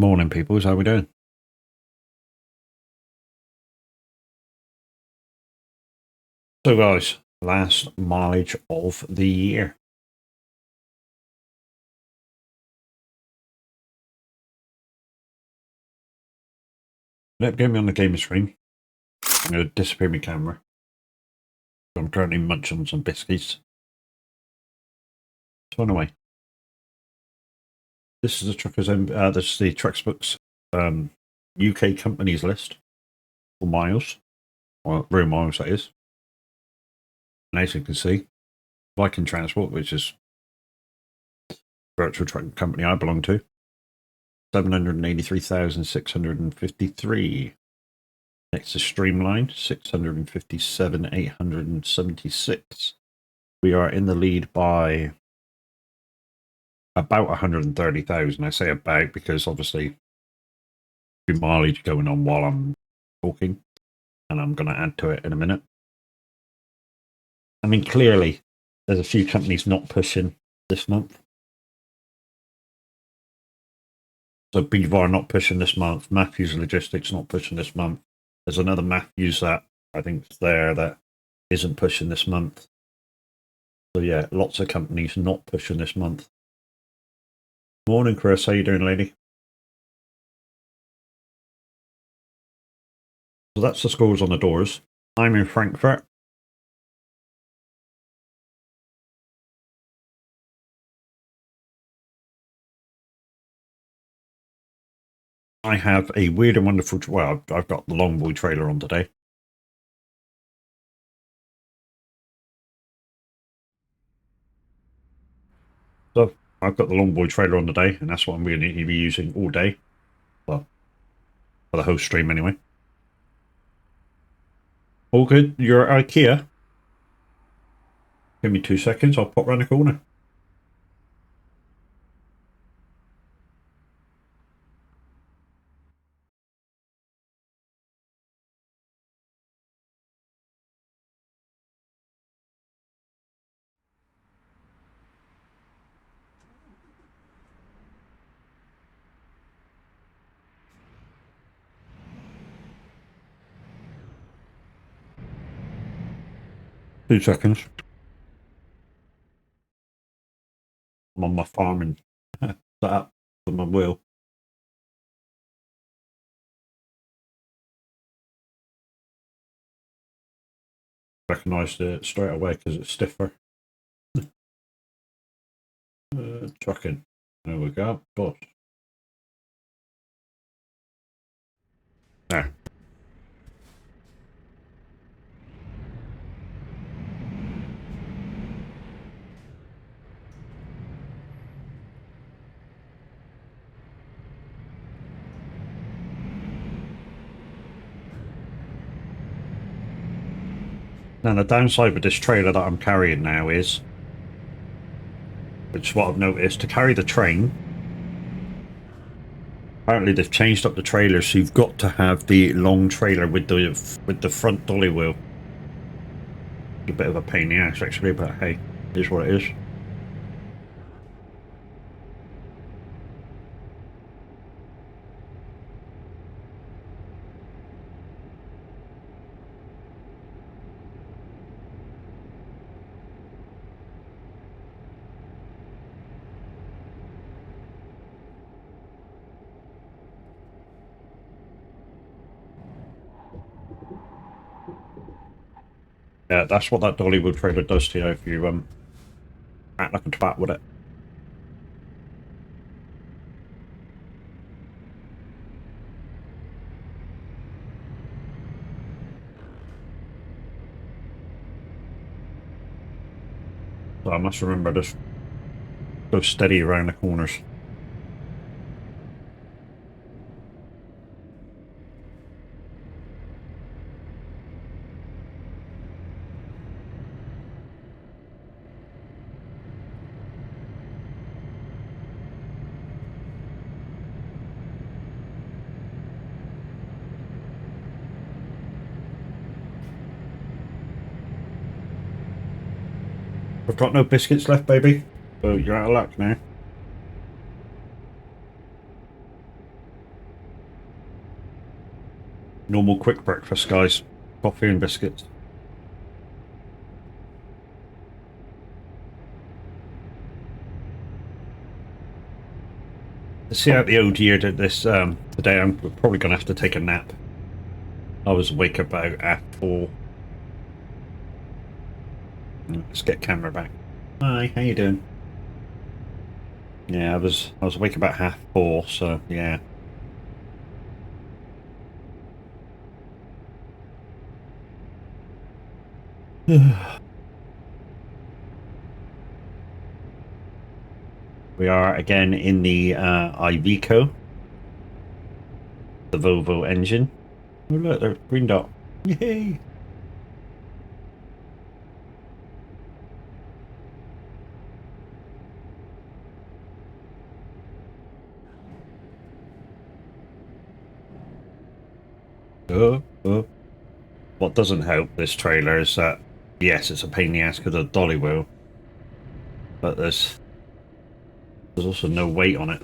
Morning, peoples. How we doing? So, guys, last mileage of the year. Don't get me on the game screen. I'm going to disappear my camera. I'm currently munching on some biscuits. So anyway, this is the truckers. This is the Trucksbooks UK companies list for miles, or real miles that is. And as you can see, Viking Transport, which is virtual truck company I belong to, 783,653. Next is Streamline, 657,876. We are in the lead by about 130,000. I say about because obviously the mileage going on while I'm talking, and I'm going to add to it in a minute. I mean, clearly, there's a few companies not pushing this month. So Beavar not pushing this month. Matthews Logistics not pushing this month. There's another Matthews that I think is there that isn't pushing this month. So yeah, lots of companies not pushing this month. Morning, Chris. How you doing, lady? So that's the scores on the doors. I'm in Frankfurt. I have a weird and wonderful. Well, I've got the Longboy trailer on today. So I've got the Longboy trailer on today, and that's what I'm going to be using all day. Well, for the whole stream anyway. All good. You're at IKEA. Give me 2 seconds. I'll pop round the corner. Two seconds. I'm on my farming setup for my wheel. Recognised it straight away because it's stiffer. Trucking. There we go. But there. Now the downside with this trailer that I'm carrying now is, which is what I've noticed, to carry the train. Apparently they've changed up the trailer, so you've got to have the long trailer with the front dolly wheel. A bit of a pain in the ass actually, but hey, it is what it is. Yeah, that's what that dolly wheel trailer does to you if you act like a twat with it. So I must remember just go steady around the corners. I've got no biscuits left, baby. So you're out of luck now. Normal quick breakfast, guys. Coffee and biscuits. To see out the old year did this today, I'm probably going to have to take a nap. I was awake about at 4. Let's get camera back. Hi, how you doing? Yeah, I was awake about 4:30, so yeah. We are again in the Iveco, the Volvo engine. Oh look, there's green dot. Yay! Oh. What doesn't help this trailer is that, yes, it's a pain in the ass because of the dolly wheel, but there's also no weight on it.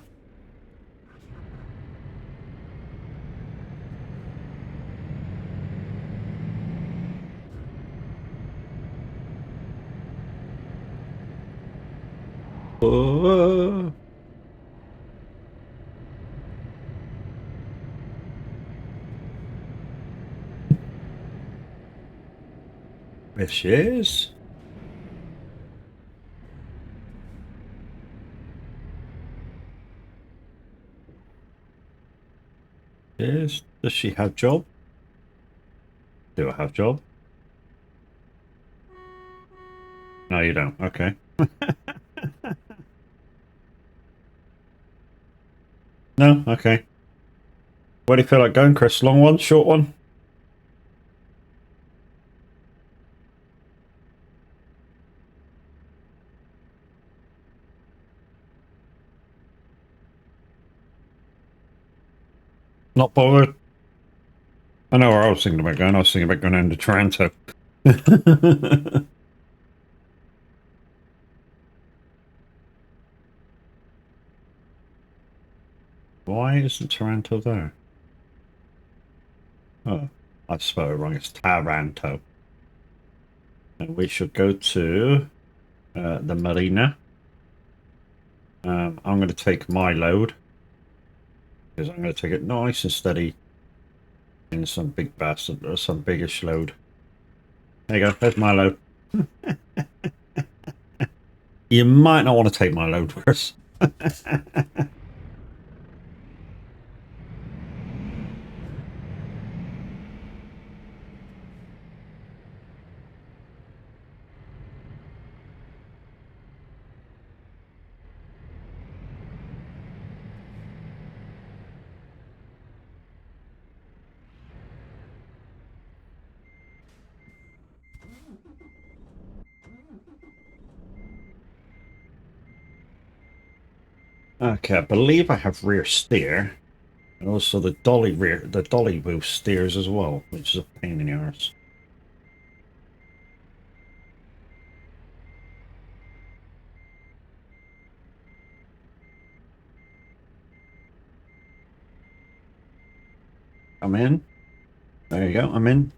Oh. There she is. Yes. Does she have job? Do I have job? No, you don't. Okay. No? Okay. Where do you feel like going, Chris? Long one? Short one? Not bothered? I know where I was thinking about going. I was thinking about going down to Toronto. Why isn't Toronto there? Oh, I spelled it wrong. It's Taranto. And we should go to the marina. I'm going to take my load because I'm going to take it nice and steady in some big bastard or some biggish load. There you go. There's my load. You might not want to take my load, Chris. Okay, I believe I have rear steer, and also the dolly wheel steers as well, which is a pain in the arse. I'm in. There you go. I'm in.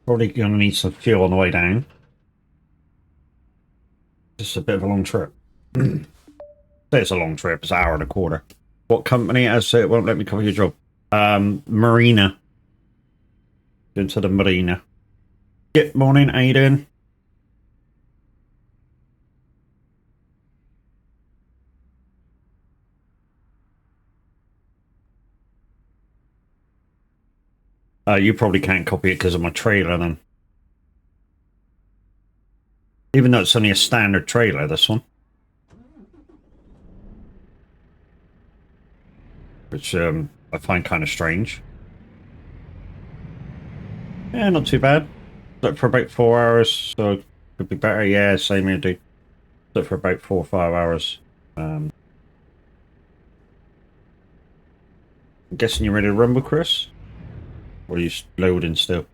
Probably gonna need some fuel on the way down. Just a bit of a long trip. Say it's a long trip. It's an hour and a quarter. What company has it won't let me cover your job? Marina. Into the marina. Good morning, Aiden. You probably can't copy it because of my trailer then. Even though it's only a standard trailer, this one. Which I find kind of strange. Yeah, not too bad. Slept for about 4 hours, so could be better. Yeah, same here, dude. Slept for about 4 or 5 hours. I'm guessing you're ready to rumble, Chris? Or are you loading still?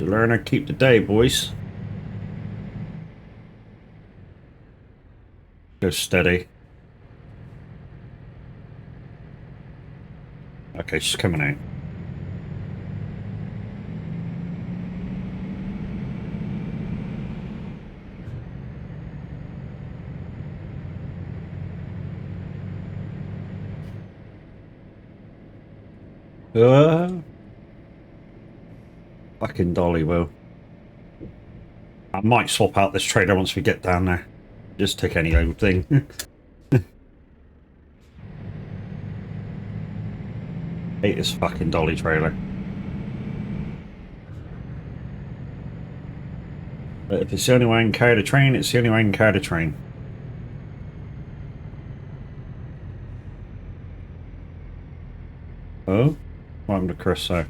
The learner keep the day, boys. Go steady. Okay, she's coming out. Fucking dolly will. I might swap out this trailer once we get down there. Just take any old thing. Hate this fucking dolly trailer. But if it's the only way I can carry the train, it's the only way I can carry the train. Oh? What happened to Chris though?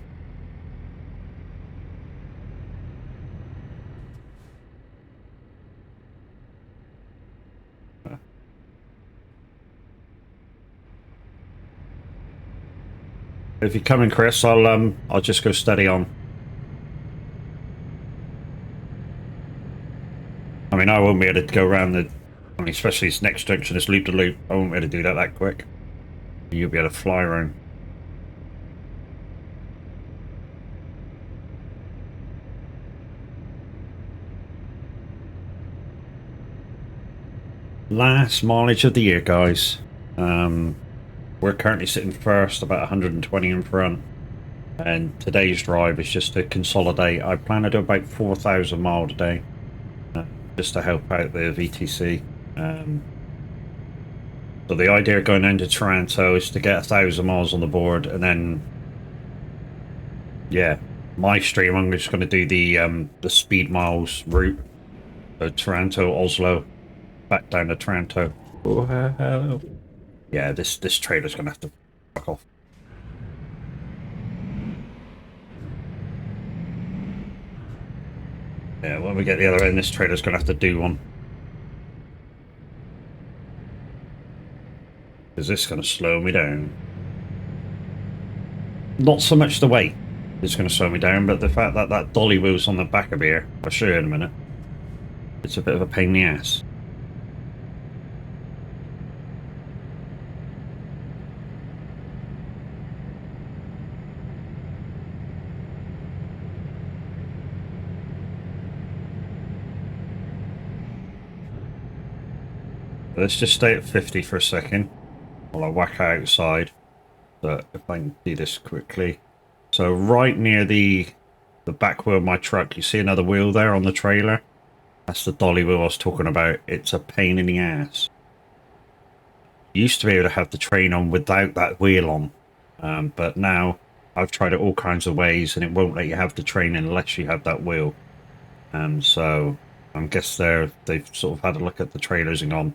If you're coming, Chris, I'll just go steady on. I mean, I won't be able to go around the... I mean, especially this next junction, this loop-to-loop. I won't be able to do that quick. You'll be able to fly around. Last mileage of the year, guys. We're currently sitting first, about 120 in front. And today's drive is just to consolidate. I plan to do about 4,000 miles a day. Just to help out the VTC. So the idea of going into Toronto is to get 1,000 miles on the board, and then, yeah, my stream I'm just going to do the speed miles route, so Toronto, Oslo, back down to Toronto. Wow. Yeah, this trailer's going to have to fuck off. Yeah, when we get the other end, this trailer's going to have to do one. Is this going to slow me down? Not so much the weight is going to slow me down, but the fact that that dolly wheel's on the back of here, I'll show you in a minute. It's a bit of a pain in the ass. Let's just stay at 50 for a second while I whack outside. So if I can do this quickly. So right near the back wheel of my truck, you see another wheel there on the trailer? That's the dolly wheel I was talking about. It's a pain in the ass. You used to be able to have the train on without that wheel on. But now I've tried it all kinds of ways and it won't let you have the train unless you have that wheel. So I guess they've sort of had a look at the trailers and gone,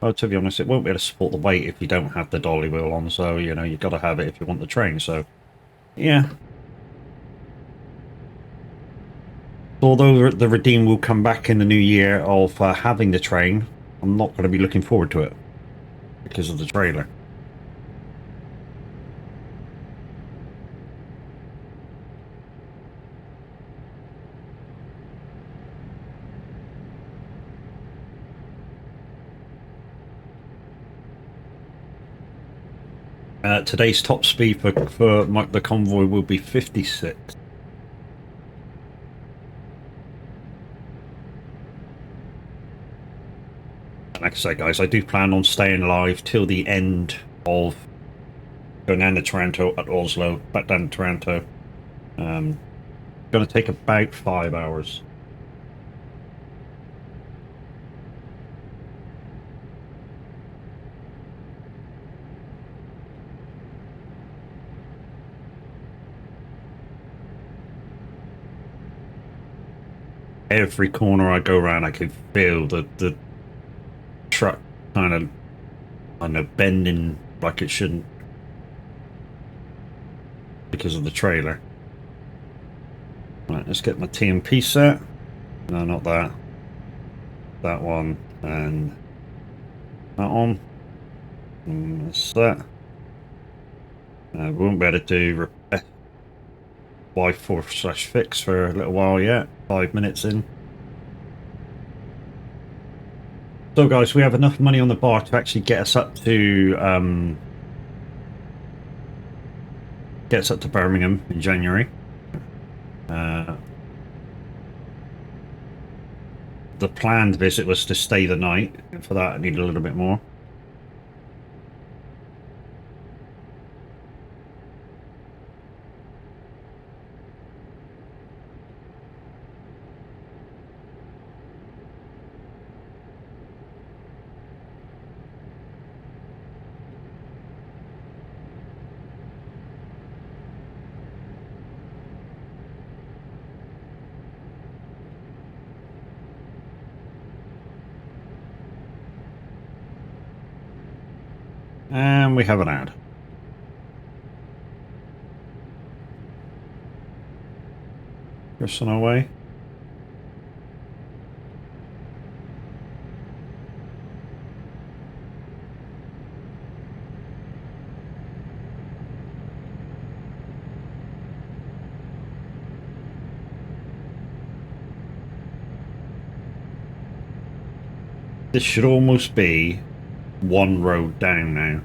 oh, to be honest, it won't be able to support the weight if you don't have the dolly wheel on, so, you know, you've got to have it if you want the train, so, yeah. Although the redeem will come back in the new year of having the train, I'm not going to be looking forward to it because of the trailer. Today's top speed for the convoy will be 56. Like I say, guys, I do plan on staying live till the end of going down to Toronto at Oslo, back down to Toronto. Going to take about 5 hours. Every corner I go around, I can feel the truck kind of bending like it shouldn't because of the trailer. Right, let's get my TMP set. No, not that. That one and that one. And that's that. We won't be able to do Y4/fix for a little while yet. 5 minutes in. So guys, we have enough money on the bar to actually get us up to Birmingham in January. The planned visit was to stay the night, and for that I need a little bit more. And we have an ad. Just on our way. This should almost be one road down now.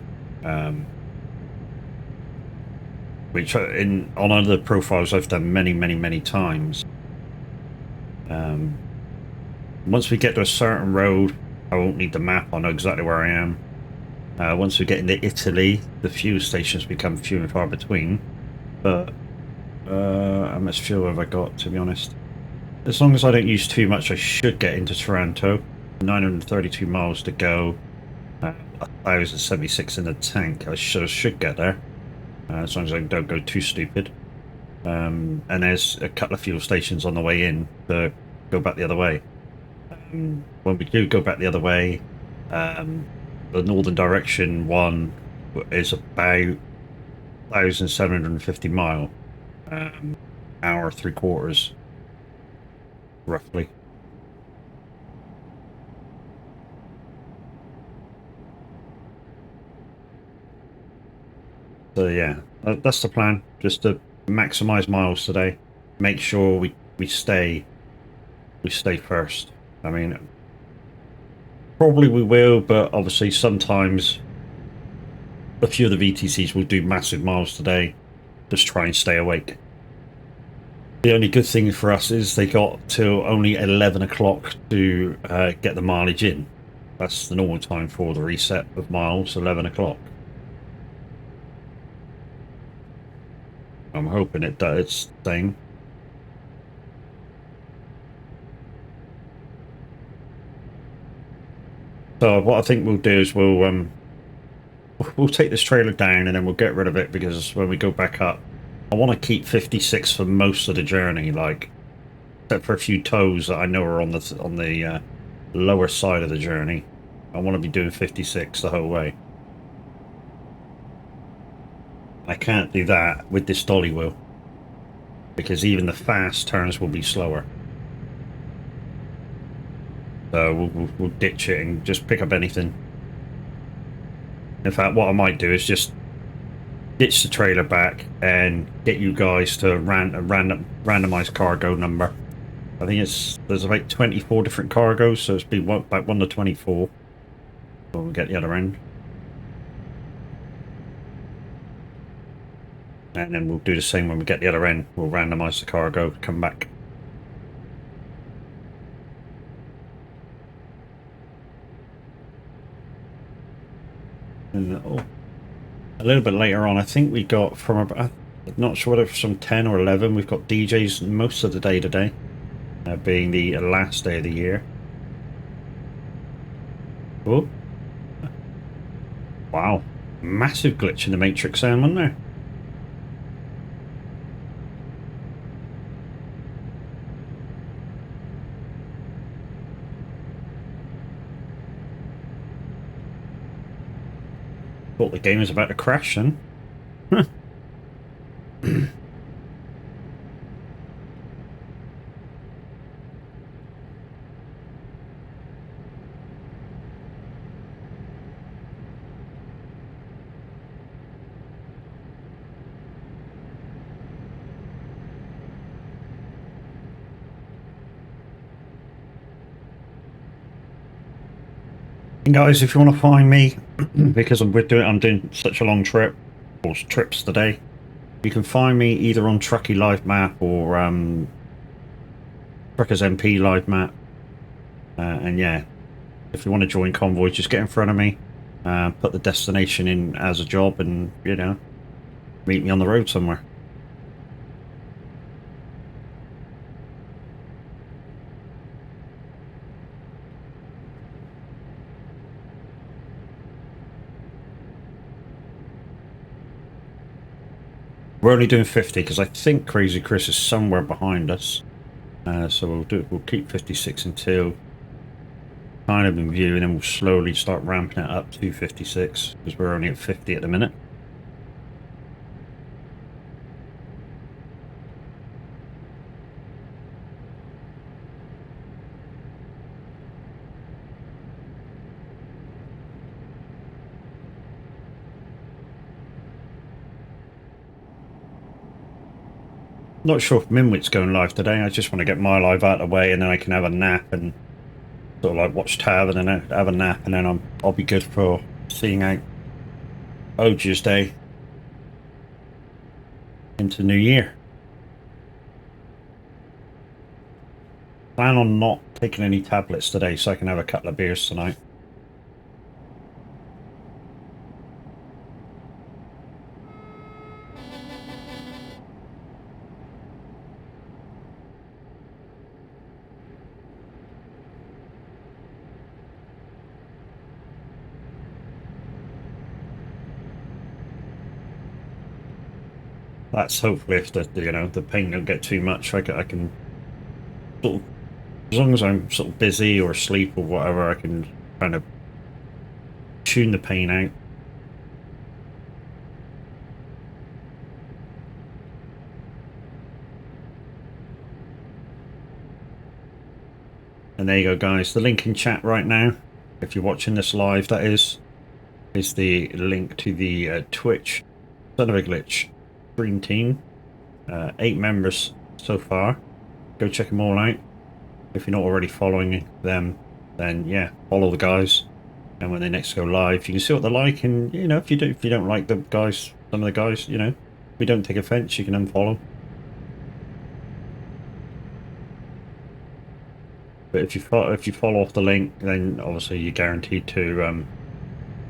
Which on other profiles I've done many times. Once we get to a certain road, I won't need the map, I know exactly where I am. Once we get into Italy, the fuel stations become few and far between. But how much fuel have I got, to be honest? As long as I don't use too much, I should get into Taranto. 932 miles to go. 1,076 in the tank. I should get there. As long as I don't go too stupid. And there's a couple of fuel stations on the way in to go back the other way. When we do go back the other way, the northern direction one is about 1,750 mile, hour 3/4 roughly. So yeah, that's the plan. Just to maximize miles today. Make sure we stay first. I mean, probably we will, but obviously sometimes a few of the VTCs will do massive miles today. Just try and stay awake. The only good thing for us is they got till only 11 o'clock to get the mileage in. That's the normal time for the reset of miles, 11 o'clock. I'm hoping it does its thing. So what I think we'll do is we'll take this trailer down and then we'll get rid of it, because when we go back up, I want to keep 56 for most of the journey, like except for a few tows that I know are on the lower side of the journey. I want to be doing 56 the whole way. I can't do that with this dolly wheel, because even the fast turns will be slower. So we'll ditch it and just pick up anything. In fact, what I might do is just ditch the trailer back and get you guys to randomized cargo number. I think there's about 24 different cargoes, so it's been about 1 to 24 when we get the other end. And then we'll do the same when we get the other end. We'll randomize the cargo, come back. And a little bit later on, I think we got from about, I'm not sure whether from 10 or 11, we've got DJs most of the day today, being the last day of the year. Oh. Wow. Massive glitch in the Matrix sound, wasn't there? Thought the game was about to crash then. And guys, if you want to find me, because I'm doing such a long trip, or trips today, you can find me either on Truckee Live Map or Truckers MP Live Map. And yeah, if you want to join convoy, just get in front of me, put the destination in as a job, and you know, meet me on the road somewhere. We're only doing 50 because I think Crazy Chris is somewhere behind us. So we'll keep 56 until kind of in view, and then we'll slowly start ramping it up to 56 because we're only at 50 at the minute. Not sure if Minwit's going live today. I just want to get my live out of the way, and then I can have a nap and sort of like watch Tav and then have a nap, and then I'll be good for seeing out OG's Day into New Year. Plan on not taking any tablets today, so I can have a couple of beers tonight. That's hopefully if the pain don't get too much, I can sort of, as long as I'm sort of busy or asleep or whatever, I can kind of tune the pain out. And there you go, guys. The link in chat right now, if you're watching this live, that is the link to the Twitch Son of a Glitch Dream Team. 8 members so far. Go check them all out. If you're not already following them, then yeah, follow the guys. And when they next go live, you can see what they're like. And you know, if you don't like the guys, some of the guys, you know, if you don't take offense, you can unfollow. But if you follow off the link, then obviously you're guaranteed to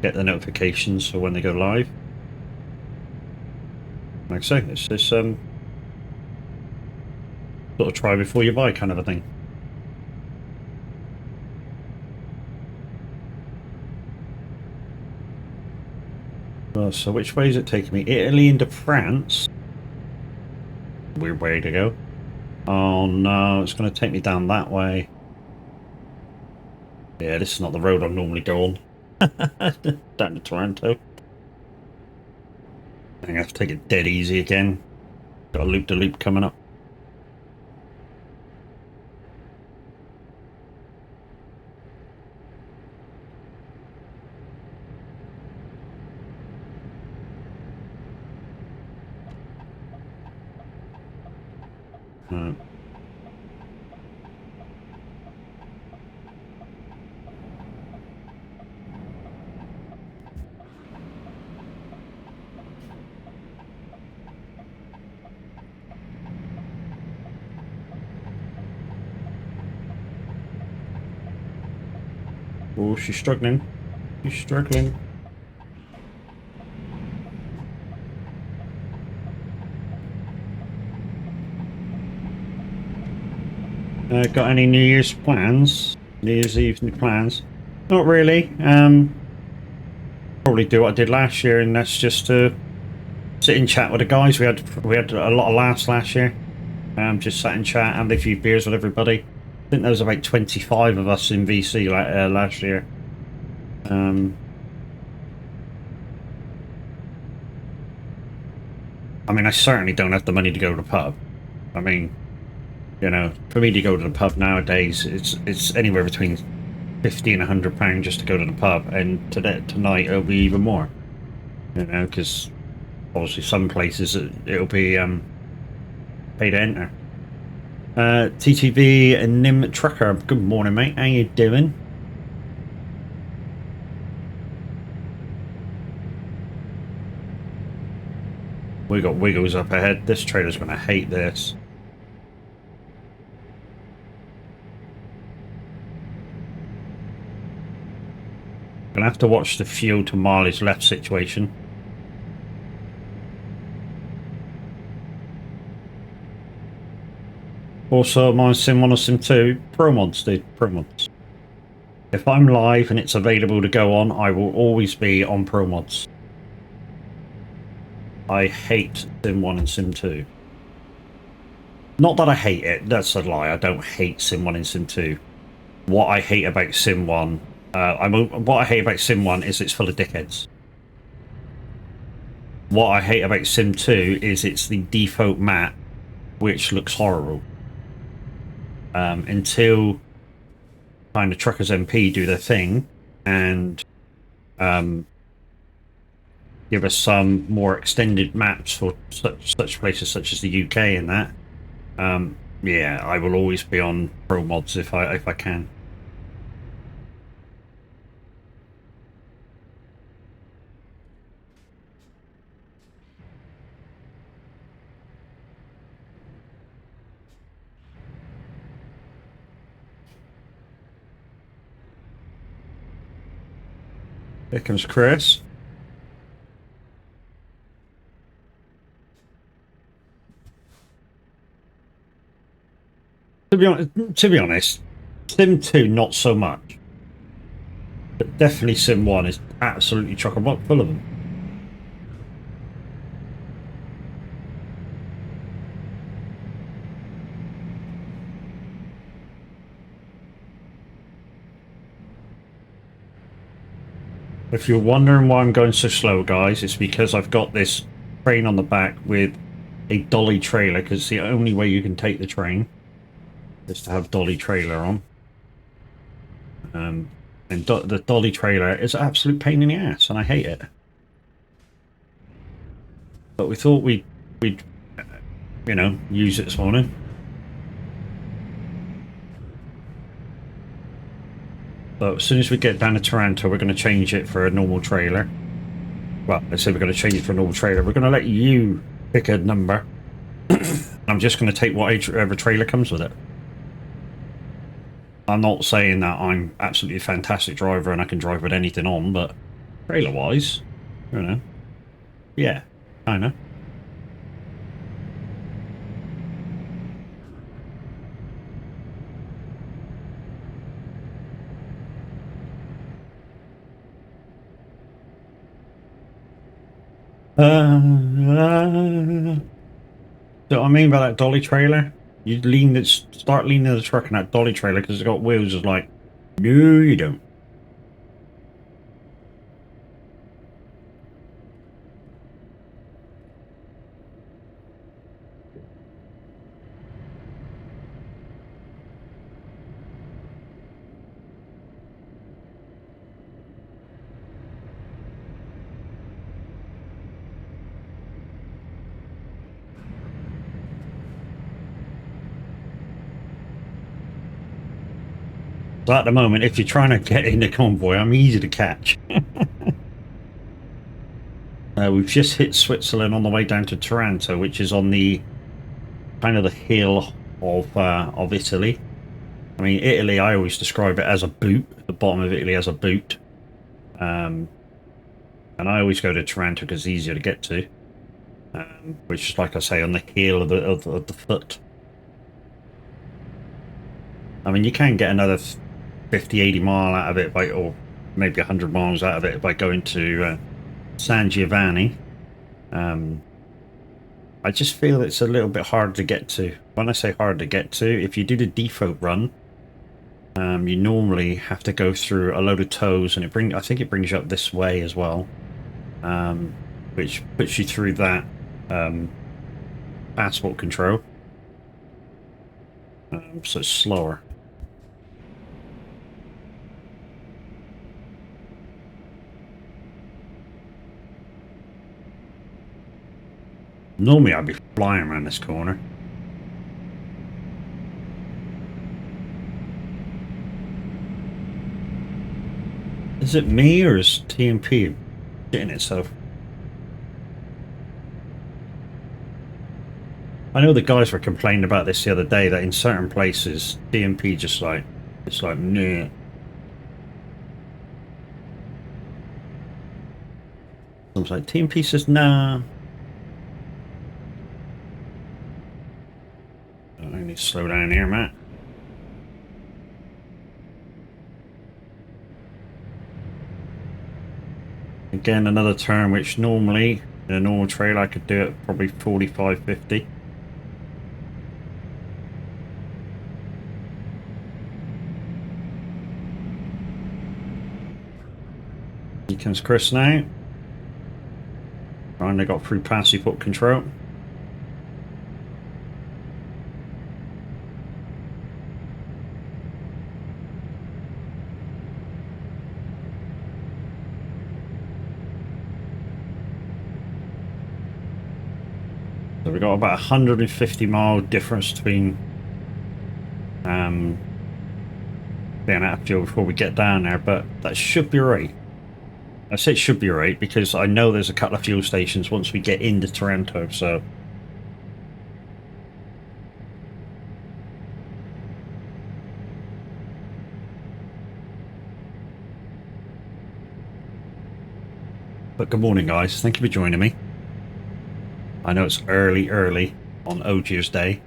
get the notifications for when they go live. Like I say, it's this sort of try before you buy kind of a thing. So which way is it taking me? Italy into France? Weird way to go. Oh no, it's going to take me down that way. Yeah, this is not the road I normally go on. Down to Toronto. I think I have to take it dead easy again. Got a loop-de-loop coming up. Oh, she's struggling. She's struggling. Got any New Year's plans? New Year's Eve plans? Not really. Probably do what I did last year, and that's just to sit and chat with the guys. We had a lot of laughs last year. Just sat and chat, having a few beers with everybody. I think there was about 25 of us in VC last year. I mean, I certainly don't have the money to go to the pub. I mean, you know, for me to go to the pub nowadays, it's anywhere between £50 and £100 just to go to the pub, and tonight it'll be even more. You know, because obviously some places it'll be pay to enter. TTV and Nim Trucker, good morning, mate. How you doing? We got wiggles up ahead. This trailer's going to hate this. Gonna have to watch the fuel to mileage left situation. Also, my Sim 1 or Sim 2, Pro mods, dude, Pro mods. If I'm live and it's available to go on, I will always be on Pro mods. I hate Sim 1 and Sim 2. Not that I hate it, that's a lie. I don't hate Sim 1 and Sim 2. What I hate about Sim 1, what I hate about Sim 1 is it's full of dickheads. What I hate about Sim 2 is it's the default map, which looks horrible. Until kind of Truckers MP do their thing and give us some more extended maps for such places such as the UK and that. Yeah, I will always be on Pro mods if I can. Here comes Chris. To be honest, Sim 2 not so much, but definitely Sim 1 is absolutely chock-a-block full of them. If you're wondering why I'm going so slow, guys, it's because I've got this train on the back with a dolly trailer, because it's the only way you can take the train is to have dolly trailer on. And the dolly trailer is an absolute pain in the ass, and I hate it. But we thought we'd you know, use it this morning. But as soon as we get down to Toronto, we're going to change it for a normal trailer. Well, I say we're going to change it for a normal trailer. We're going to let you pick a number. I'm just going to take whatever trailer comes with it. I'm not saying that I'm absolutely a fantastic driver and I can drive with anything on, but trailer-wise, you know, yeah, kind of. So what I mean by that dolly trailer, you start leaning the truck in that dolly trailer because it's got wheels. It's like, no, you don't. So at the moment, if you're trying to get in the convoy, I'm easy to catch. We've just hit Switzerland on the way down to Taranto, which is on the kind of the hill of Italy. I mean, Italy, I always describe it as a boot, the bottom of Italy as a boot. And I always go to Taranto because it's easier to get to, which is, like I say, on the heel of the foot. I mean, you can get another 50, 80 mile out of it or maybe 100 miles out of it by going to San Giovanni. I just feel it's a little bit hard to get to. When I say hard to get to, if you do the default run, you normally have to go through a load of tows, and I think it brings you up this way as well, which puts you through that passport control. So it's slower. Normally I'd be flying around this corner. Is it me or is TMP shitting itself? I know the guys were complaining about this the other day, that in certain places DMP just like, it's like nah. I was like, TMP says nah. I need to slow down here, Matt. Again, another turn which normally in a normal trail I could do it probably 45, 50. Here comes Chris now. Finally got through passive foot control. So we've got about 150-mile difference between being out of fuel before we get down there, but that should be right. I say it should be right because I know there's a couple of fuel stations once we get into Toronto, so. But good morning, guys. Thank you for joining me. I know it's early on OG's Day.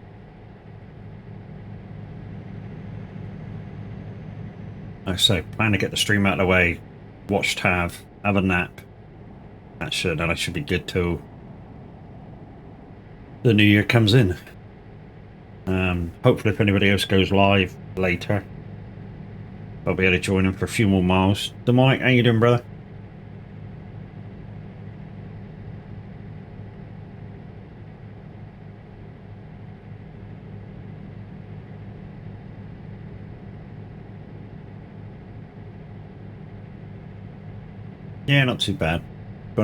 Like I say, plan to get the stream out of the way, watch Tav, have a nap. And I should be good till the new year comes in. Hopefully if anybody else goes live later, I'll be able to join them for a few more miles. Demonic, how you doing, brother? Yeah, not too bad. We're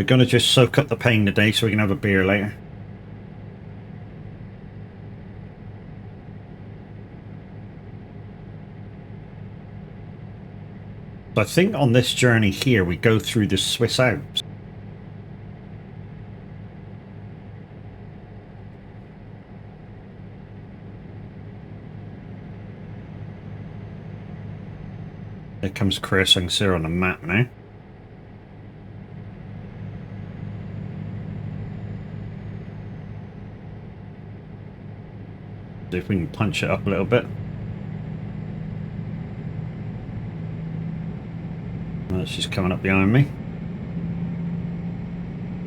gonna just soak up the pain today so we can have a beer later. So I think on this journey here we go through the Swiss Alps. Here comes Chris. I can see her on the map now. See if we can punch it up a little bit. Oh, she's coming up behind me.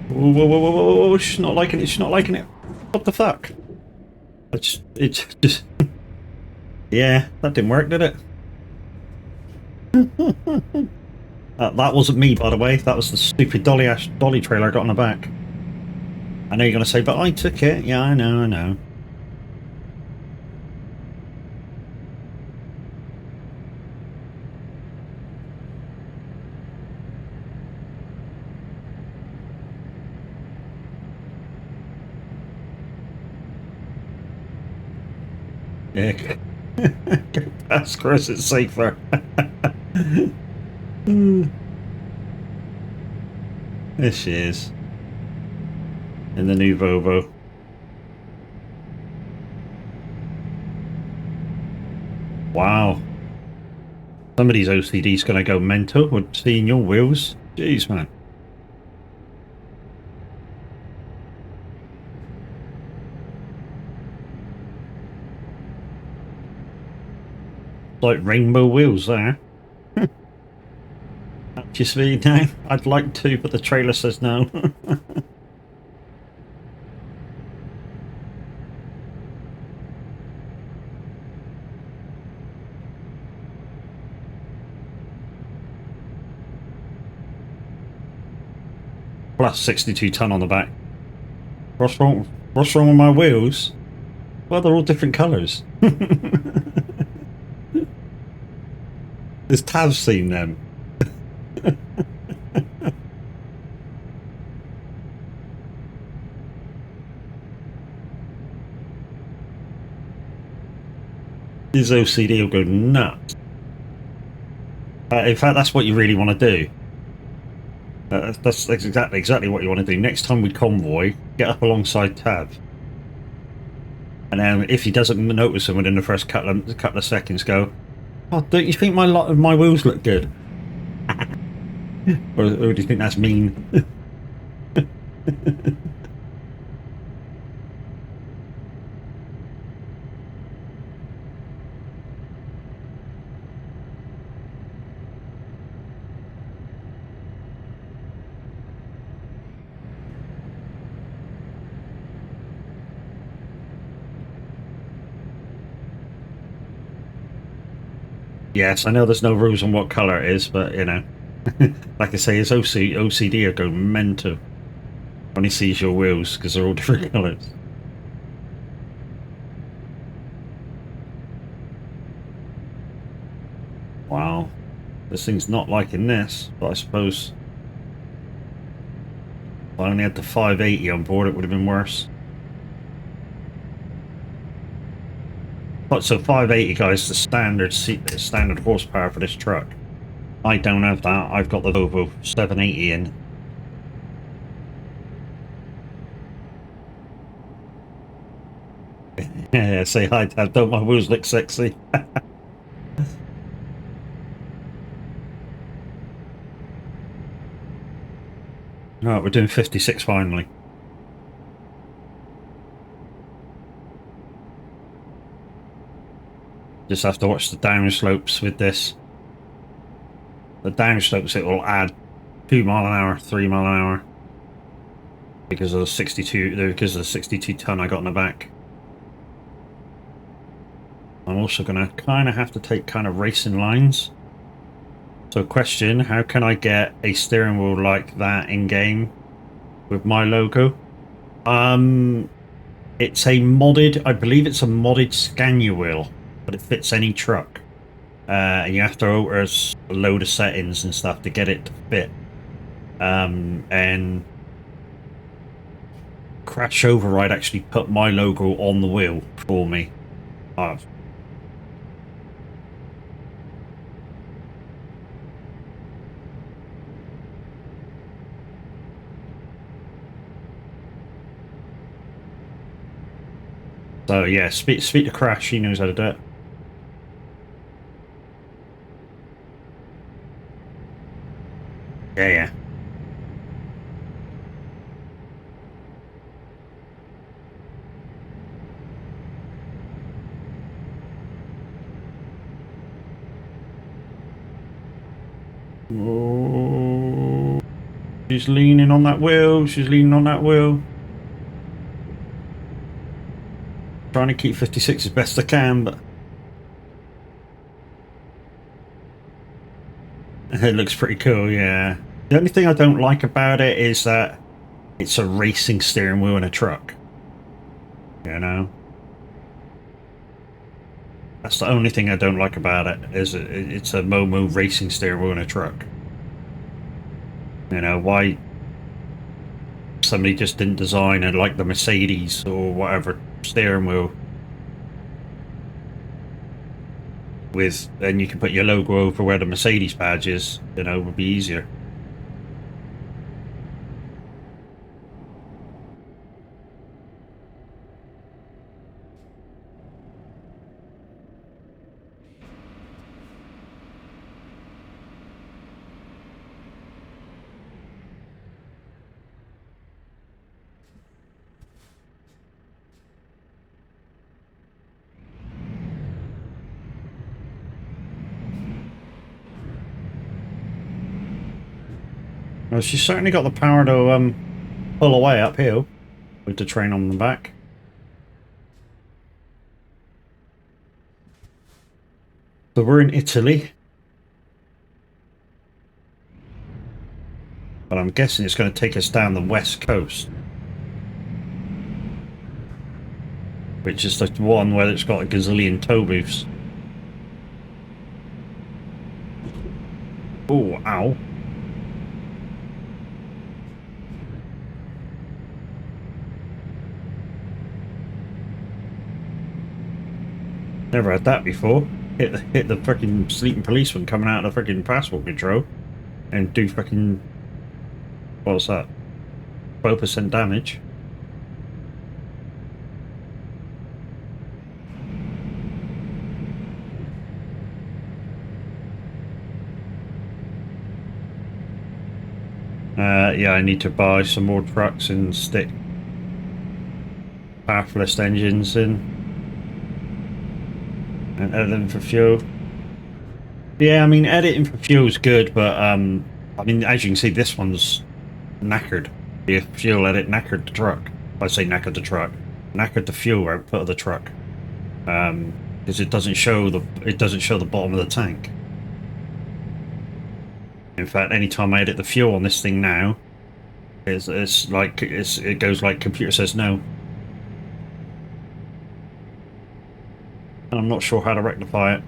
Whoa, whoa, whoa, whoa, whoa, whoa, she's not liking it, she's not liking it. What the fuck? It's just... Yeah, that didn't work, did it? That wasn't me, by the way. That was the stupid dolly trailer I got on the back. I know you're going to say, but I took it. Yeah, I know. Yeah. Go past Chris, it's safer. There she is. In the new Volvo. Wow. Somebody's OCD's gonna go mental with seeing your wheels. Jeez, man. Like rainbow wheels there. Just me now. I'd like to, but the trailer says no. Plus 62 ton on the back. What's wrong with my wheels? Well, they're all different colours. There's Tav's seen them. His OCD will go nuts. In fact, that's what you really want to do. That's exactly what you want to do. Next time we convoy, get up alongside Tab. And then if he doesn't notice him within the first couple of seconds, go, "Oh, don't you think my wheels look good?" or do you think that's mean? Yes, I know there's no rules on what colour it is, but you know, like I say, his OCD are going mental when he sees your wheels because they're all different colours. Wow, this thing's not liking this, but I suppose if I only had the 580 on board, it would have been worse. But so 580, guys, the standard horsepower for this truck. I don't have that. I've got the Volvo 780 in. Yeah, say hi, Dad. Don't my wheels look sexy? Right, we're doing 56 finally. Just have to watch the downslopes with this. The downslopes, it will add 2 mile an hour, 3 mile an hour because of the 62 ton I got in the back. I'm also gonna kind of have to take kind of racing lines. So question, how can I get a steering wheel like that in game with my logo? It's a modded, I believe it's a modded Scania wheel, but it fits any truck. And you have to alter a load of settings and stuff to get it to fit. And Crash Override actually put my logo on the wheel for me. Oh. So yeah, speak to Crash, he knows how to do it. Yeah, yeah. Oh, she's leaning on that wheel. She's leaning on that wheel. Trying to keep 56 as best I can, but it looks pretty cool, yeah. The only thing I don't like about it is that it's a racing steering wheel in a truck. You know? That's the only thing I don't like about it, is it's a Momo racing steering wheel in a truck. You know, why somebody just didn't design it like the Mercedes or whatever steering wheel with, and you can put your logo over where the Mercedes badge is, you know, would be easier. Well, she's certainly got the power to pull away uphill with the train on the back. So we're in Italy. But I'm guessing it's going to take us down the west coast. Which is the one where it's got a gazillion tow booths. Oh, ow. Never had that before. Hit the freaking sleeping policeman coming out of the freaking passport control and do freaking What's that? 12% damage. Yeah, I need to buy some more trucks and stick pathless engines in and edit them for fuel. Yeah, I mean, editing for fuel is good, but I mean, as you can see, this one's knackered. The fuel edit knackered the truck. I say knackered the truck, knackered the fuel output of the truck, because it doesn't show the bottom of the tank. In fact, anytime I edit the fuel on this thing now, it goes like computer says no. And I'm not sure how to rectify it.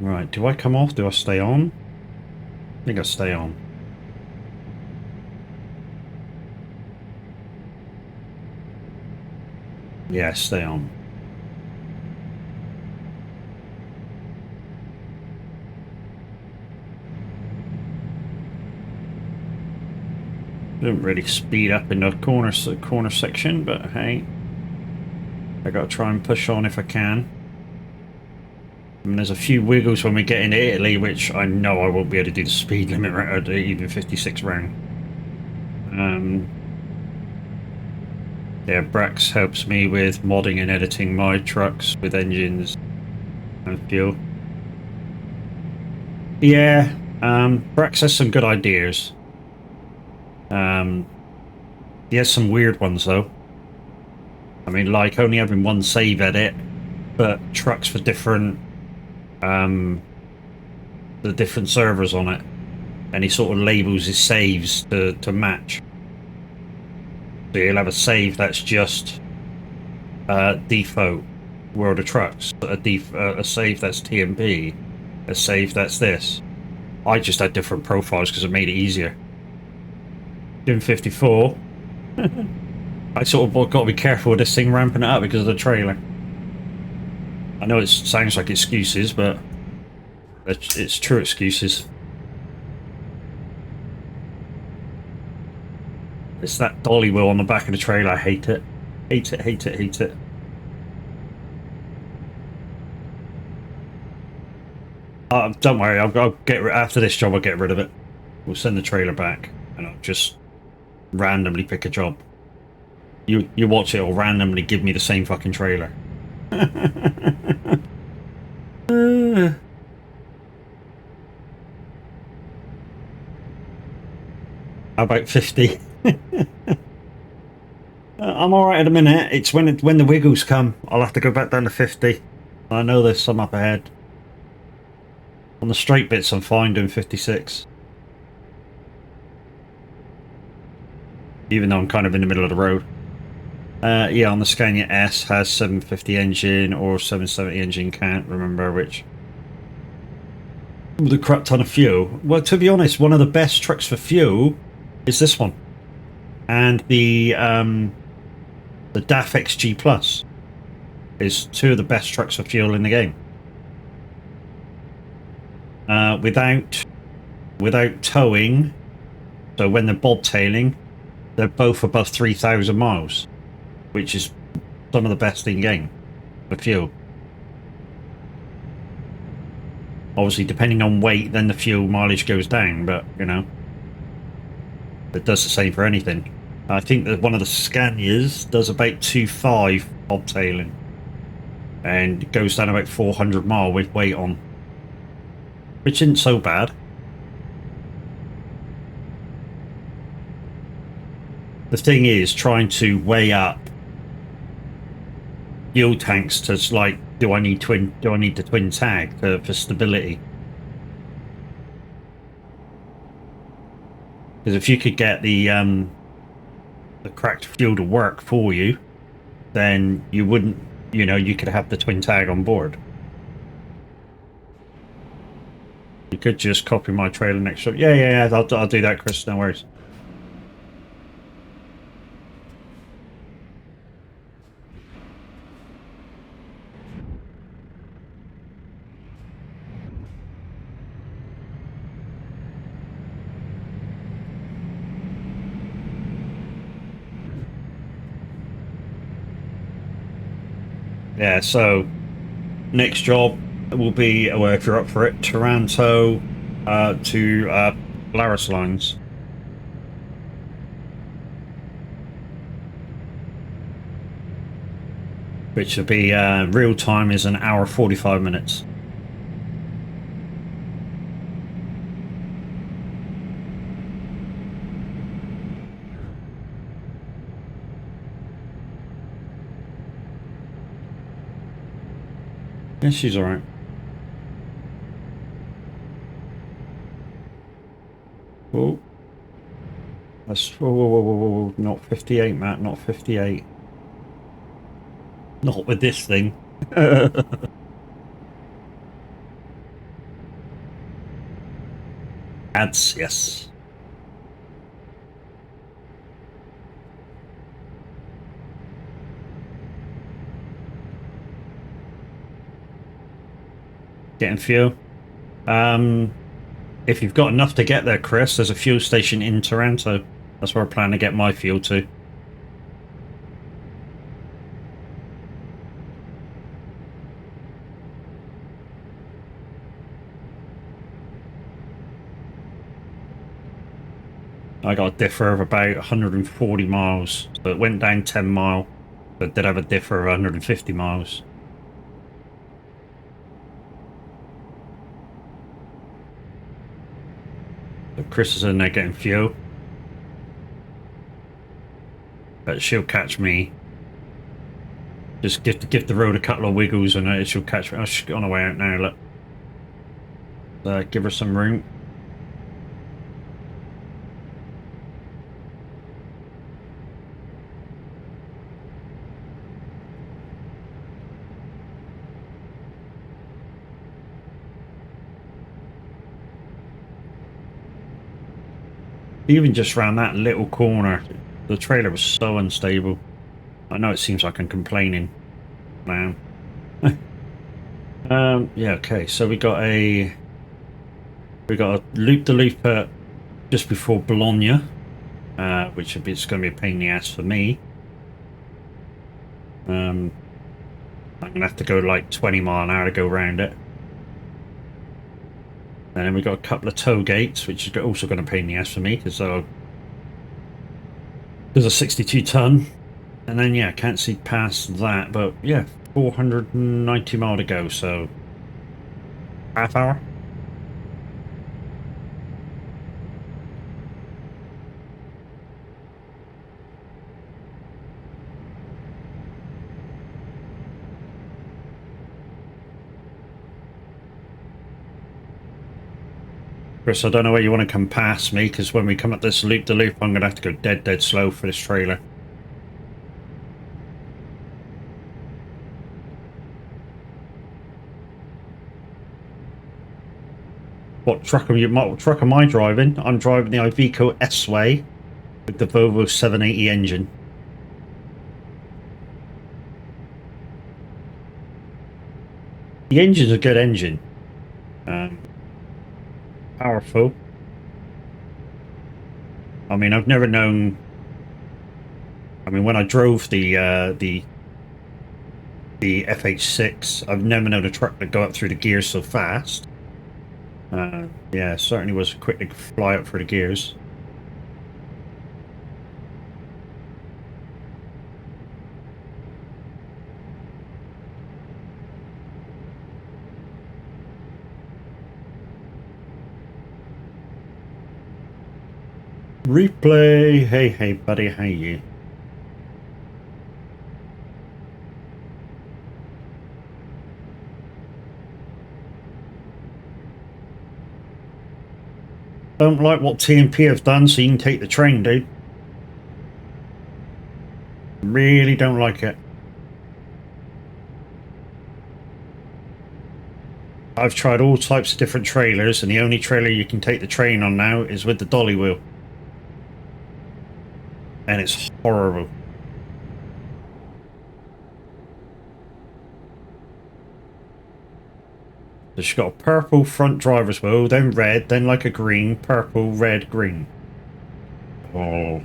Right, do I come off? Do I stay on? I think I stay on. Yeah, stay on. Didn't really speed up in the corner section, but hey, I gotta try and push on if I can. I mean, there's a few wiggles when we get into Italy, which I know I won't be able to do the speed limit at even 56 round. Yeah, Brax helps me with modding and editing my trucks with engines and fuel. Yeah, Brax has some good ideas. He has some weird ones though. I mean, like only having one save edit, but trucks for different the different servers on it, and he sort of labels his saves to match. So you'll have a save that's just default World of Trucks, a save that's TMP, a save that's this. I just had different profiles because it made it easier. Doing 54. I sort of got to be careful with this thing ramping it up because of the trailer. I know it sounds like excuses, but it's true excuses. It's that dolly wheel on the back of the trailer. I hate it. Hate it, hate it, hate it. Don't worry, I'll get after this job. I'll get rid of it. We'll send the trailer back, and I'll just randomly pick a job. You watch it, it'll randomly give me the same fucking trailer. How about 50? I'm all right at the minute. It's when the wiggles come, I'll have to go back down to 50. I know there's some up ahead. On the straight bits, I'm fine doing 56. Even though I'm kind of in the middle of the road. Yeah, on the Scania S has 750 engine or 770 engine, can't remember which. With a crap ton of fuel. Well, to be honest, one of the best trucks for fuel is this one. And the DAF XG Plus is two of the best trucks for fuel in the game. Without towing, so when they're bobtailing, they're both above 3,000 miles, which is some of the best in game for fuel. Obviously, depending on weight, then the fuel mileage goes down, but you know, it does the same for anything. I think that one of the Scanias does about 2.5 bobtailing, and it goes down about 400 mile with weight on, which isn't so bad. The thing is trying to weigh up fuel tanks to like, do I need the twin tag for stability? Because if you could get the cracked fuel to work for you, then you wouldn't, you know, you could have the twin tag on board. You could just copy my trailer next to it. Yeah, I'll do that, Chris, no worries. Yeah, so next job will be, well, if you're up for it, Toronto to Polaris lines. Which will be real time is an hour 45 minutes. Yeah, she's all right. Oh, that's whoa, not 58, Matt. Not 58. Not with this thing. Ads, yes. Getting fuel. If you've got enough to get there, Chris, there's a fuel station in Toronto. That's where I plan to get my fuel to. I got a differ of about 140 miles. So it went down 10 mile, but did have a differ of 150 miles. So Chris is in there getting fuel. But she'll catch me. Just give the road a couple of wiggles and she'll catch me. Oh, she's on her way out now, look. Give her some room. Even just round that little corner, the trailer was so unstable. I know it seems like I'm complaining now. Yeah, okay, so we got a loop-the-loop just before Bologna, which it's going to be a pain in the ass for me. I'm going to have to go like 20 mile an hour to go around it. And then we got a couple of tow gates, which is also going to pain in the ass for me because there's a 62 ton. And then, yeah, can't see past that, but yeah, 490 mile to go, so half hour. Chris, I don't know where you want to come past me, because when we come up this loop-the-loop, I'm going to have to go dead slow for this trailer. What truck am I driving? I'm driving the Iveco S-Way with the Volvo 780 engine. The engine's a good engine. Powerful. I mean, I've never known. I mean, when I drove the FH6, I've never known a truck to go up through the gears so fast. Yeah, certainly was quick to fly up through the gears. Replay. Hey, buddy, how you? Don't like what TMP have done, so you can take the train, dude. Really don't like it. I've tried all types of different trailers, and the only trailer you can take the train on now is with the dolly wheel. And it's horrible. So she's got a purple front driver's wheel, then red, then like a green, purple, red, green. Oh.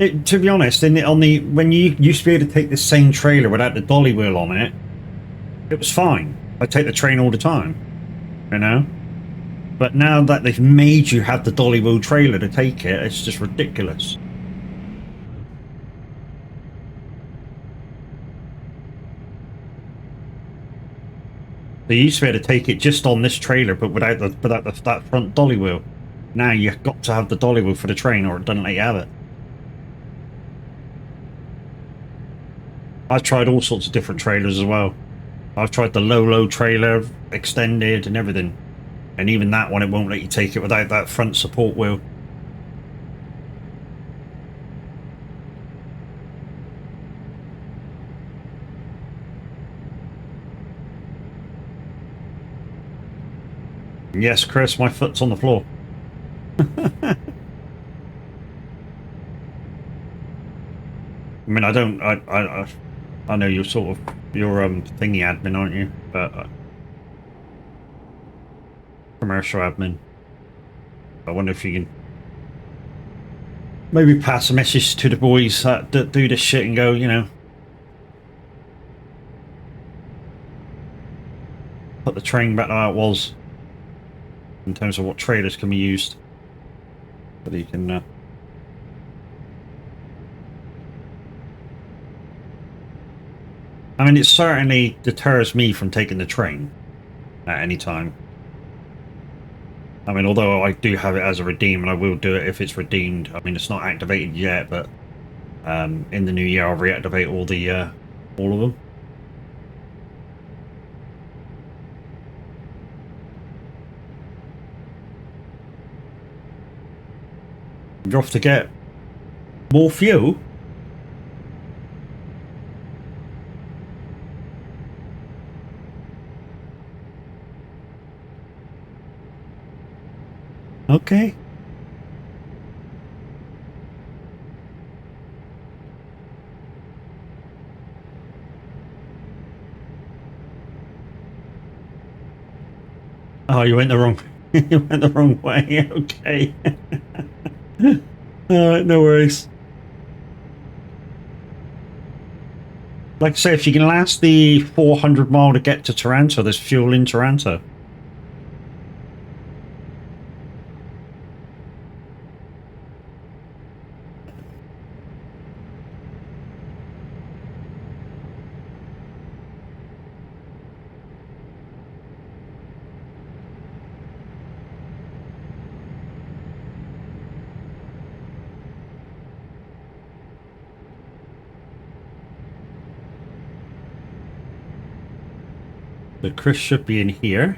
To be honest, when you used to be able to take the same trailer without the dolly wheel on it, it was fine. I take the train all the time, you know. But now that they've made you have the dolly wheel trailer to take it, it's just ridiculous. They used to be able to take it just on this trailer, but without that front dolly wheel. Now you've got to have the dolly wheel for the train, or it doesn't let you have it. I've tried all sorts of different trailers as well. I've tried the low trailer, extended, and everything. And even that one, it won't let you take it without that front support wheel. Yes, Chris, my foot's on the floor. I mean, I know you're sort of, you're thingy admin, aren't you? But commercial admin. I wonder if you can maybe pass a message to the boys that do this shit and go, you know, put the train back to how it was in terms of what trailers can be used. But you can I mean, it certainly deters me from taking the train at any time. I mean, although I do have it as a redeem, and I will do it if it's redeemed. I mean, it's not activated yet, but in the new year I'll reactivate all of them. You're off to get more fuel? Okay. Oh, you went the wrong you went the wrong way. Okay. Alright, no worries. Like I say, if you can last the 400 mile to get to Taranto, there's fuel in Taranto. So Chris should be in here.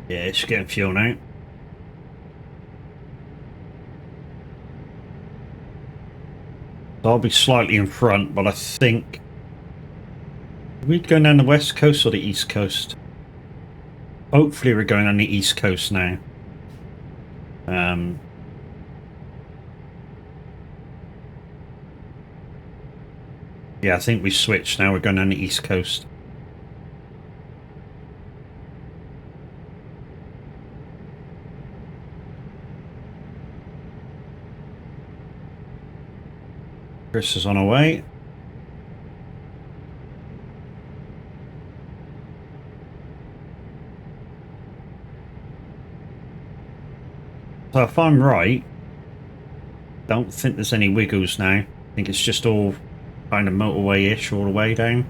Yeah, it's getting fuel now. So I'll be slightly in front, but I think... Are we going down the west coast or the east coast? Hopefully we're going on the east coast now. Yeah, I think we switched now. We're going on the east coast. Chris is on our way. So if I'm right, don't think there's any wiggles now. I think it's just all kind of motorway-ish all the way down.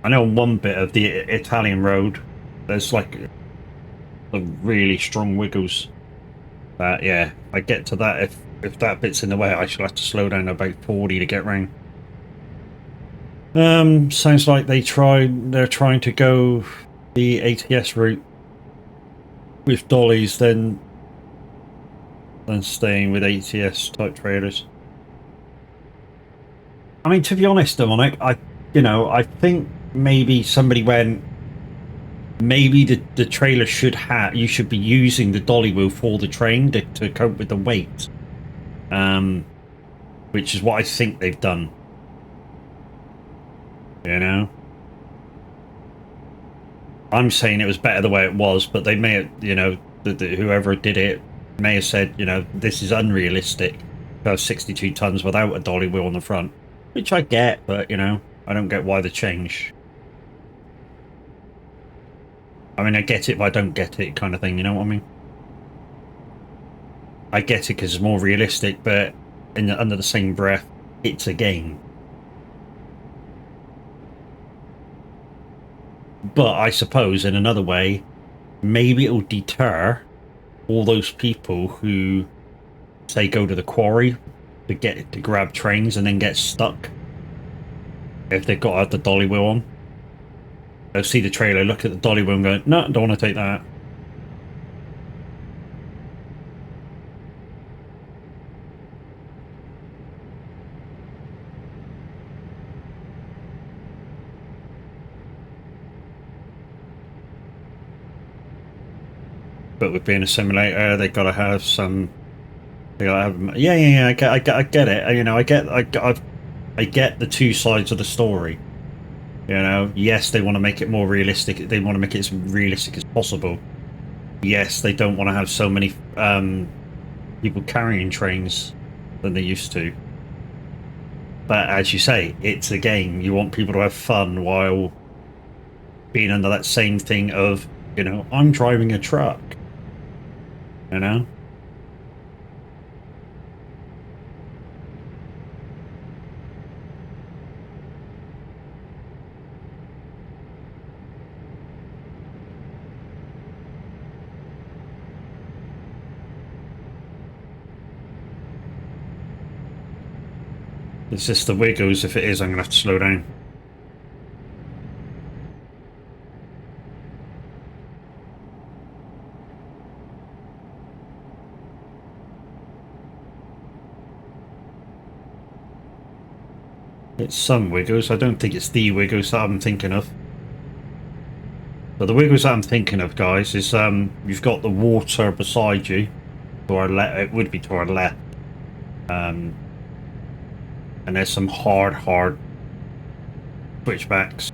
I know on one bit of the Italian road, there's like really strong wiggles. But yeah, I get to that, if that bit's in the way, I shall have to slow down about 40 to get round. Sounds like they're trying to go the ATS route with dollies, then staying with ATS type trailers. I mean, to be honest, Dominic, I think maybe somebody went, maybe the trailer you should be using the dolly wheel for the train to cope with the weight, which is what I think they've done, you know. I'm saying it was better the way it was, but they may have, you know, whoever did it may have said, you know, this is unrealistic to have 62 tons without a dolly wheel on the front, which I get, but, you know, I don't get why the change. I mean, I get it, but I don't get it kind of thing, you know what I mean? I get it because it's more realistic, but under the same breath, it's a game. But I suppose in another way, maybe it'll deter all those people who say go to the quarry to grab trains and then get stuck if they've got to have the dolly wheel on. They'll see the trailer, look at the dolly wheel and go, no, don't want to take that. But with being a simulator, they got to have some. They got to have. Yeah. I get it. You know, I get the two sides of the story. You know, yes, they want to make it more realistic. They want to make it as realistic as possible. Yes, they don't want to have so many people carrying trains than they used to. But as you say, it's a game. You want people to have fun while being under that same thing of, you know, I'm driving a truck. You know? It's just the wiggles. If it is, I'm going to have to slow down. It's some wiggles. I don't think it's the wiggles that I'm thinking of. But the wiggles that I'm thinking of, guys, is you've got the water beside you. To our left, it would be to our left. And there's some hard switchbacks.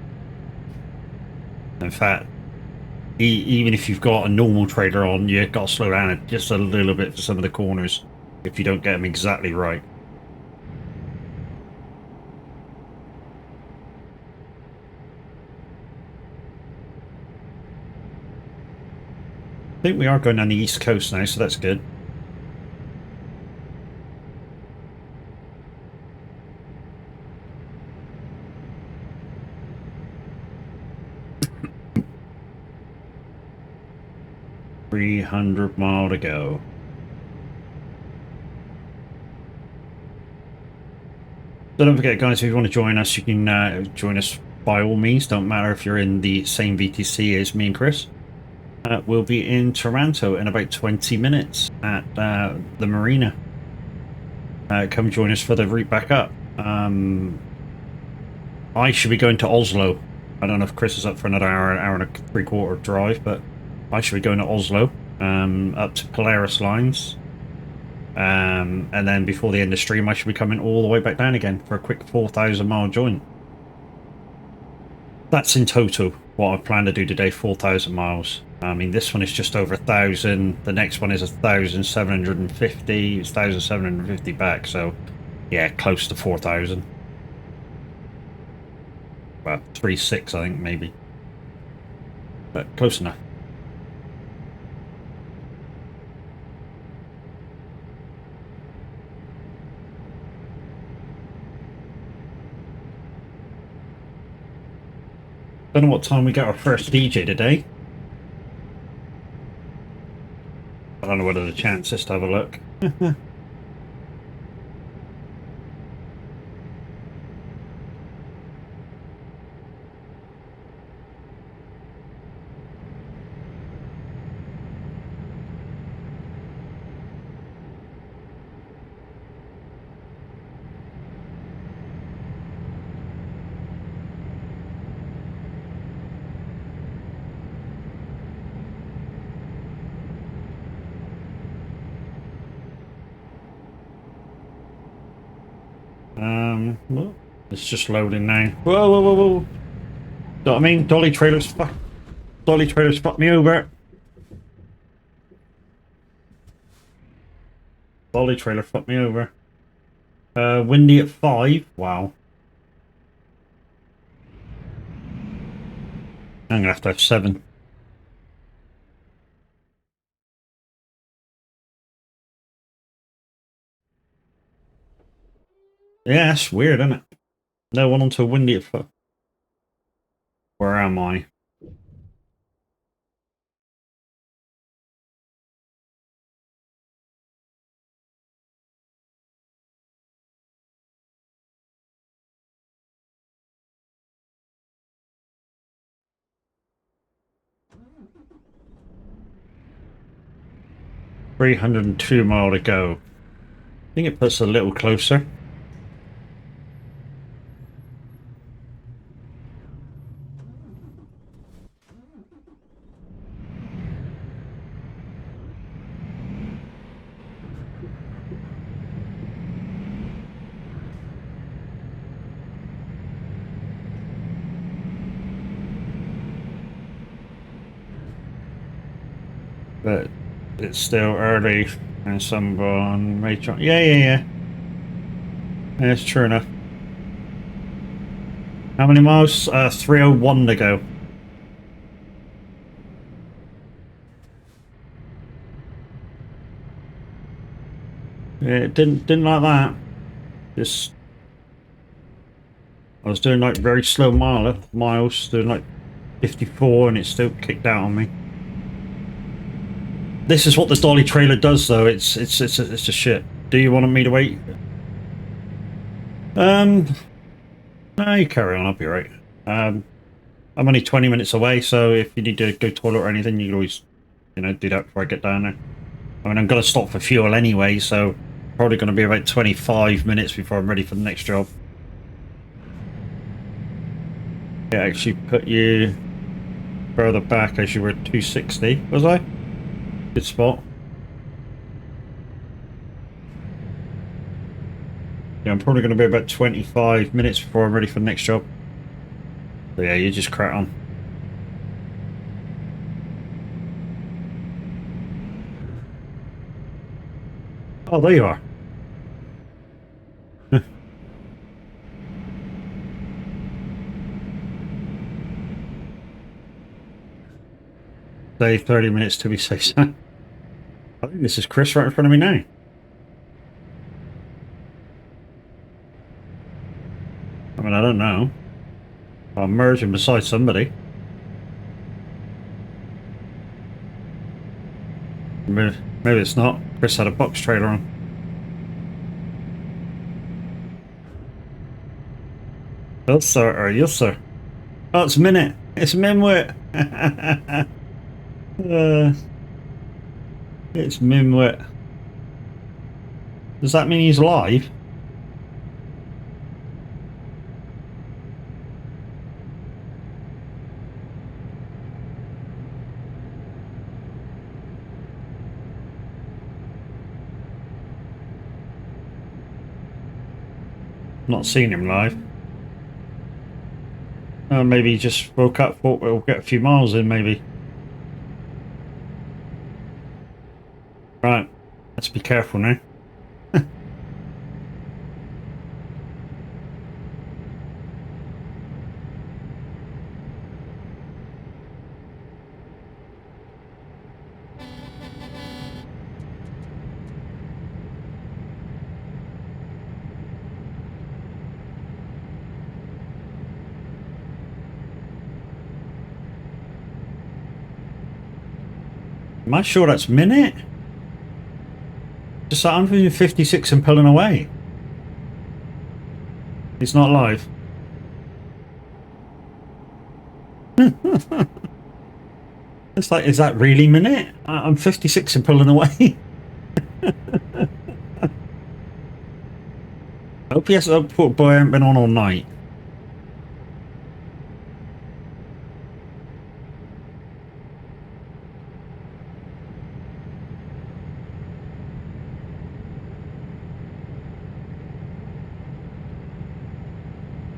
In fact, even if you've got a normal trailer on, you've got to slow down just a little bit for some of the corners if you don't get them exactly right. I think we are going down the east coast now, so that's good. $300 to go. So don't forget, guys, if you want to join us, you can join us by all means. Don't matter if you're in the same VTC as me and Chris. We'll be in Toronto in about 20 minutes at the marina. Come join us for the route back up. I should be going to Oslo. I don't know if Chris is up for another hour and a three-quarter drive, but I should be going to Oslo, up to Polaris lines. And then before the end of stream, I should be coming all the way back down again for a quick 4,000-mile joint. That's in total what I plan to do today, 4,000 miles. I mean, this one is just over 1,000. The next one is 1,750. It's 1,750 back, so yeah, close to 4,000. Well, 3.6, I think, maybe. But close enough. Don't know what time we get our first DJ today. I don't know whether the chance is to have a look. Well, it's just loading now. Whoa. Know what I mean? Dolly trailers. Fuck. Dolly trailer's fucked me over. Dolly trailer fucked me over. Windy at 5. Wow. I'm gonna have to have 7. Yeah, that's weird, isn't it? No one onto windy at 5. Where am I? $302 to go. I think it puts a little closer. But it's still early and someone may try. Yeah. That's true enough. How many miles? 301 to go. It didn't like that. Just I was doing like very slow miles, doing like 54, and it still kicked out on me. This is what the dolly trailer does, though. It's just shit. Do you want me to wait? No, you carry on. I'll be right. I'm only 20 minutes away, so if you need to go toilet or anything, you can always, do that before I get down there. I mean, I'm gonna stop for fuel anyway, so probably gonna be about 25 minutes before I'm ready for the next job. Yeah, actually put you further back as you were 260, was I? Good spot. Yeah, I'm probably going to be about 25 minutes before I'm ready for the next job. So yeah, you just crack on. Oh, there you are. Save 30 minutes to be safe. I think this is Chris right in front of me now. I mean, I don't know. I'm merging beside somebody. Maybe it's not. Chris had a box trailer on. Yes, sir. Yes, sir. Oh, it's Minute. It's Mimwit. It's Mimwit. Does that mean he's live? Not seen him live. Maybe he just woke up, thought we'll get a few miles in, maybe. Right, let's be careful now. Am I sure that's Minute? Just like 156 and pulling away. He's not live. It's like, is that really Minute? I'm 56 and pulling away. OPS output boy ain't been on all night.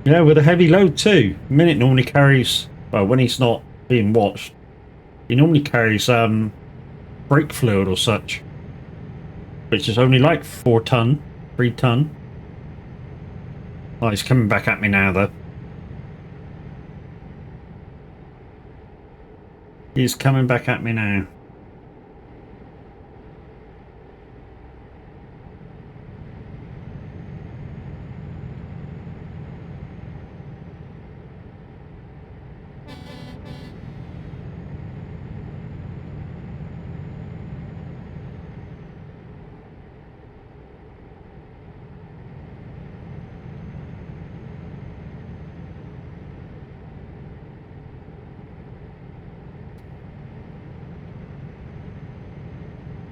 Yeah, with a heavy load too. Minute normally carries, well, when he's not being watched, He normally carries brake fluid or such, which is only like 4 ton, 3 ton. Oh, he's coming back at me now, though. He's coming back at me now.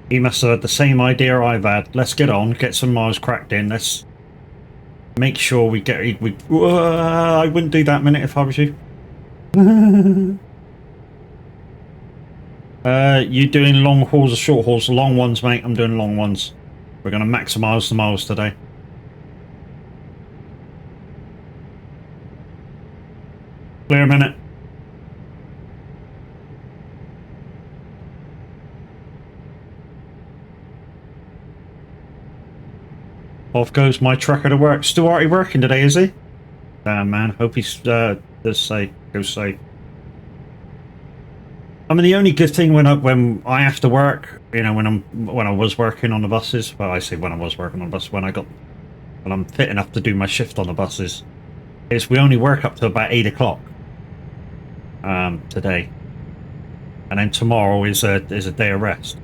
He must have had the same idea I've had. Let's get on, get some miles cracked in. Let's make sure we get... I wouldn't do that minute if I was you. You doing long hauls or short hauls? Long ones, mate. I'm doing long ones. We're going to maximise the miles today. Clear a minute. Off goes my trucker to work. Stuarty working today, is he? Damn, man. Hope he's goes safe. I mean, the only good thing when I have to work, you know, when I was working on the buses. Well, I say when I was working on the bus, when I'm fit enough to do my shift on the buses, is we only work up to about 8 o'clock. Today, and then tomorrow is a day of rest.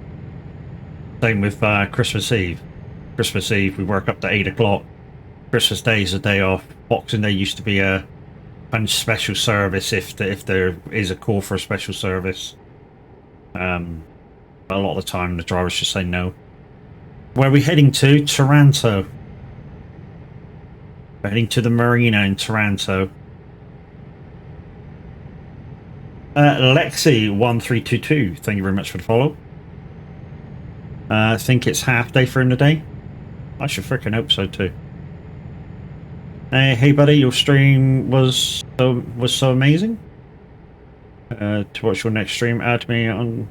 Same with Christmas Eve. Christmas Eve we work up to 8 o'clock. Christmas Day is a day off. Boxing Day used to be a kind of special service if there is a call for a special service. But a lot of the time the drivers just say no. Where are we heading to? Taranto. We're heading to the marina in Taranto. Lexi1322, thank you very much for the follow. I think it's half day for him today. I should freaking hope so too. Hey buddy, your stream was so amazing. To watch your next stream, add me on.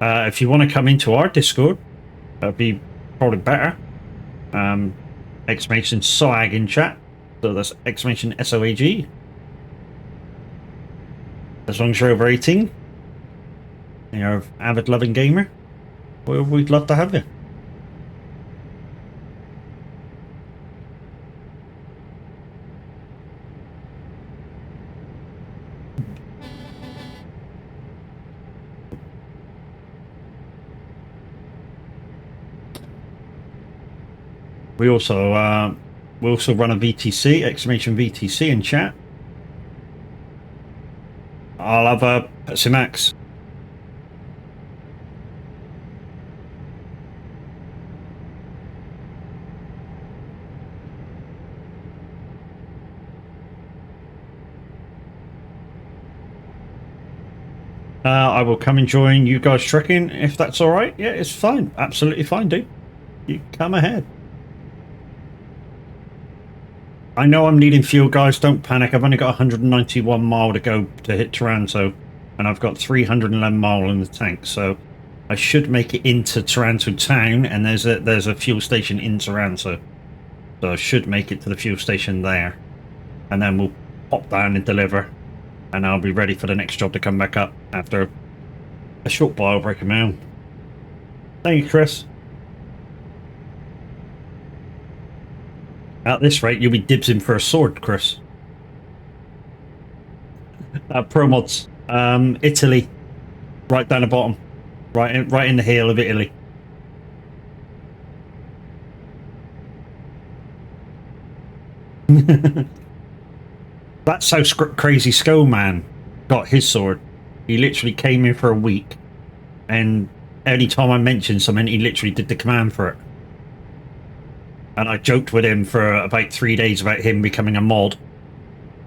If you want to come into our Discord, that'd be probably better. Exclamation soag in chat. So that's exclamation SOAG. As long as you're over 18, and you're an avid loving gamer, well, we'd love to have you. We also run a VTC, exclamation VTC in chat. I'll have a Pepsi Max. I will come and join you guys trekking if that's all right. Yeah, it's fine. Absolutely fine, dude. You come ahead. I know I'm needing fuel, guys. Don't panic. I've only got 191 mile to go to hit Taranto, and I've got 311 mile in the tank, so I should make it into Taranto town. And there's a fuel station in Taranto, so I should make it to the fuel station there, and then we'll pop down and deliver, and I'll be ready for the next job to come back up after a short while breaking down. Thank you, Chris. At this rate, you'll be dibsing for a sword, Chris. Pro mods, Italy, right down the bottom, right in the heel of Italy. That's how Crazy Skull Man got his sword. He literally came in for a week, and any time I mentioned something, he literally did the command for it. And I joked with him for about 3 days about him becoming a mod.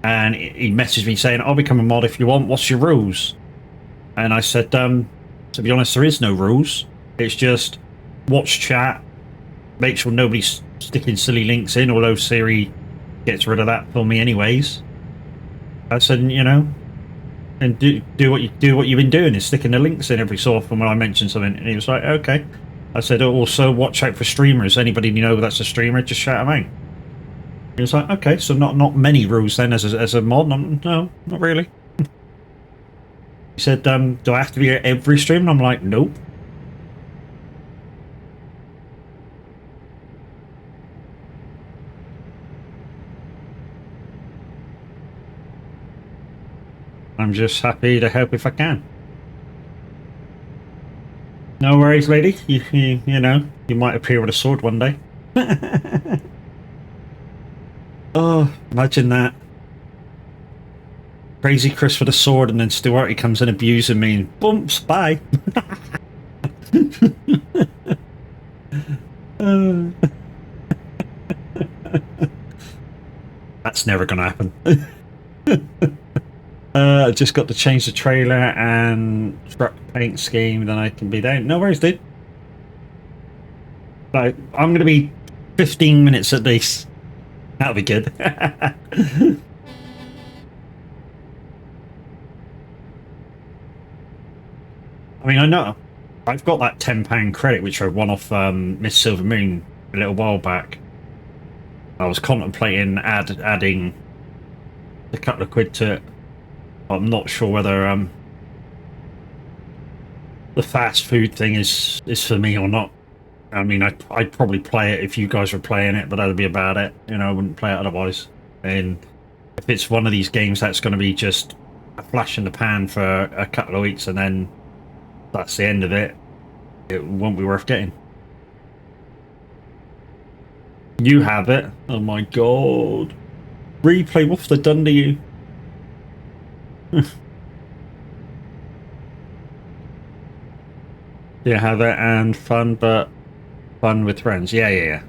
And he messaged me saying, I'll become a mod if you want. What's your rules? And I said, to be honest, there is no rules. It's just watch chat, make sure nobody's sticking silly links in, although Siri gets rid of that for me anyways. I said, you know, and do what you've been doing, is sticking the links in every so often when I mention something. And he was like, okay. I said, also watch out for streamers. Anybody you know that's a streamer, just shout them out. He was like, okay, so not many rules then as a mod. No, not really. He said, do I have to be at every stream? And I'm like, nope. I'm just happy to help if I can. No worries, lady. You know, you might appear with a sword one day. Oh, imagine that. Crazy Chris with a sword, and then Stuarty comes in abusing me and bumps, bye. That's never gonna happen. I just got to change the trailer and truck paint scheme, then I can be down. No worries, dude. Like, I'm gonna be 15 minutes at least. That'll be good. I mean, I know I've got that £10 credit which I won off Miss Silver Moon a little while back. I was contemplating adding a couple of quid to it. I'm not sure whether the fast food thing is for me or not. I mean, I'd probably play it if you guys were playing it, but that'd be about it. You know, I wouldn't play it otherwise. And if it's one of these games that's going to be just a flash in the pan for a couple of weeks and then that's the end of it, it won't be worth getting. You have it. Oh my god. Replay, what the done to you? You have it and fun, but fun with friends. Yeah.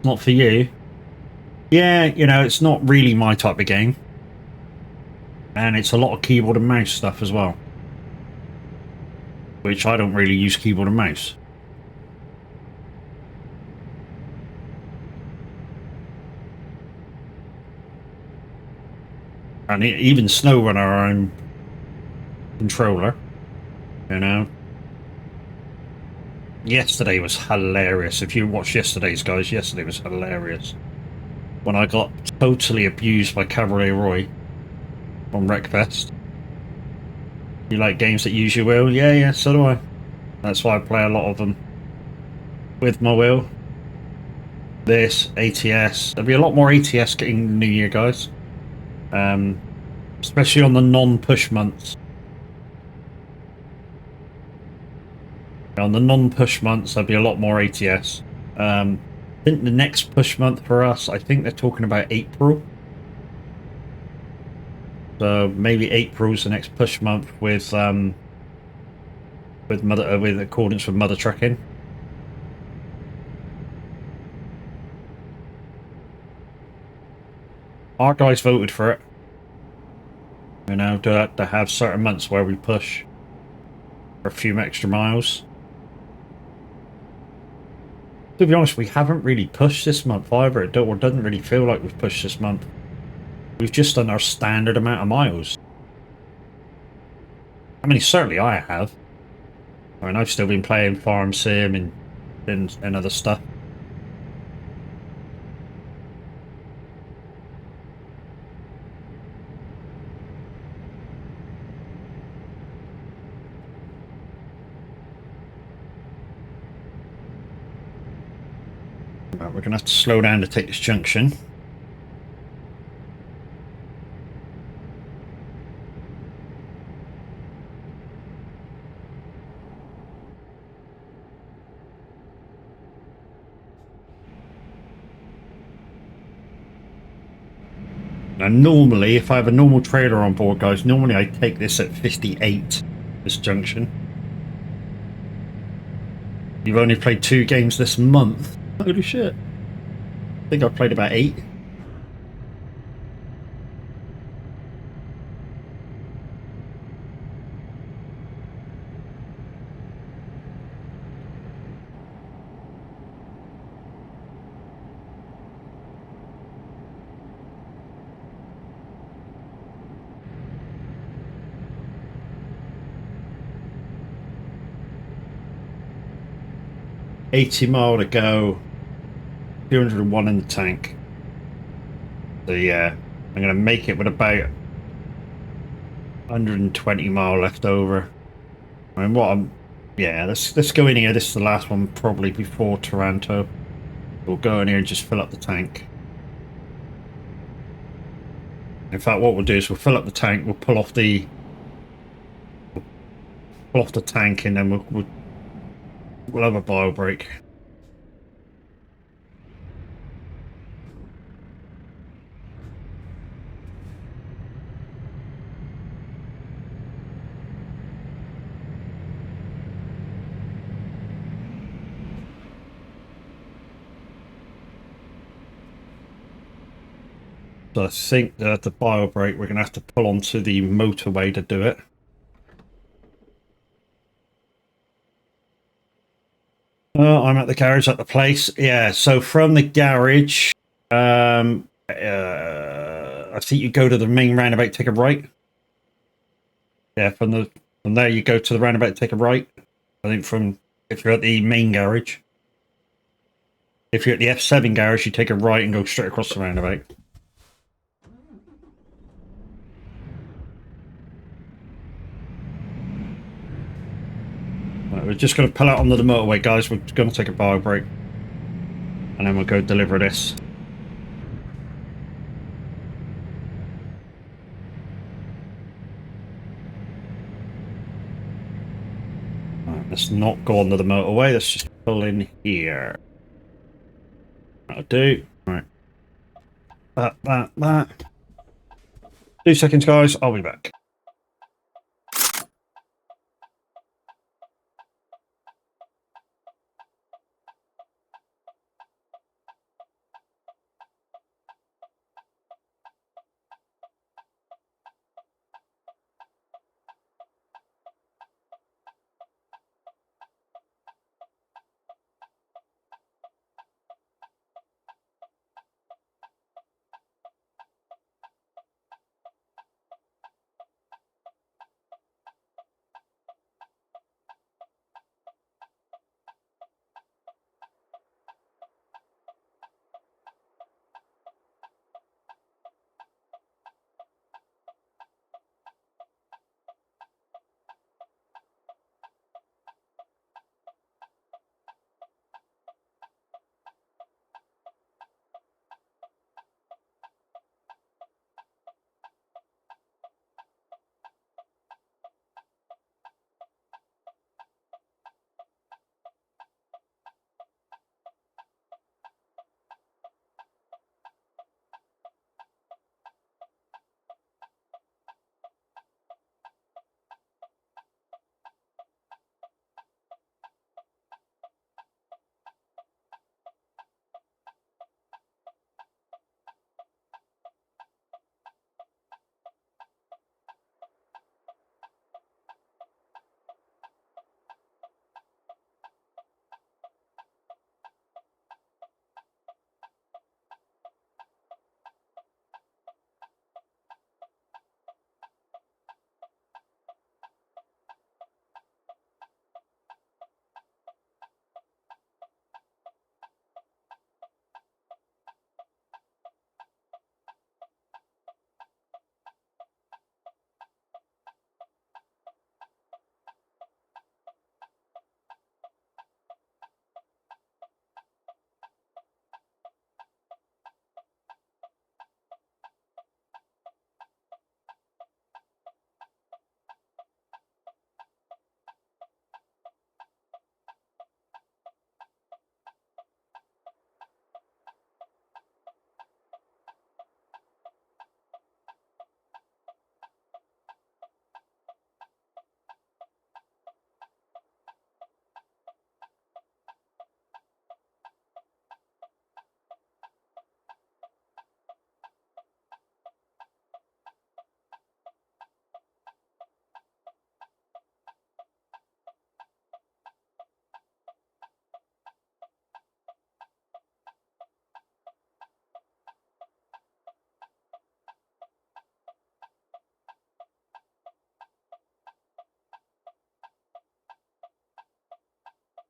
Not for you. Yeah, you know, it's not really my type of game. And it's a lot of keyboard and mouse stuff as well. Which I don't really use keyboard and mouse. And even SnowRunner, I'm controller. You know. Yesterday was hilarious. If you watched yesterday's, guys, yesterday was hilarious. When I got totally abused by Cabaret Roy on Wreckfest. You like games that use your will? Yeah, so do I. That's why I play a lot of them with my will. This, ATS. There'll be a lot more ATS getting the new year, guys. Especially on the non-push months. On the non-push months, there'll be a lot more ATS. I think the next push month for us, I think they're talking about April. So maybe April's the next push month with accordance with mother trucking. Our guys voted for it. You know, to have certain months where we push for a few extra miles. To be honest, we haven't really pushed this month either. It doesn't really feel like we've pushed this month. We've just done our standard amount of miles. I mean, certainly I have. I mean, I've still been playing Farm Sim and other stuff. Right, we're going to have to slow down to take this junction. Now, normally, if I have a normal trailer on board, guys, normally I take this at 58, this junction. You've only played 2 games this month. Holy shit. I think I've played about 8. 80 mile to go, 201 in the tank. So yeah, I'm going to make it with about 120 mile left over. I mean, yeah, let's go in here. This is the last one probably before Toronto. We'll go in here and just fill up the tank. In fact, what we'll do is we'll fill up the tank. We'll pull off the tank, and then we'll have a bio break. So I think that the bio break, we're going to have to pull onto the motorway to do it. I'm at the garage at the place. Yeah, so from the garage, I think you go to the main roundabout, take a right. Yeah, from there you go to the roundabout, take a right. I think if you're at the main garage. If you're at the F7 garage, you take a right and go straight across the roundabout. Right, we're just going to pull out onto the motorway, guys. We're going to take a bio break. And then we'll go deliver this. Right, let's not go onto the motorway. Let's just pull in here. That'll do. Right. That. 2 seconds, guys. I'll be back.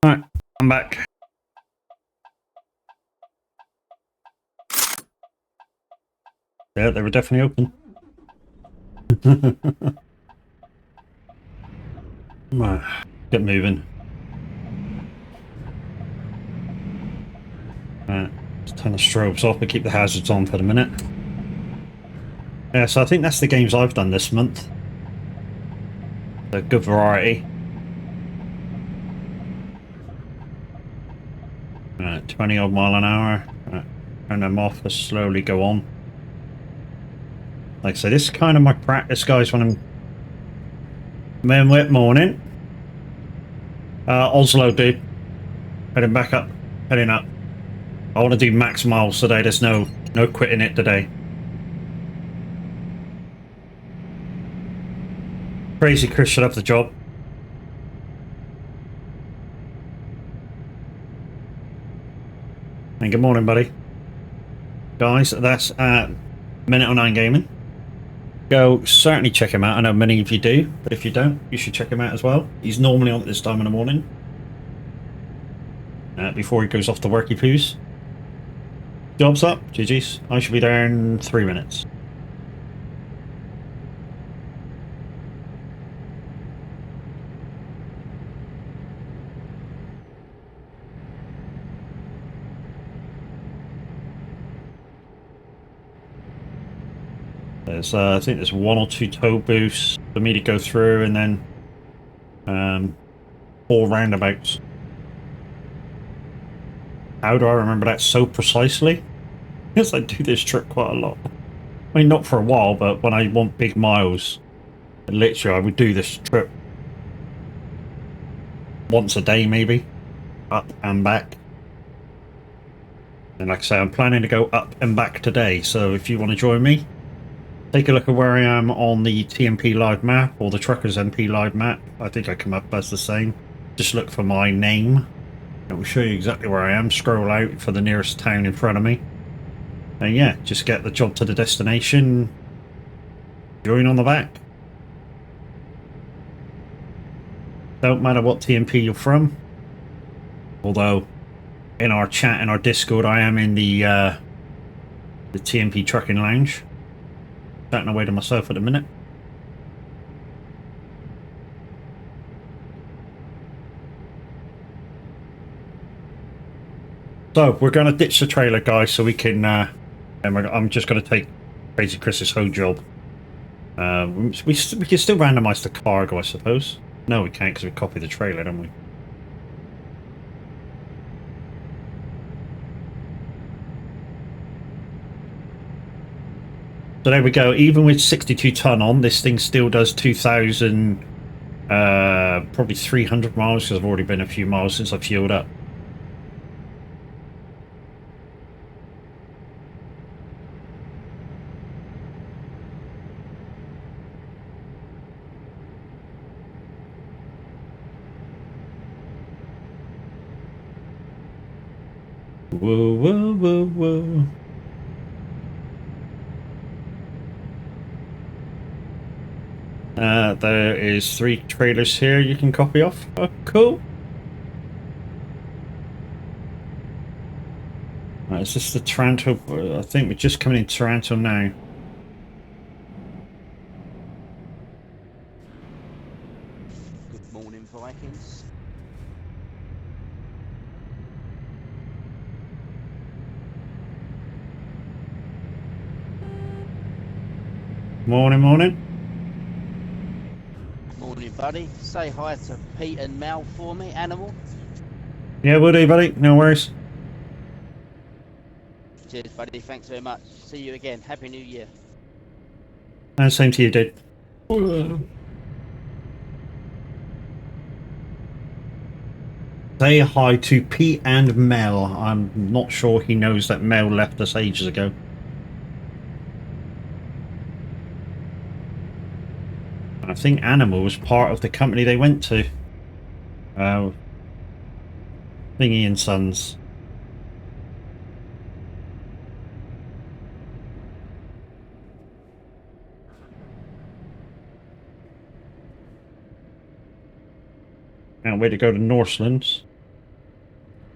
All right, I'm back. Yeah, they were definitely open. Right, get moving. Right, let's turn the strobes off and keep the hazards on for the minute. Yeah, so I think that's the games I've done this month. A good variety. 20 odd mile an hour. Turn them off to slowly go on. Like I say, this is kind of my practice, guys, when I'm wet morning. Oslo, dude. Heading back up. Heading up. I want to do max miles today. There's no quitting it today. Crazy Chris should have the job. And good morning, buddy. Guys, that's Minute 09 Gaming. Go certainly check him out. I know many of you do, but if you don't, you should check him out as well. He's normally on at this time in the morning. Before he goes off to work, he poos. Job's up. GG's. I should be there in 3 minutes. There's, I think there's 1 or 2 tow booths for me to go through, and then 4 roundabouts. How do I remember that so precisely? Because I do this trip quite a lot. I mean, not for a while, but when I want big miles, literally I would do this trip once a day, maybe, up and back. And like I say, I'm planning to go up and back today, so if you want to join me, take a look at where I am on the TMP live map or the Truckers MP live map. I think I come up as the same. Just look for my name. It will show you exactly where I am. Scroll out for the nearest town in front of me. And yeah, just get the job to the destination. Join on the back. Don't matter what TMP you're from. Although, in our chat, in our Discord, I am in the TMP Trucking Lounge. Chatting away to myself at the minute. So we're going to ditch the trailer, guys, so we can. I'm just going to take Crazy Chris's whole job. We can still randomize the cargo, I suppose. No, we can't because we copy the trailer, don't we? So there we go. Even with 62 ton on, this thing still does 2,000, probably 300 miles because I've already been a few miles since I fueled up. Whoa, whoa, whoa, whoa. There is 3 trailers here you can copy off. Oh, cool. Right, is this the Taranto? I think we're just coming in Taranto now. Good morning, Vikings. Morning, morning. Morning, buddy. Say hi to Pete and Mal for me, Animal. Yeah, will do, buddy. No worries. Cheers, buddy. Thanks very much. See you again. Happy New Year. And same to you, dude. Say hi to Pete and Mel. I'm not sure he knows that Mel left us ages ago. I think Animal was part of the company they went to. Thingy and Sons. And way to go to Northlands.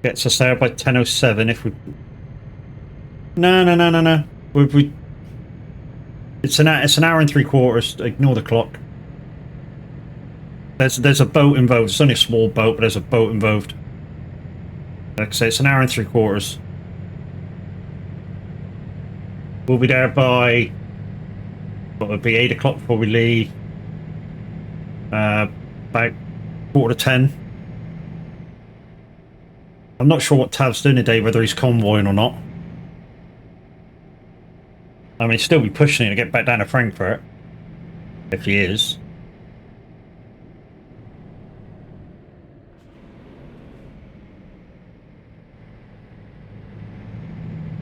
Gets us there by 10:07 if we... No. It's an hour and 3/4. Ignore the clock. There's a boat involved. It's only a small boat, but there's a boat involved. Like I say, it's an hour and 3/4. We'll be there by what would be 8 o'clock before we leave. About 9:45. I'm not sure what Tav's doing today, whether he's convoying or not. I mean, he'll still be pushing it to get back down to Frankfurt. If he is.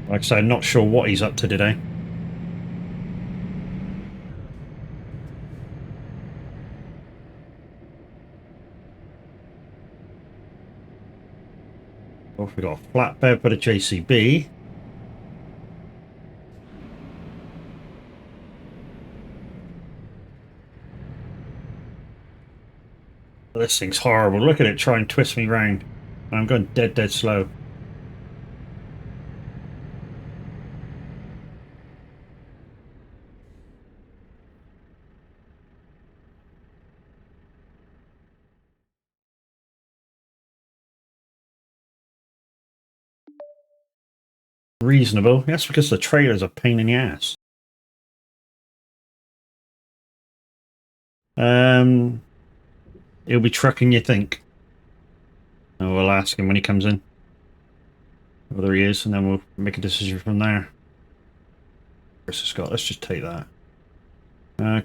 Like I say, I'm not sure what he's up to today. Well, we got a flatbed for the JCB. This thing's horrible. Look at it try and twist me round. I'm going dead slow. Reasonable. That's because the trailer's a pain in the ass. He'll be trucking, you think? Oh, we'll ask him when he comes in whether he is, and then we'll make a decision from there. Where's Scott? Let's just take that.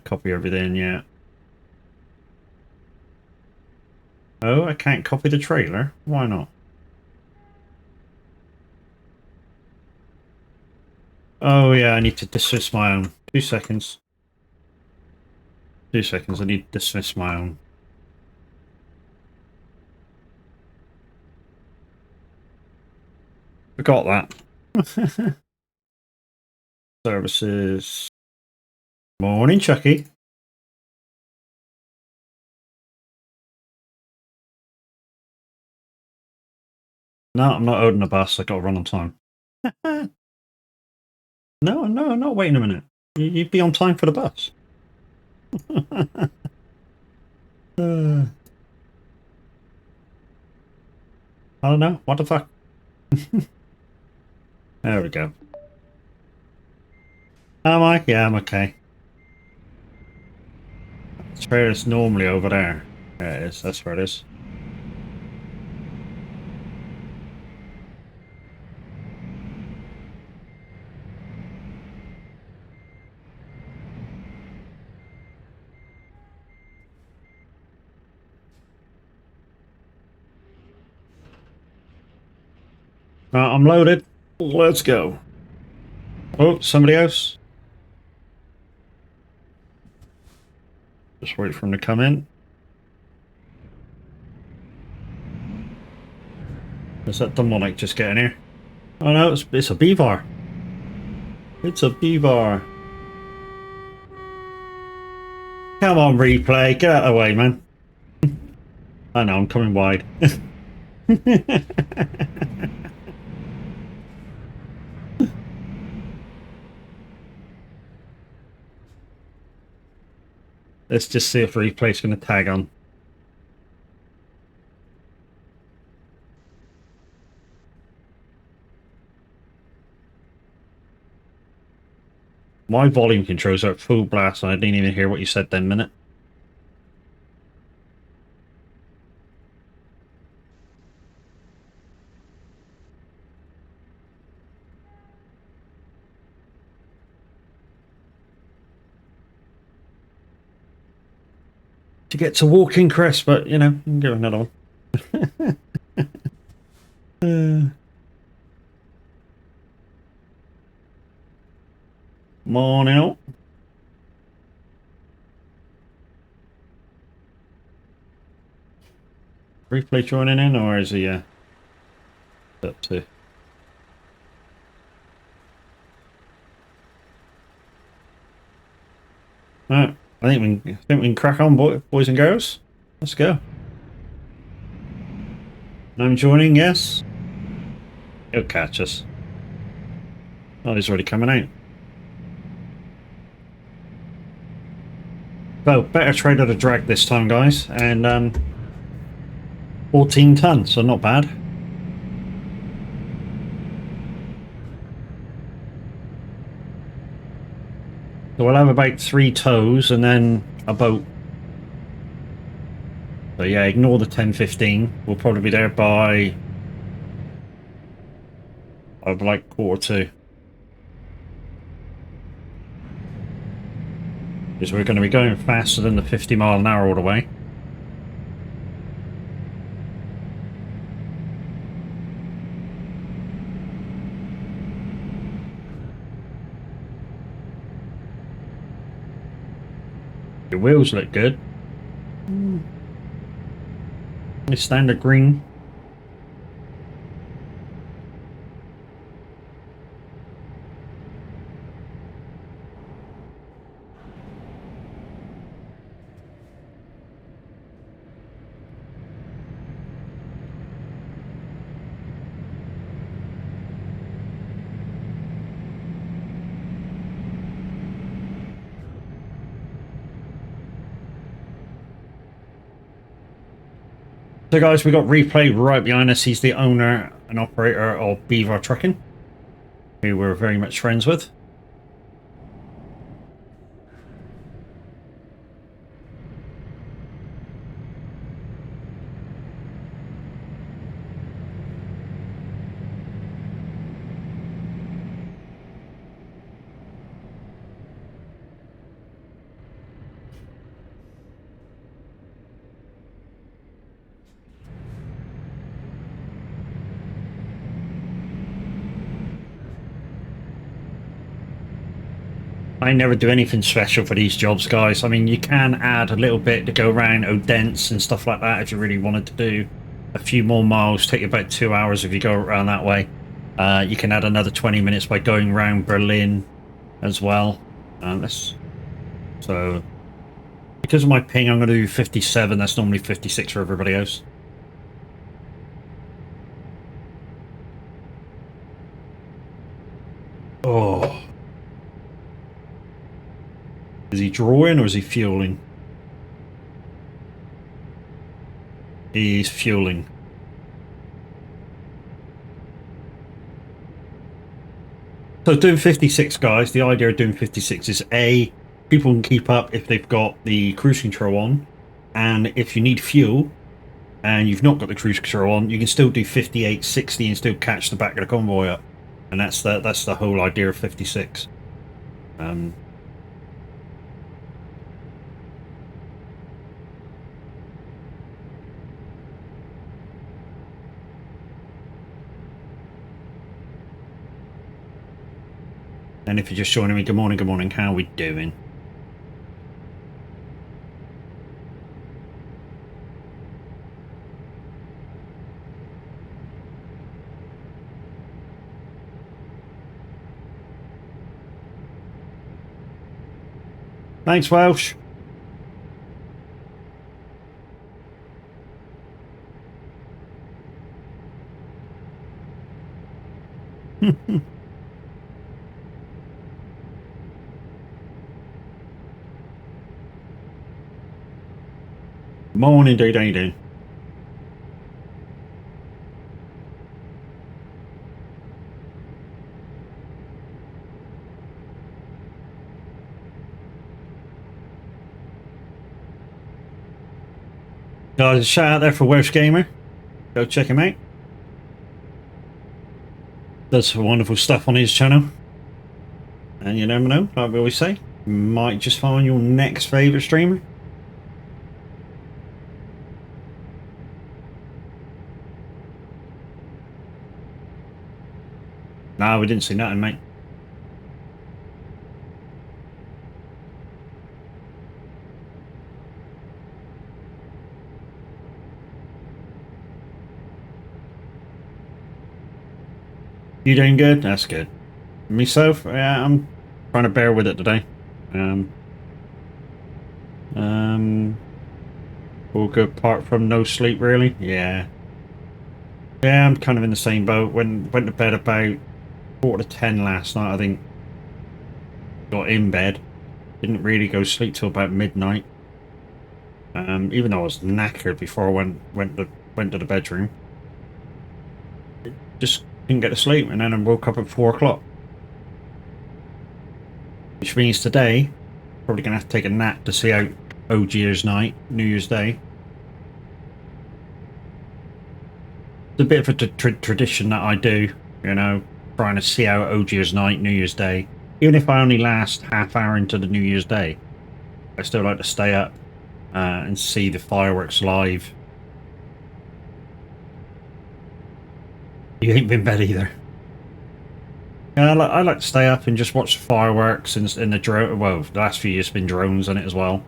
Copy everything, yeah. Oh, I can't copy the trailer? Why not? Oh yeah, I need to dismiss my own. 2 seconds. 2 seconds, I need to dismiss my own. Forgot that. Services. Morning, Chucky. No, I'm not owing the bus. I got to run on time. No, I'm not waiting a minute. You'd be on time for the bus. I don't know. What the fuck? There we go. Am I? Yeah, I'm okay. It's where it's normally over there. There it is. That's where it is. I'm loaded. Let's go. Oh, somebody else? Just wait for him to come in. Is that demonic just getting here? Oh no, it's a beaver. It's a beaver. Come on, replay. Get out of the way, man. I know, I'm coming wide. Let's just see if replay's going to tag on. My volume controls are at full blast and I didn't even hear what you said then, minute. To get to walking, Chris, but you know, you can give it another one. Morning all. Replay joining in, or is he up to? Right, I think we can crack on, boys and girls. Let's go. I'm joining, yes. He'll catch us. Oh, he's already coming out. So, better trade of the drag this time, guys. And 14 tons, so not bad. So we'll have about 3 tows and then a boat. So yeah, ignore the 10:15. We'll probably be there by like 1:45. Because we're going to be going faster than the 50-mile-an-hour all the way. Your wheels look good. It's standard green. So guys, we got Replay right behind us. He's the owner and operator of Beaver Trucking, who we're very much friends with. I never do anything special for these jobs, guys. I mean, you can add a little bit to go around Odense and stuff like that if you really wanted to do a few more miles. Take you about 2 hours if you go around that way. You can add another 20 minutes by going around Berlin as well. So because of my ping, I'm going to do 57. That's normally 56 for everybody else. Oh. Is he drawing or is he fueling? He's fueling. So doing 56, guys, the idea of doing 56 is A, people can keep up if they've got the cruise control on, and if you need fuel and you've not got the cruise control on, you can still do 58, 60 and still catch the back of the convoy up. And that's the whole idea of 56. And if you're just joining me, good morning, how are we doing? Thanks, Welsh. Morning, dude. How you doing? Guys, a shout out there for Welsh Gamer. Go check him out. Does some wonderful stuff on his channel. And you never know, like we always say, you might just find your next favourite streamer. Nah, we didn't see nothing, mate. You doing good? That's good. Myself, yeah, I'm trying to bear with it today. All good apart from no sleep, really. Yeah. Yeah, I'm kind of in the same boat. Went to bed about 9:45 last night, I think. Got in bed. Didn't really go to sleep till about midnight. Even though I was knackered before I went to the bedroom, just didn't get to sleep, and then I woke up at 4 o'clock. Which means today, probably gonna have to take a nap to see out Old Year's night, New Year's Day. It's a bit of a tradition that I do, you know, trying to see out Old Year's night, New Year's Day. Even if I only last half hour into the New Year's Day, I still like to stay up and see the fireworks live. You ain't been bed either. Yeah, I like to stay up and just watch the fireworks and the drone. Well, the last few years have been drones on it as well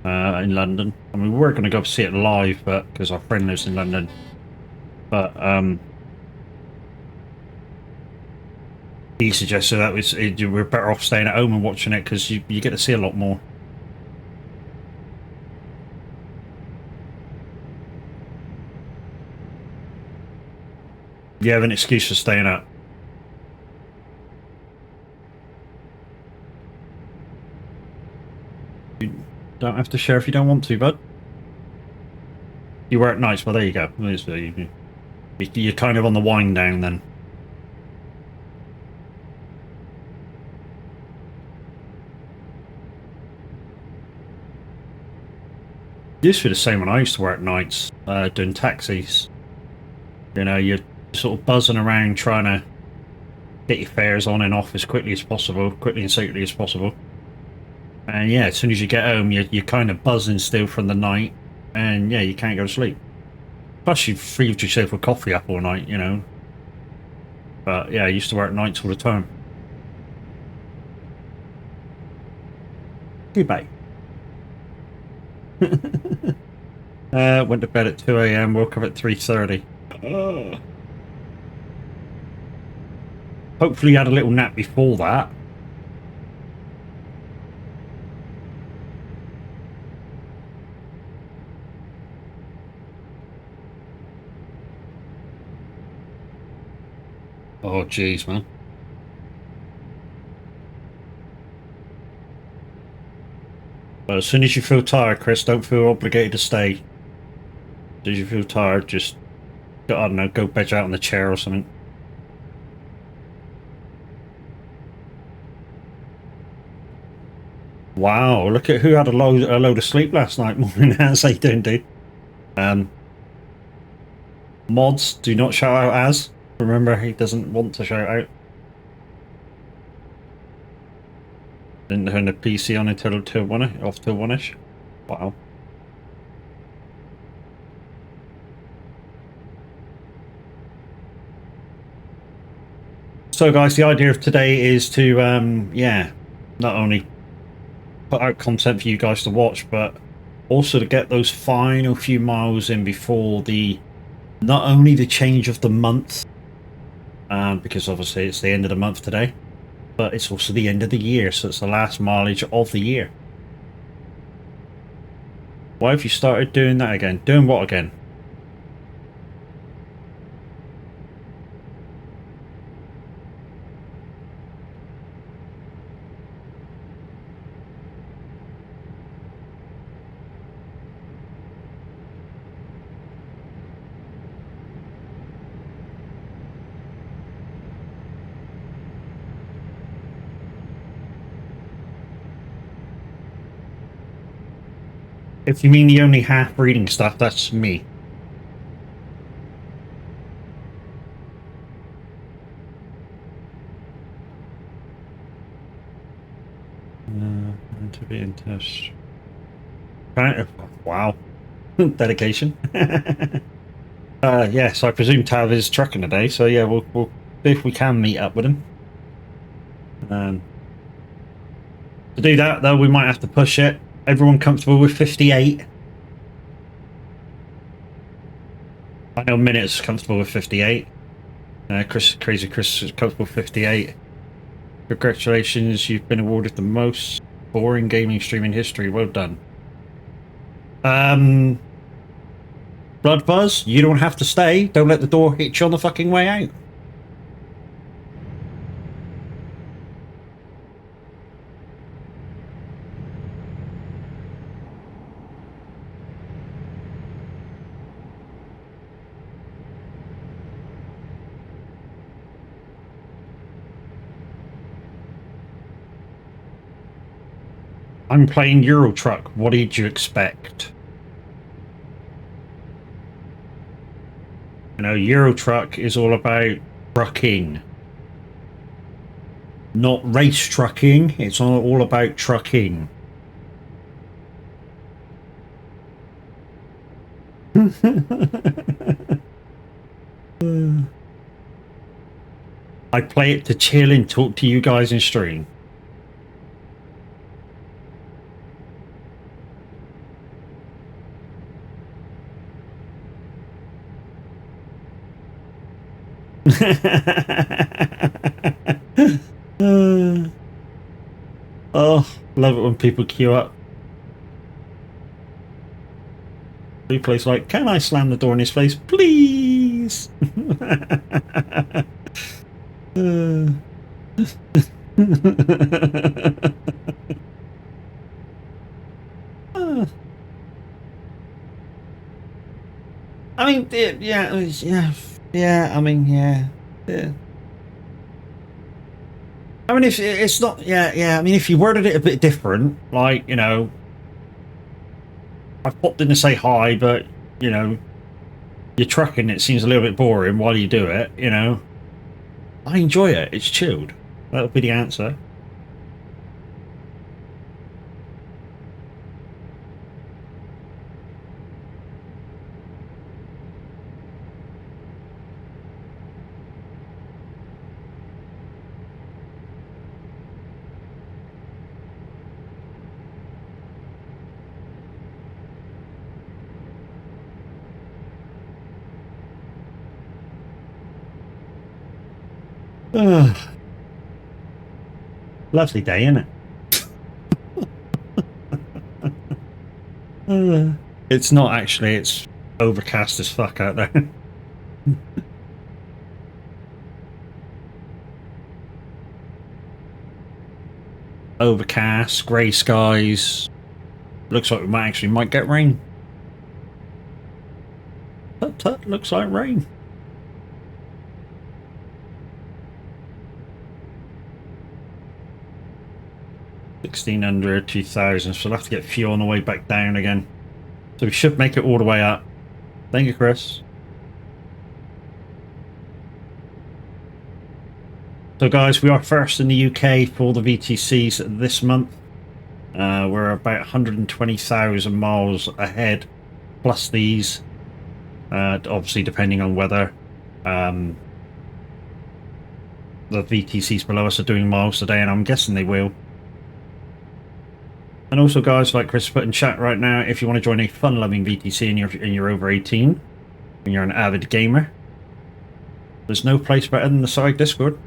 in London. I mean, we're going to go see it live, but because our friend lives in London. But he suggested that we're better off staying at home and watching it because you get to see a lot more. You have an excuse for staying up. You don't have to share if you don't want to, bud. You work nights, well there you go. You're kind of on the wind down then. Used to be the same when I used to work nights, doing taxis. You know, you're sort of buzzing around trying to get your fares on and off as quickly as possible, quickly and safely as possible. And yeah, as soon as you get home, you're kind of buzzing still from the night, and yeah, you can't go to sleep. Plus, you've freed yourself with coffee up all night, you know. But yeah, I used to work nights all the time. Goodbye. Went to bed at 2 a.m, woke up at 3:30. Hopefully you had a little nap before that. Oh, jeez, man. But as soon as you feel tired, Chris, don't feel obligated to stay. As soon as you feel tired, just, I don't know, go veg out on the chair or something. Wow, look at who had a load of sleep last night. Morning, how's they doing, dude? Mods, do not shout out as. Remember, he doesn't want to shout out. Didn't turn the PC on until till 1, off till 1ish. Wow. So guys, the idea of today is to, yeah, not only put out content for you guys to watch, but also to get those final few miles in before not only the change of the month, because obviously it's the end of the month today, but it's also the end of the year, so it's the last mileage of the year. Why have you started doing that again? Doing what again? If you mean the only half reading stuff, that's me. To be in touch. Wow. Dedication. Yeah, so I presume Tav is trucking today, so yeah, we'll see if we can meet up with him. To do that, though, we might have to push it. Everyone comfortable with 58? I know Minute's comfortable with 58. Crazy Chris is comfortable with 58. Congratulations, you've been awarded the most boring gaming stream in history. Well done. Blood Buzz, you don't have to stay. Don't let the door hit you on the fucking way out. I'm playing Euro Truck. What did you expect? You know, Euro Truck is all about trucking. Not race trucking, it's all about trucking. I play it to chill and talk to you guys in stream. Oh, love it when people queue up. Replay's like, can I slam the door in his face, please? I mean, yeah. I mean, yeah. I mean, if it's not, yeah. I mean, if you worded it a bit different, like, you know, I popped in to say hi, but you know, you're trucking. It seems a little bit boring while you do it. You know, I enjoy it. It's chilled. That'll be the answer. Lovely day, isn't it? It's not actually. It's overcast as fuck out there. Overcast, grey skies. Looks like we might get rain. Tut tut, looks like rain. $1,600, 2,000. So we'll have to get fuel on the way back down again. So we should make it all the way up. Thank you, Chris. So guys, we are first in the UK for the VTCs this month. We're about 120,000 miles ahead, plus these. Obviously, depending on weather. The VTCs below us are doing miles today, and I'm guessing they will. And also, guys, like Chris put in chat right now, if you want to join a fun-loving VTC and you're over 18, and you're an avid gamer, there's no place better than the soag Discord.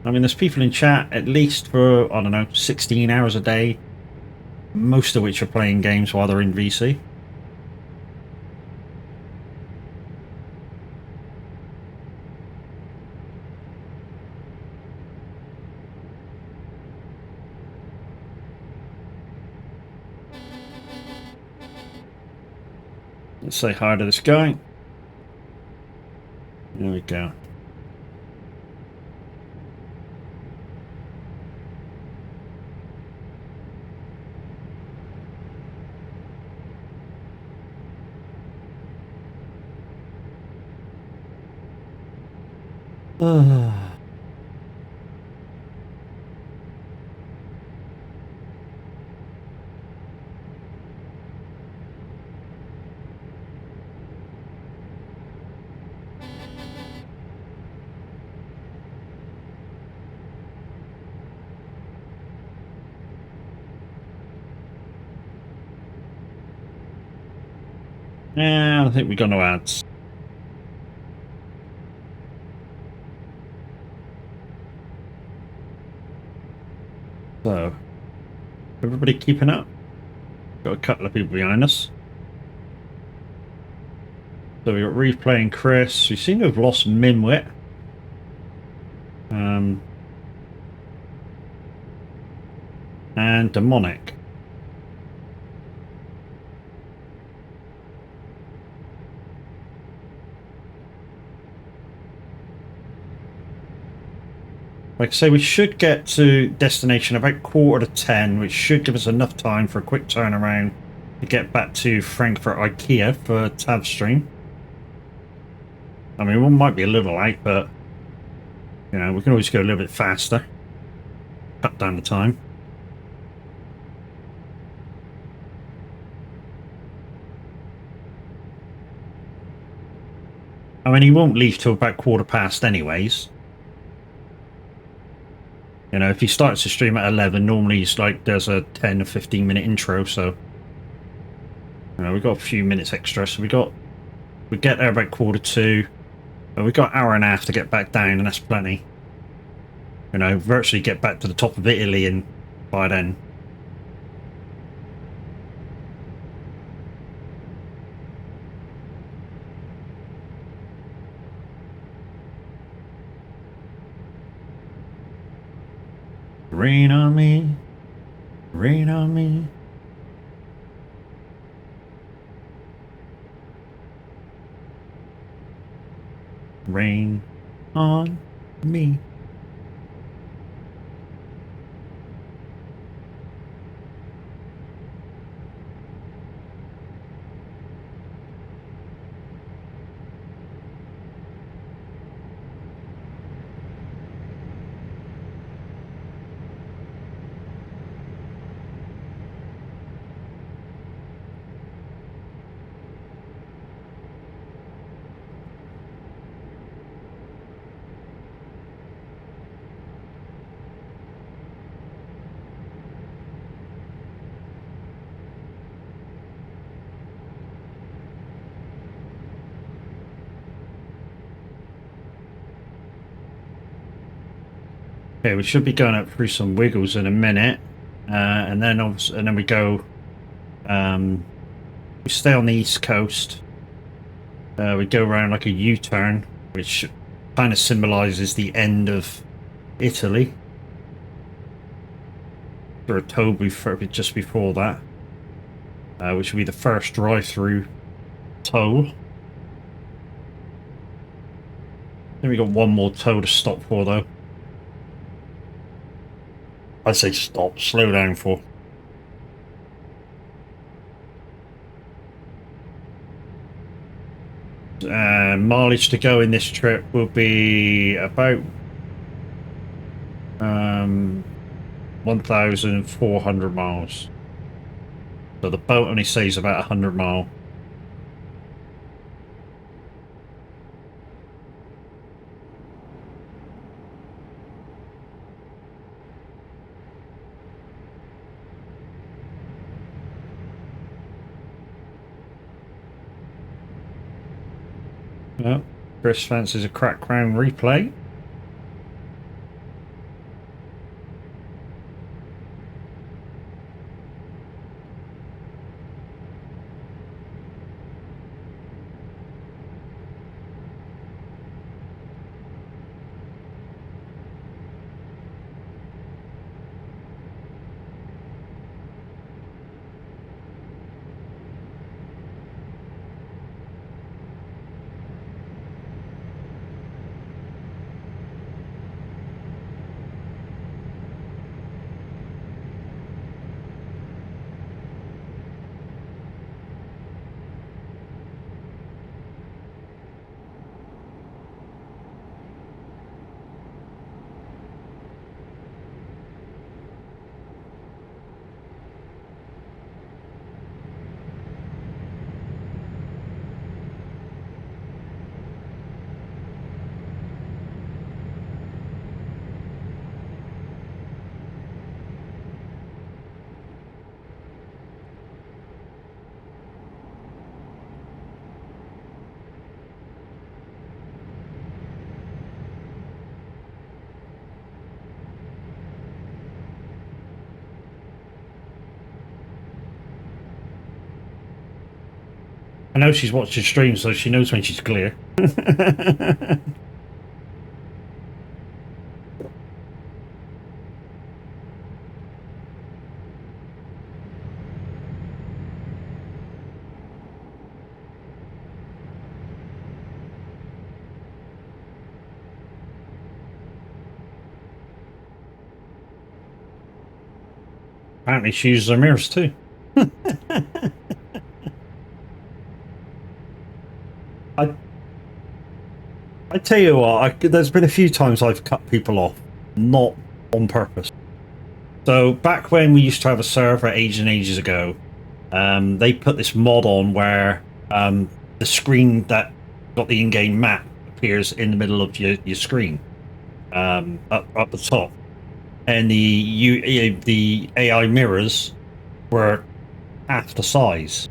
I mean, there's people in chat at least for, I don't know, 16 hours a day, most of which are playing games while they're in VC. Let's say hi to this guy. There we go. Yeah, I think we got no ads. So, everybody keeping up? Got a couple of people behind us. So we got Replay and Chris. We seem to have lost Minwit. And Demonic. Like I say, we should get to destination about 9:45, which should give us enough time for a quick turnaround to get back to Frankfurt IKEA for tab stream. I mean, we might be a little late, but you know, we can always go a little bit faster. Cut down the time. I mean, he won't leave till about 9:15 anyways. You know, if he starts to stream at 11, normally it's like there's a 10 or 15 minute intro, so you know, we've got a few minutes extra, so we get there about 2:15, and we've got an hour and a half to get back down, and that's plenty. You know, virtually get back to the top of Italy and by then. Rain on me, rain on me. Rain on me. Okay, we should be going up through some wiggles in a minute, and then we go. We stay on the east coast. We go around like a U-turn, which kind of symbolises the end of Italy. Or a toll booth just before that, which will be the first drive-through toll. Then we got one more toll to stop for, though. I say stop, slow down for. Mileage to go in this trip will be about 1,400 miles. So the boat only saves about 100 miles. Oh, Chris fancies a crack crown replay. I know she's watching stream, so she knows when she's clear. apparently she uses her mirrors too. I tell you what, there's been a few times I've cut people off, not on purpose. So back when we used to have a server ages and ages ago, they put this mod on where the screen that got the in-game map appears in the middle of your screen, up the top, and the AI mirrors were half the size.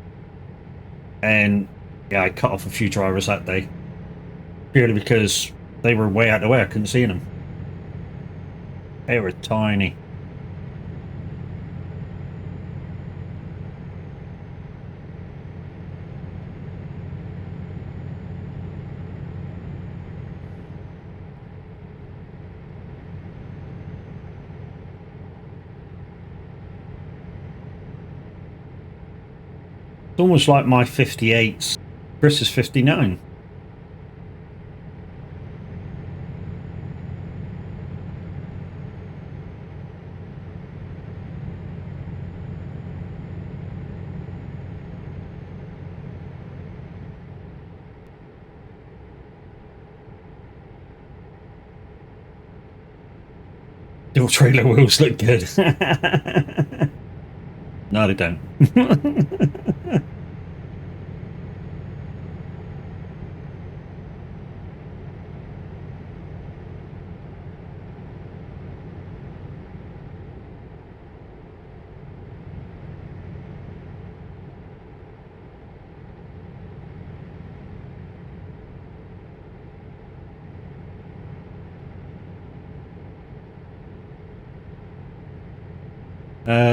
And yeah, I cut off a few drivers that day, purely because they were way out of the way. I couldn't see them. They were tiny. It's almost like my 58s. Chris is 59. Your trailer wheels look good. No, they don't.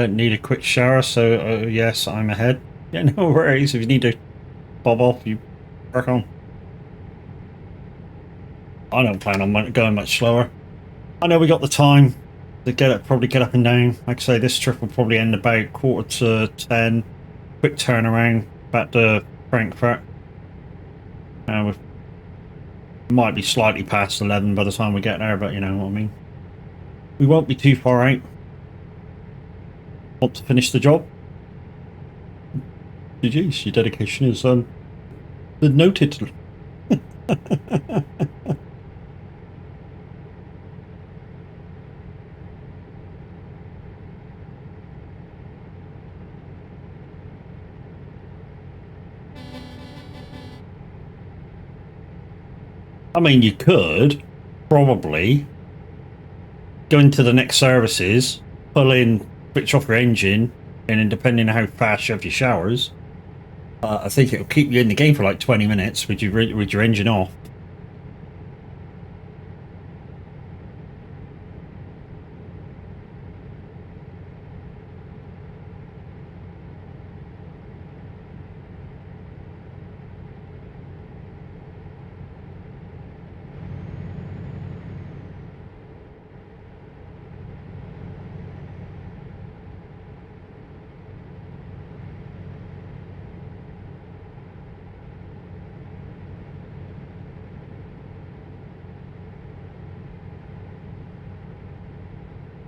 Need a quick shower, so yes, I'm ahead. Yeah, no worries. If you need to bob off, you crack on. I don't plan on going much slower. I know we got the time to probably get up and down. Like I say, this trip will probably end about 9:45. Quick turnaround back to Frankfurt. We might be slightly past 11 by the time we get there, but you know what I mean. We won't be too far out. Want to finish the job? GG's, your dedication is noted. I mean, you could probably go into the next services, pull in, switch off your engine, and then depending on how fast you have your showers, I think it'll keep you in the game for like 20 minutes with your engine off.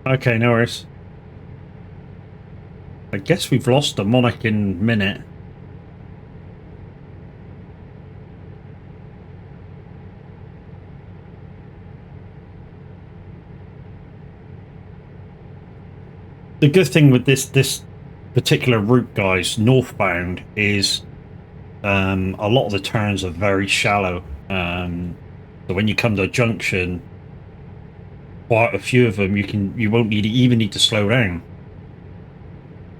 Okay, no worries. I guess we've lost the Monarch in minute. The good thing with this particular route, guys, northbound, is a lot of the turns are very shallow. So when you come to a junction, quite a few of them you won't even need to slow down.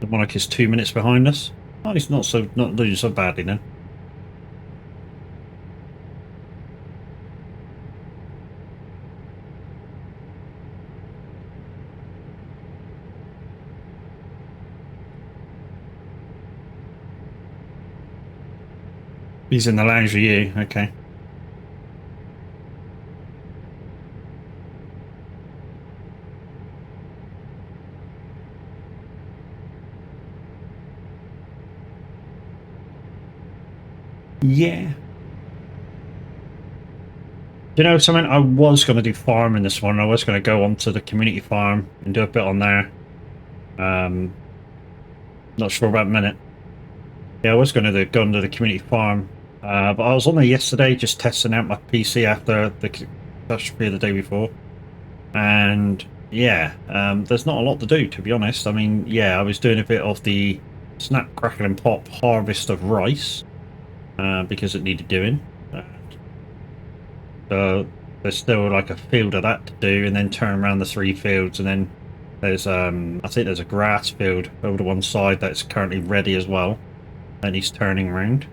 The Monarch is 2 minutes behind us. Oh, he's not doing so badly now. He's in the lounge with you, okay. Yeah. You know something? I was going to do farming this one. I was going to go onto the community farm and do a bit on there. Not sure about a minute. Yeah, I was going to go under the community farm, but I was on there yesterday just testing out my PC after the catastrophe of the day before. And yeah, there's not a lot to do, to be honest. I mean, yeah, I was doing a bit of the snap, crackle and pop harvest of rice because it needed doing. So there's still like a field of that to do, and then turn around the 3 fields, and then there's I think there's a grass field over to one side that's currently ready as well, and he's turning around,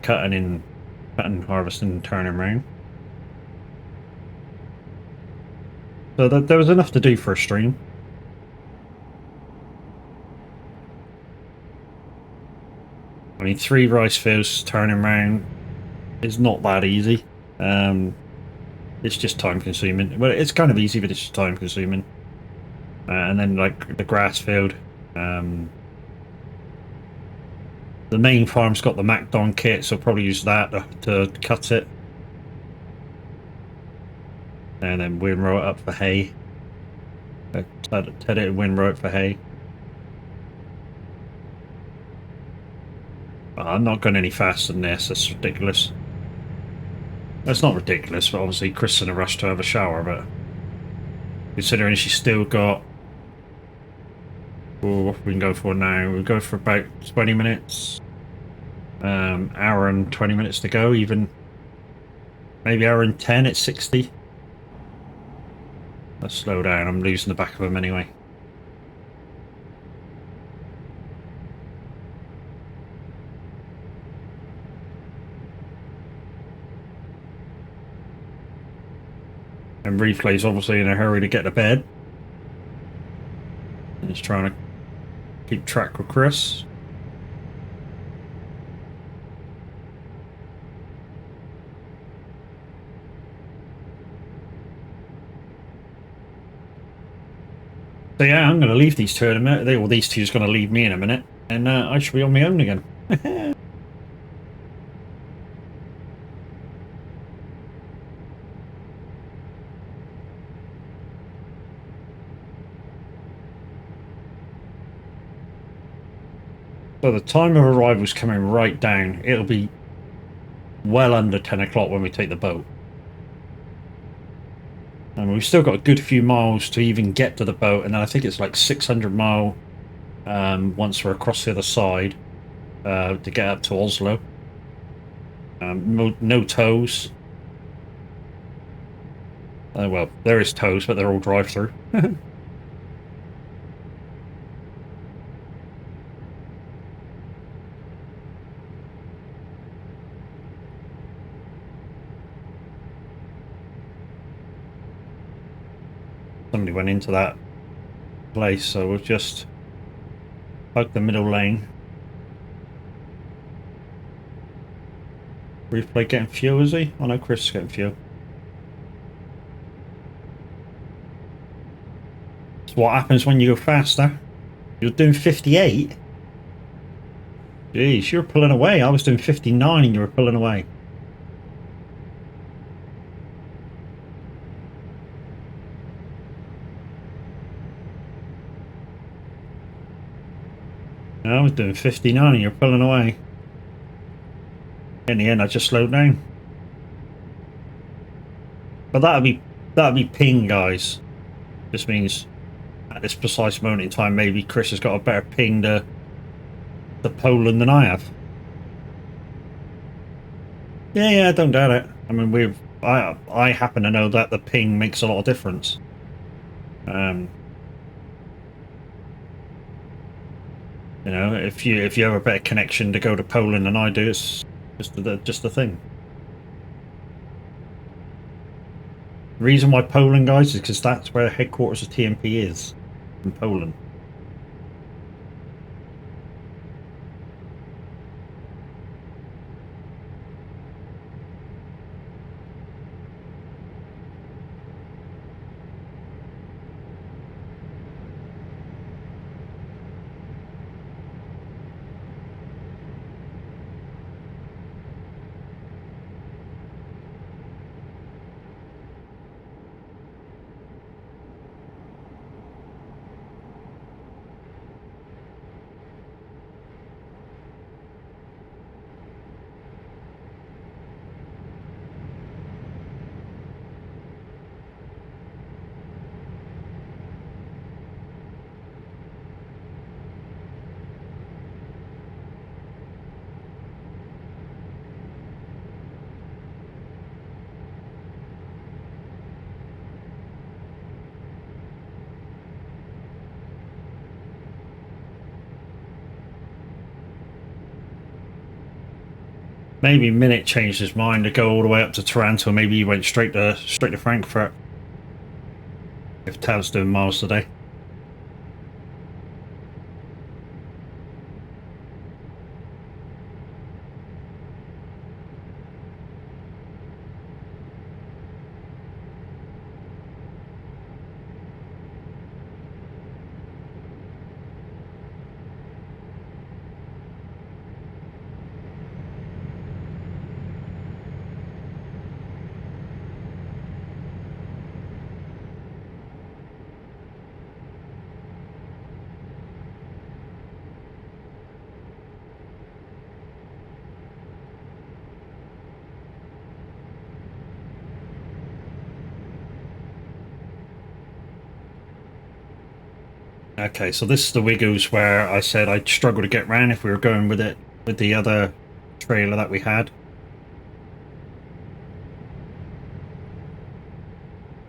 cutting, harvesting, and turning around. So there was enough to do for a stream. I mean, 3 rice fields turning around is not that easy. It's just time consuming. Well, it's kind of easy, but it's just time consuming. And then like the grass field. The main farm's got the MacDon kit, so I'll probably use that to cut it. And then windrow it up for hay. Ted it and windrow it for hay. I'm not going any faster than this. That's ridiculous. It's not ridiculous, but obviously Chris is in a rush to have a shower, but considering she's still got... Oh, what we can go for now? We'll go for about 20 minutes. Hour and 20 minutes to go, even. Maybe hour and 10 at 60. Let's slow down. I'm losing the back of them anyway. And Replay's obviously in a hurry to get to bed. And he's trying to keep track with Chris. So yeah, I'm going to leave these two in a minute. Well, these two's going to leave me in a minute. And I should be on my own again. So the time of arrival is coming right down. It'll be well under 10 o'clock when we take the boat. And we've still got a good few miles to even get to the boat, and then I think it's like 600 mile once we're across the other side to get up to Oslo. No tows. Well, there is tows, but they're all drive-through. Somebody went into that place, so we'll just hug the middle lane. Replay getting fuel, is he? Oh no, Chris is getting fuel. It's what happens when you go faster. You're doing 58? Jeez, you were pulling away. I was doing 59 and you were pulling away. I was doing 59 and you're pulling away. In the end, I just slowed down. But that'd be ping, guys. This means at this precise moment in time, maybe Chris has got a better ping to Poland than I have. Yeah, I don't doubt it. I mean, I happen to know that the ping makes a lot of difference. You know, if you have a better connection to go to Poland than I do, it's just the thing. The reason why Poland, guys, is because that's where the headquarters of TMP is, in Poland. Maybe Minute changed his mind to go all the way up to Toronto. Maybe he went straight to Frankfurt. If Tad's doing miles today. Okay, so this is the Wiggles where I said I'd struggle to get round if we were going with it with the other trailer that we had.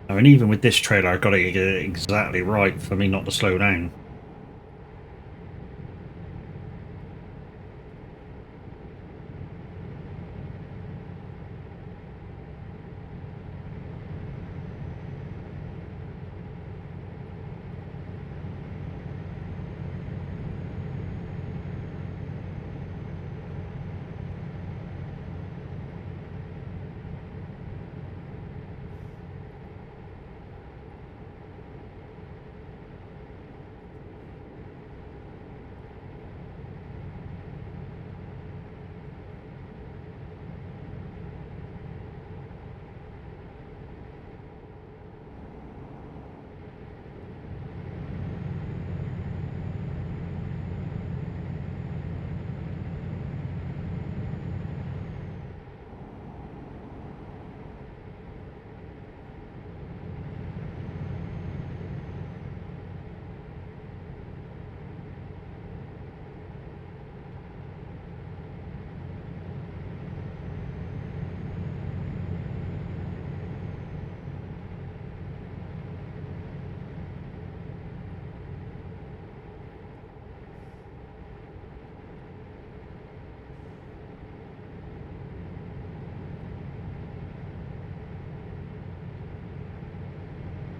I mean, even with this trailer, I've got to get it exactly right for me not to slow down.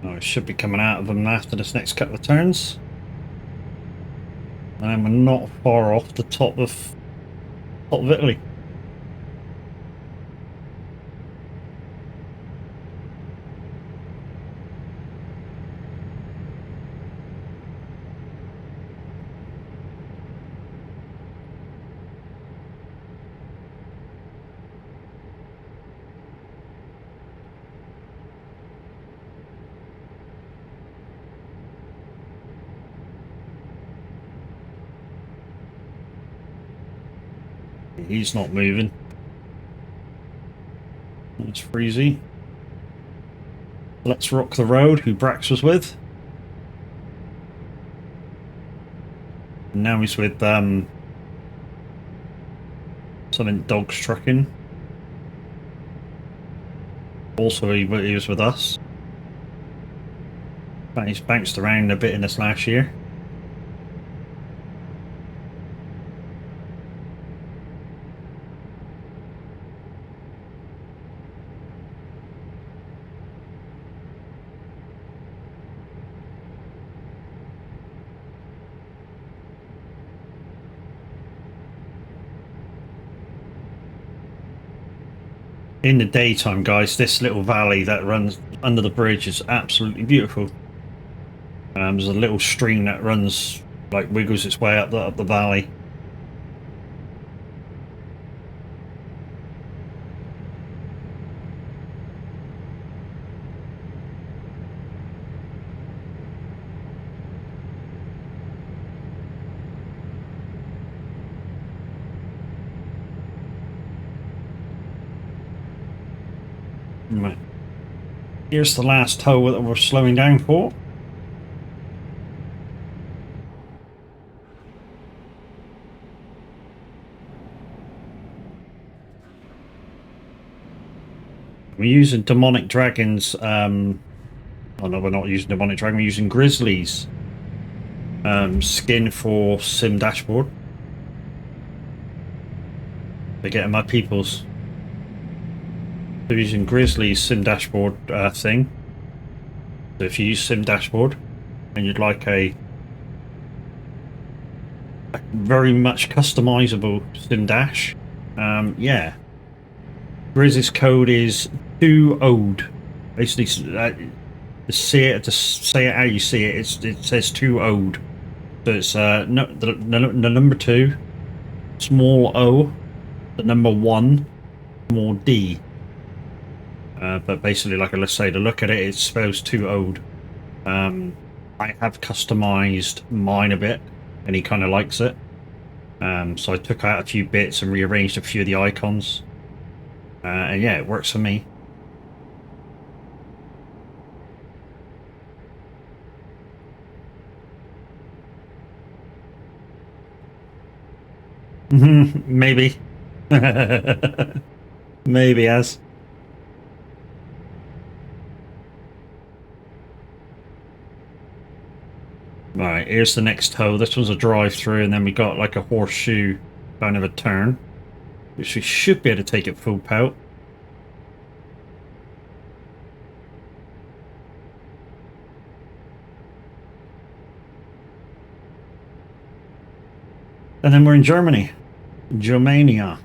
Oh, it should be coming out of them after this next couple of turns. And we're not far off the top of Italy. He's not moving. That's Freezy. Let's Rock the Road, who Brax was with. And now he's with something Dogs Trucking. Also, he was with us. But he's bounced around a bit in this last year. In the daytime, guys, this little valley that runs under the bridge is absolutely beautiful. There's a little stream that runs, like, wiggles its way up the valley. Right. Here's the last tow that we're slowing down for. We're using Demonic Dragons. Oh no, we're not using Demonic Dragon. We're using Grizzly's skin for Sim Dashboard. They're getting my peoples. They're using Grizzly's sim dashboard thing. So if you use sim dashboard and you'd like a very much customizable sim dash, yeah, Grizzly's code is too old. Basically, to say it how you see it, it says too old. So it's no, the number 2, small o, the number 1, small d. But basically, like let's say, to look at it, it spells too old. I have customized mine a bit, and he kind of likes it. So I took out a few bits and rearranged a few of the icons. And yeah, it works for me. Maybe. Maybe as. Right, here's the next toe. This one's a drive-through, and then we got like a horseshoe kind of a turn, which we should be able to take it full pout. And then we're in Germany. Germania.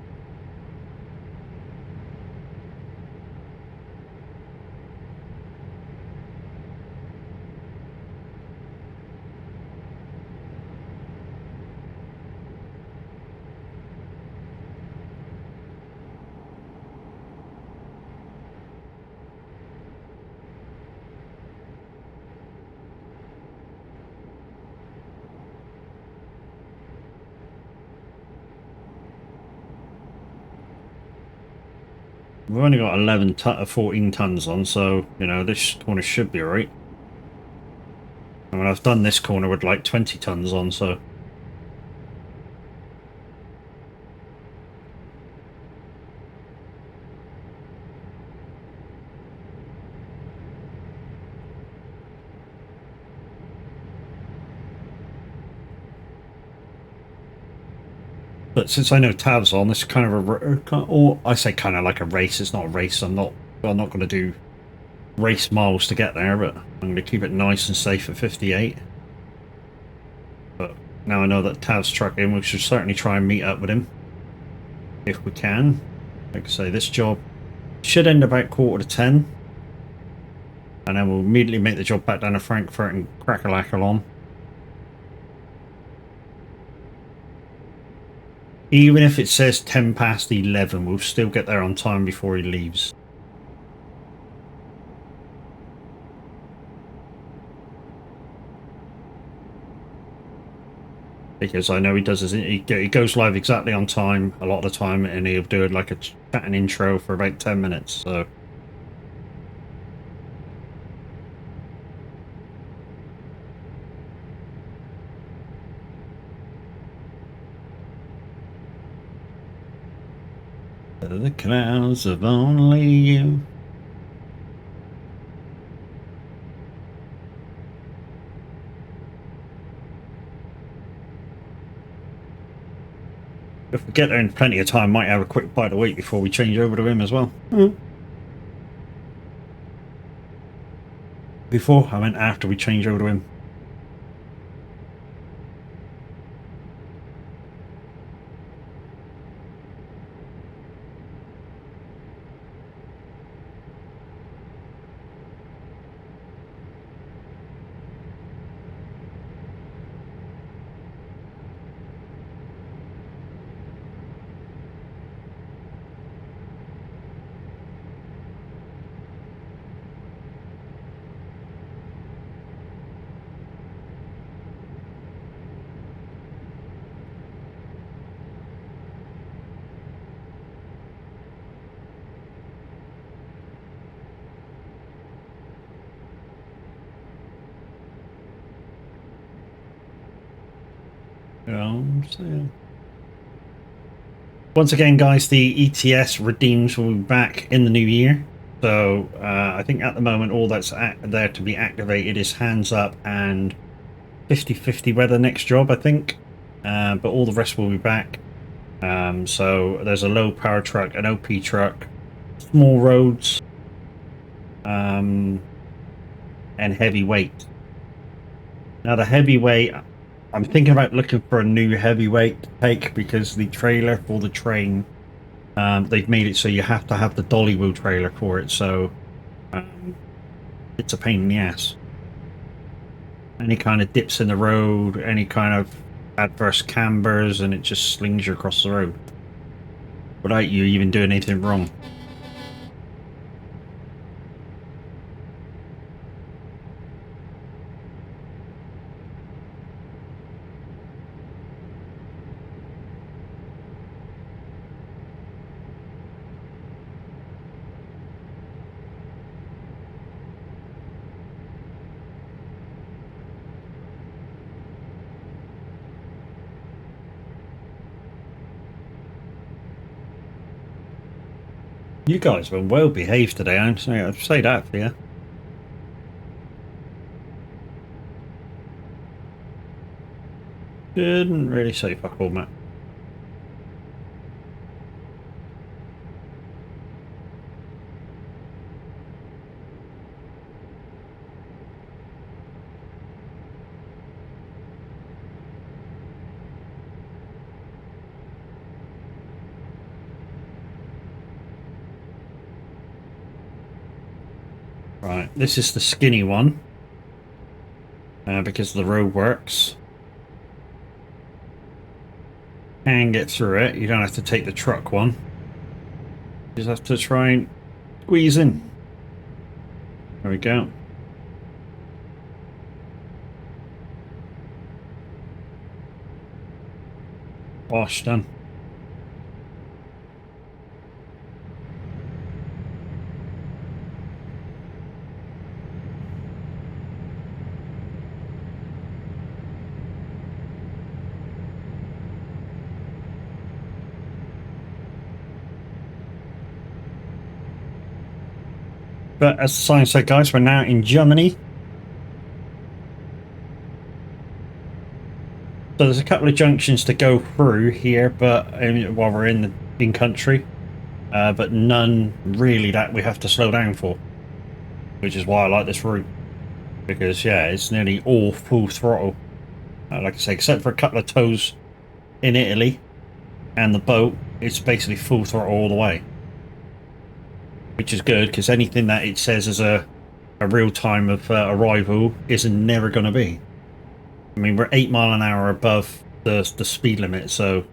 We've only got 14 tons on, so, you know, this corner should be alright. I mean, I've done this corner with like 20 tons on, so... But since I know Tav's on, this is kind of or I say kind of like a race. It's not a race. I'm not going to do race miles to get there, but I'm going to keep it nice and safe at 58. But now I know that Tav's trucking, we should certainly try and meet up with him if we can. Like I say, this job should end about 9:45, and then we'll immediately make the job back down to Frankfurt and crack-a-lack on. Even if it says 11:10, we'll still get there on time before he leaves. Because I know he does he goes live exactly on time a lot of the time, and he'll do like a chat and intro for about 10 minutes. So. The clouds of only you. If we get there in plenty of time, might have a quick bite to eat before we change over to him as well. Before, I meant after we change over to him. Once again, guys, the ETS redeems will be back in the new year. So I think at the moment all that's there to be activated is hands up and 50-50 weather next job, I think. But all the rest will be back. So there's a low power truck, an OP truck, small roads, and heavyweight. Now the heavyweight, I'm thinking about looking for a new heavyweight to take because the trailer for the train, they've made it so you have to have the dolly wheel trailer for it. So it's a pain in the ass. Any kind of dips in the road, any kind of adverse cambers, and it just slings you across the road without you even doing anything wrong. You guys have been well behaved today. I'm sorry, I'd say that for you. Didn't really say fuck all, Matt. Right, this is the skinny one. Because the road works. Can get through it. You don't have to take the truck one. You just have to try and squeeze in. There we go. Wash done. But as the sign said, guys, we're now in Germany. So there's a couple of junctions to go through here, but while we're in country, but none really that we have to slow down for, which is why I like this route, because yeah, it's nearly all full throttle. Like I say, except for a couple of tows in Italy and the boat, it's basically full throttle all the way, which is good because anything that it says as a real time of arrival isn't never going to be. I mean, we're 8 miles an hour above the speed limit, so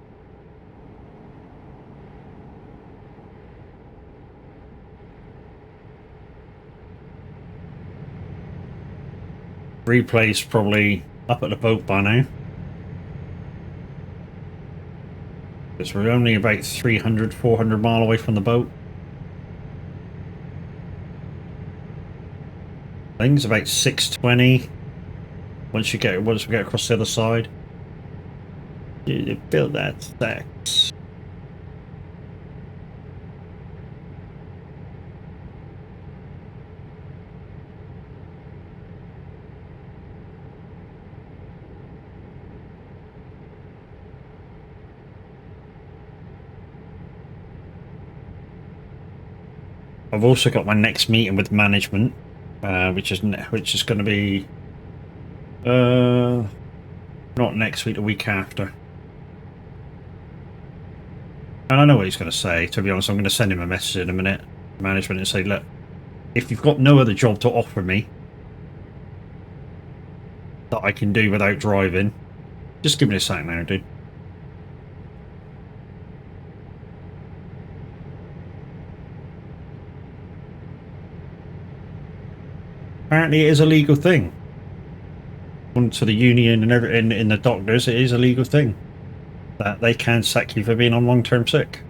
replay's probably up at the boat by now. Because we're only about 300, 400 mile away from the boat. I think it's about 620 once we get across the other side. You build that stacks. I've also got my next meeting with management, which is going to be not next week, the week after. And I know what he's going to say. To be honest, I'm going to send him a message in a minute, management, and say, look, if you've got no other job to offer me that I can do without driving, just give me a sec now, dude. Apparently, it is a legal thing. According to the union and everything in the doctors, it is a legal thing that they can sack you for being on long-term sick.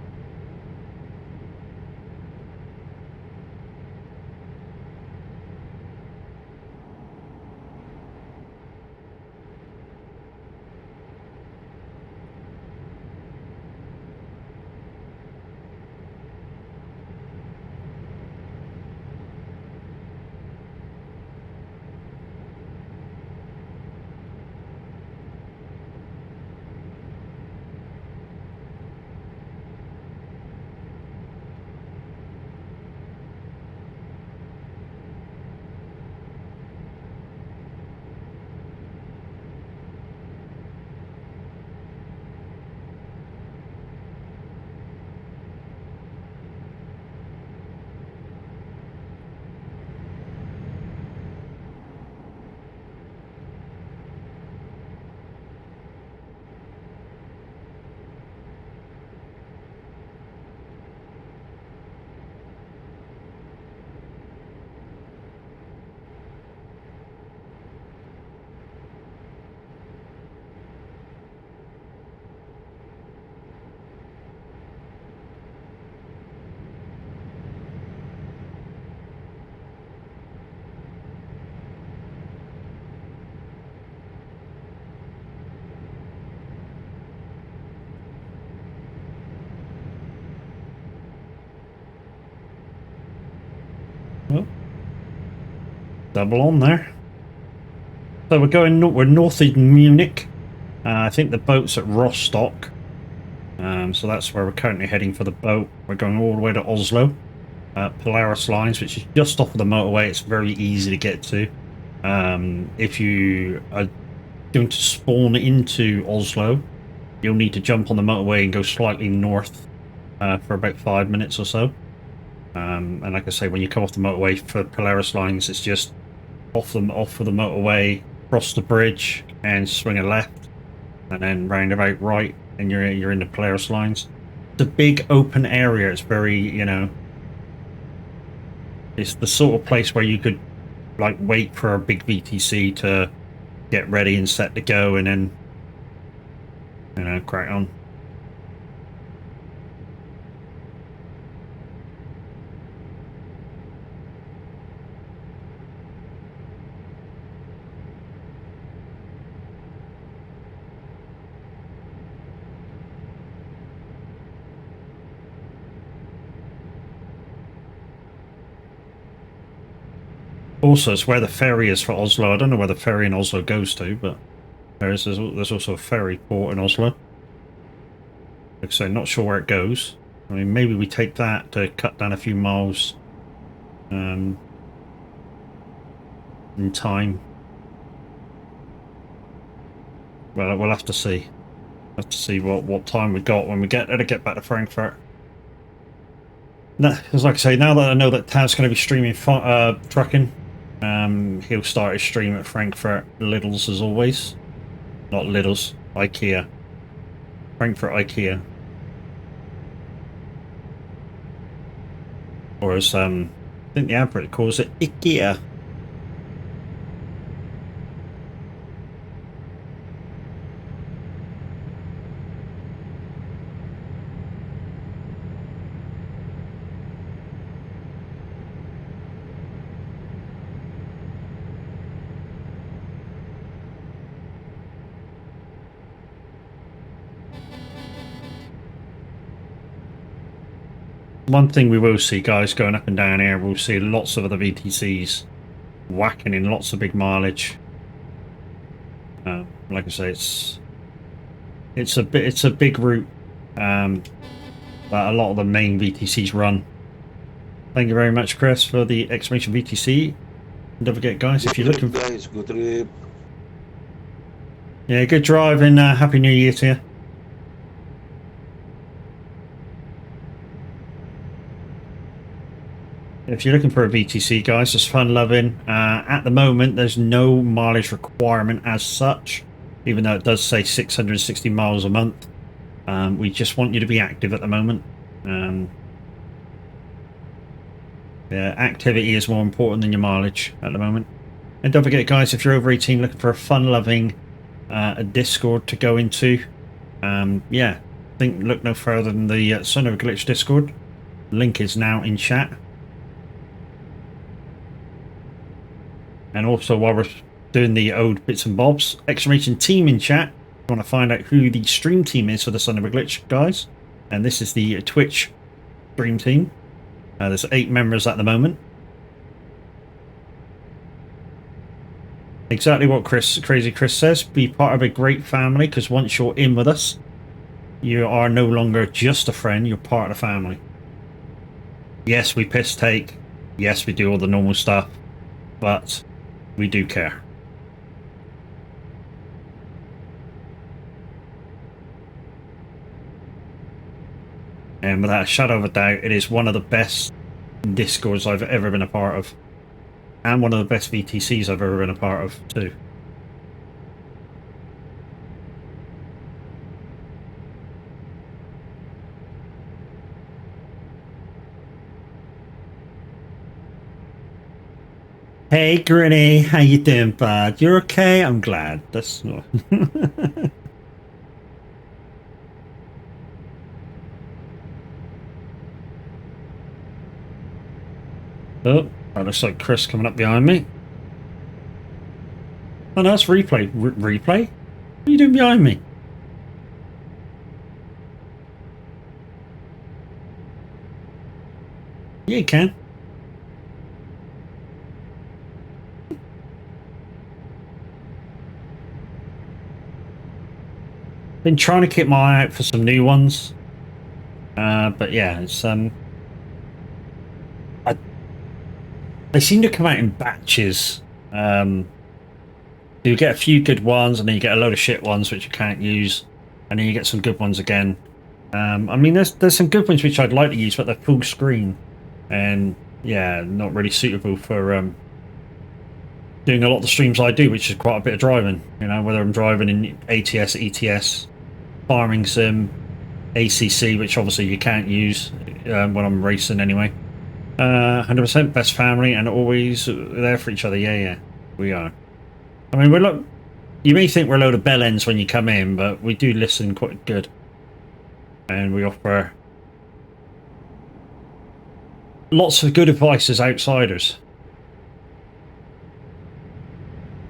double on there. So we're north of Munich. I think the boat's at Rostock. So that's where we're currently heading for the boat. We're going all the way to Oslo. Polaris Lines, which is just off of the motorway. It's very easy to get to. If you are going to spawn into Oslo, you'll need to jump on the motorway and go slightly north for about 5 minutes or so. And like I say, when you come off the motorway for Polaris Lines, it's just off of the motorway, cross the bridge, and swing a left, and then round about right, and you're in the Polaris Lines. It's a big open area. It's very, you know, it's the sort of place where you could like wait for a big VTC to get ready and set to go, and then, you know, crack on. Also, it's where the ferry is for Oslo. I don't know where the ferry in Oslo goes to, but there's also a ferry port in Oslo. Like I say, not sure where it goes. I mean, maybe we take that to cut down a few miles in time. Well, we'll have to see. Have to see what time we got when we get back to Frankfurt. Because like I say, now that I know that Taz's going to be streaming trucking, he'll start his stream at Frankfurt Lidl's as always. Not Lidl's, IKEA. Frankfurt IKEA. Or as I think the advert calls it, IKEA. One thing we will see, guys, going up and down here, we'll see lots of other VTCs whacking in lots of big mileage. Like I say, it's a big route that a lot of the main VTCs run. Thank you very much, Chris, for the exclamation VTC. And don't forget, guys, if you're looking for... Guys, good trip. Yeah, good drive, and Happy New Year to you. If you're looking for a VTC, guys, it's fun loving. At the moment, there's no mileage requirement as such, even though it does say 660 miles a month. We just want you to be active at the moment. Yeah, activity is more important than your mileage at the moment. And don't forget, guys, if you're over 18 looking for a fun-loving Discord to go into, yeah, look no further than the Son of a Glitch Discord. Link is now in chat. And also, while we're doing the old bits and bobs, exclamation team in chat. If you want to find out who the stream team is for the Son of a Glitch, guys. And this is the Twitch stream team. There's 8 members at the moment. Exactly what Crazy Chris says. Be part of a great family, because once you're in with us, you are no longer just a friend, you're part of the family. Yes, we piss take. Yes, we do all the normal stuff. But we do care. And without a shadow of a doubt, it is one of the best Discords I've ever been a part of. And one of the best VTCs I've ever been a part of, too. Hey, Grinny, how you doing, bud? You're okay? I'm glad. That's not... Oh, that looks like Chris coming up behind me. Oh, no, that's replay. Replay? What are you doing behind me? Yeah, you can. been trying to keep my eye out for some new ones. But yeah, it's they seem to come out in batches. You get a few good ones, and then you get a load of shit ones which you can't use, and then you get some good ones again. I mean, there's some good ones which I'd like to use, but they're full screen, and yeah, not really suitable for doing a lot of the streams I do, which is quite a bit of driving. You know, whether I'm driving in ATS, ETS, farming sim, ACC, which obviously you can't use when I'm racing anyway. 100% best family and always there for each other. Yeah, we are. I mean, you may think we're a load of bell ends when you come in, but we do listen quite good. And we offer lots of good advice as outsiders.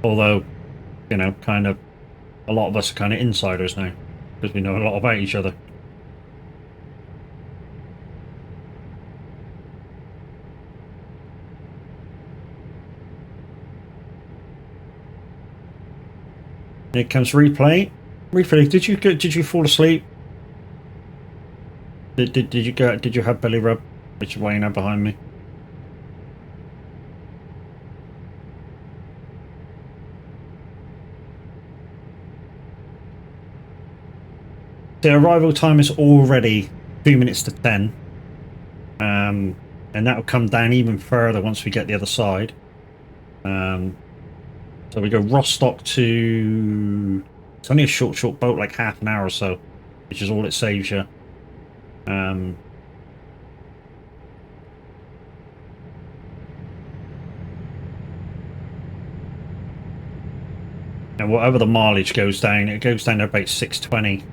Although, you know, kind of, a lot of us are kind of insiders now, because we know a lot about each other. Here comes replay. Replay. Did you fall asleep? Did you have belly rub? Which is weighing out behind me. The arrival time is already 2 minutes to 10. And that'll come down even further once we get the other side. So we go Rostock to... It's only a short boat, like half an hour or so, which is all it saves you. And whatever the mileage goes down, it goes down to about 620.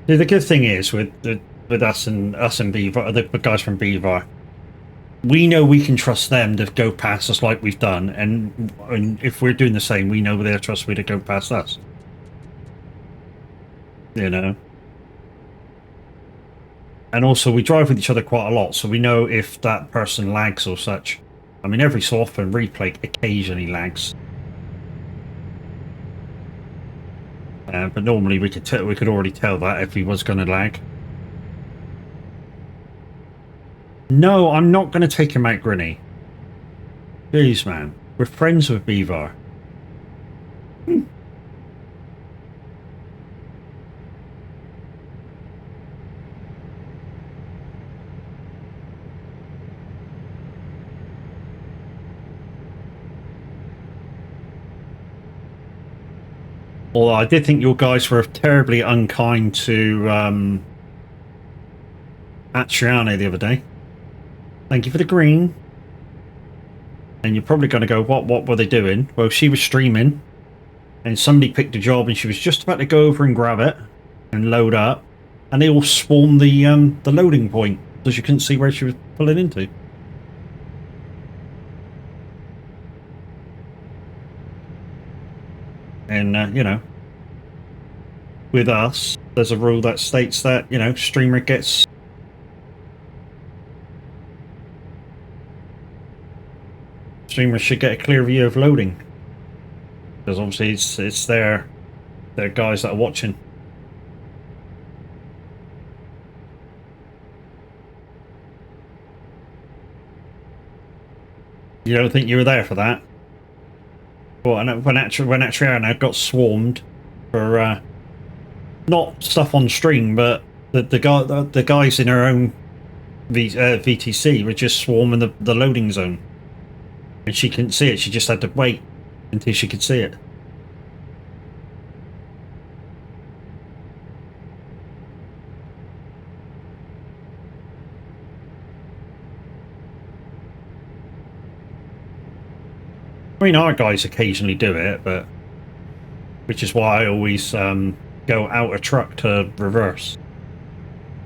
The good thing is with us and Beaver, the guys from Beaver, we know we can trust them to go past us like we've done, and if we're doing the same, we know they're trustworthy to go past us. You know. And also, we drive with each other quite a lot, so we know if that person lags or such. I mean, every so often, replay occasionally lags. But normally we could already tell that if he was going to lag. No, I'm not going to take him out, Grinny. Jeez, man. We're friends with Beaver. Although I did think your guys were terribly unkind to Atriane the other day. Thank you for the green. And you're probably going to go, what were they doing? Well, she was streaming, and somebody picked a job, and she was just about to go over and grab it and load up, and they all swarmed the loading point, so she couldn't see where she was pulling into. And, you know, with us, there's a rule that states that, you know, streamer gets... Streamers should get a clear view of loading. Because obviously it's their guys that are watching. You don't think you were there for that? Well, when Atriana got swarmed for not stuff on stream, but the guys in her own VTC were just swarming the loading zone, and she couldn't see it. She just had to wait until she could see it. I mean, our guys occasionally do it, but which is why I always go out a truck to reverse,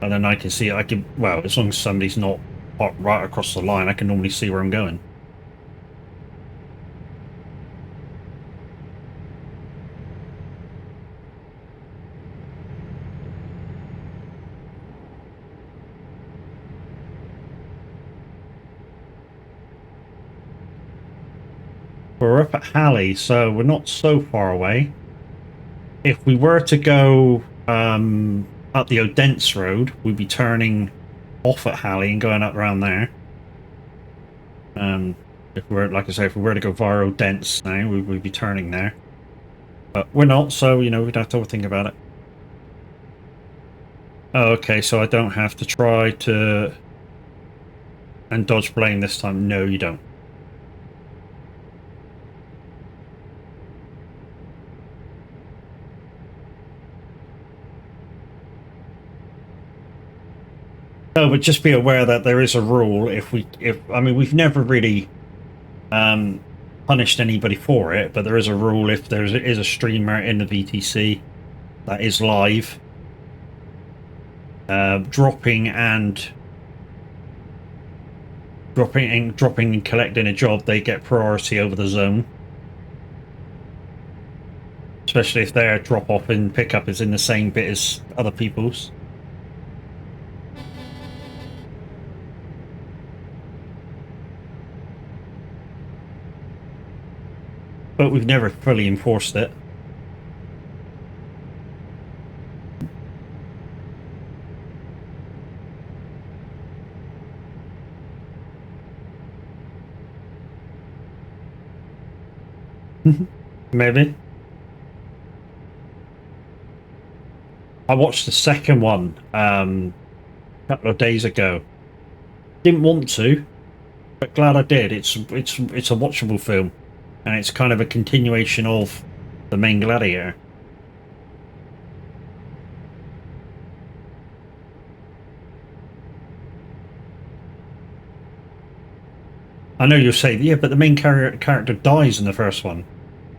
and then I can see it. Well, as long as somebody's not right across the line, I can normally see where I'm going. We're up at Halley, so we're not so far away. If we were to go up the Odense Road, we'd be turning off at Halley and going up around there. If we're, like I say, if we were to go via Odense now, we'd be turning there. But we're not, so, you know, we'd have to think about it. Oh, okay, so I don't have to try to... and dodge blame this time. No, you don't. No, but just be aware that there is a rule. I mean, we've never really punished anybody for it, but there is a rule if there is a streamer in the VTC that is live, dropping and collecting a job, they get priority over the zone. Especially if their drop off and pickup is in the same bit as other people's. But we've never fully enforced it. Maybe. I watched the second one a couple of days ago. Didn't want to, but glad I did. It's a watchable film, and it's kind of a continuation of the main Gladiator. I know you'll say, yeah, but the main character dies in the first one.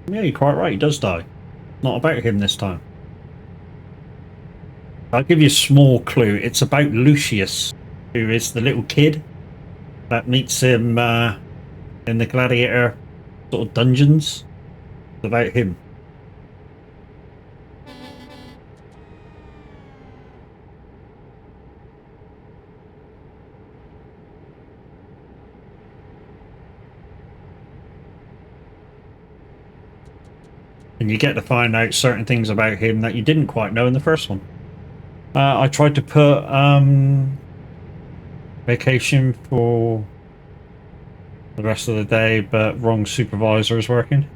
Yeah, you're quite right, he does die. Not about him this time. I'll give you a small clue. It's about Lucius, who is the little kid that meets him in the Gladiator sort of dungeons. It's about him. And you get to find out certain things about him that you didn't quite know in the first one. I tried to put vacation for the rest of the day, but wrong supervisor is working.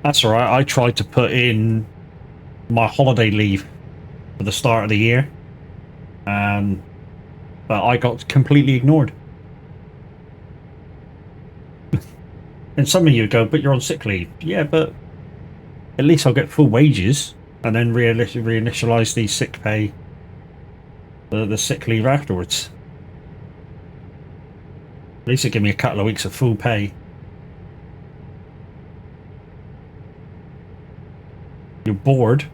That's alright, I tried to put in my holiday leave for the start of the year, but I got completely ignored. And some of you go, but you're on sick leave. Yeah, but at least I'll get full wages and then reinitialize the sick pay, the sick leave afterwards. At least it give me a couple of weeks of full pay. You're bored.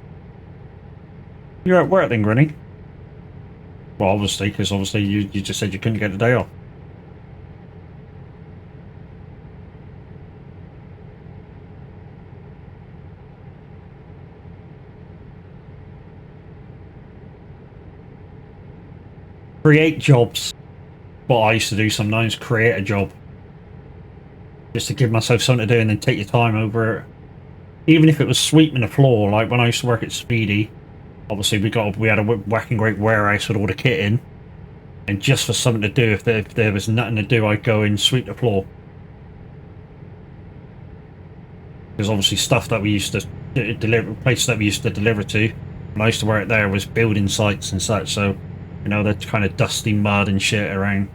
You're at work then, Granny. Well, obviously, because obviously you just said you couldn't get a day off. Create jobs. What I used to do sometimes, create a job. Just to give myself something to do and then take your time over it. Even if it was sweeping the floor, like when I used to work at Speedy, obviously we had a whacking great warehouse with all the kit in. And just for something to do, if there was nothing to do, I'd go and sweep the floor. Because obviously stuff that we used to deliver, places that we used to deliver to, when I used to work there, was building sites and such, so you know, the kind of dusty mud and shit around.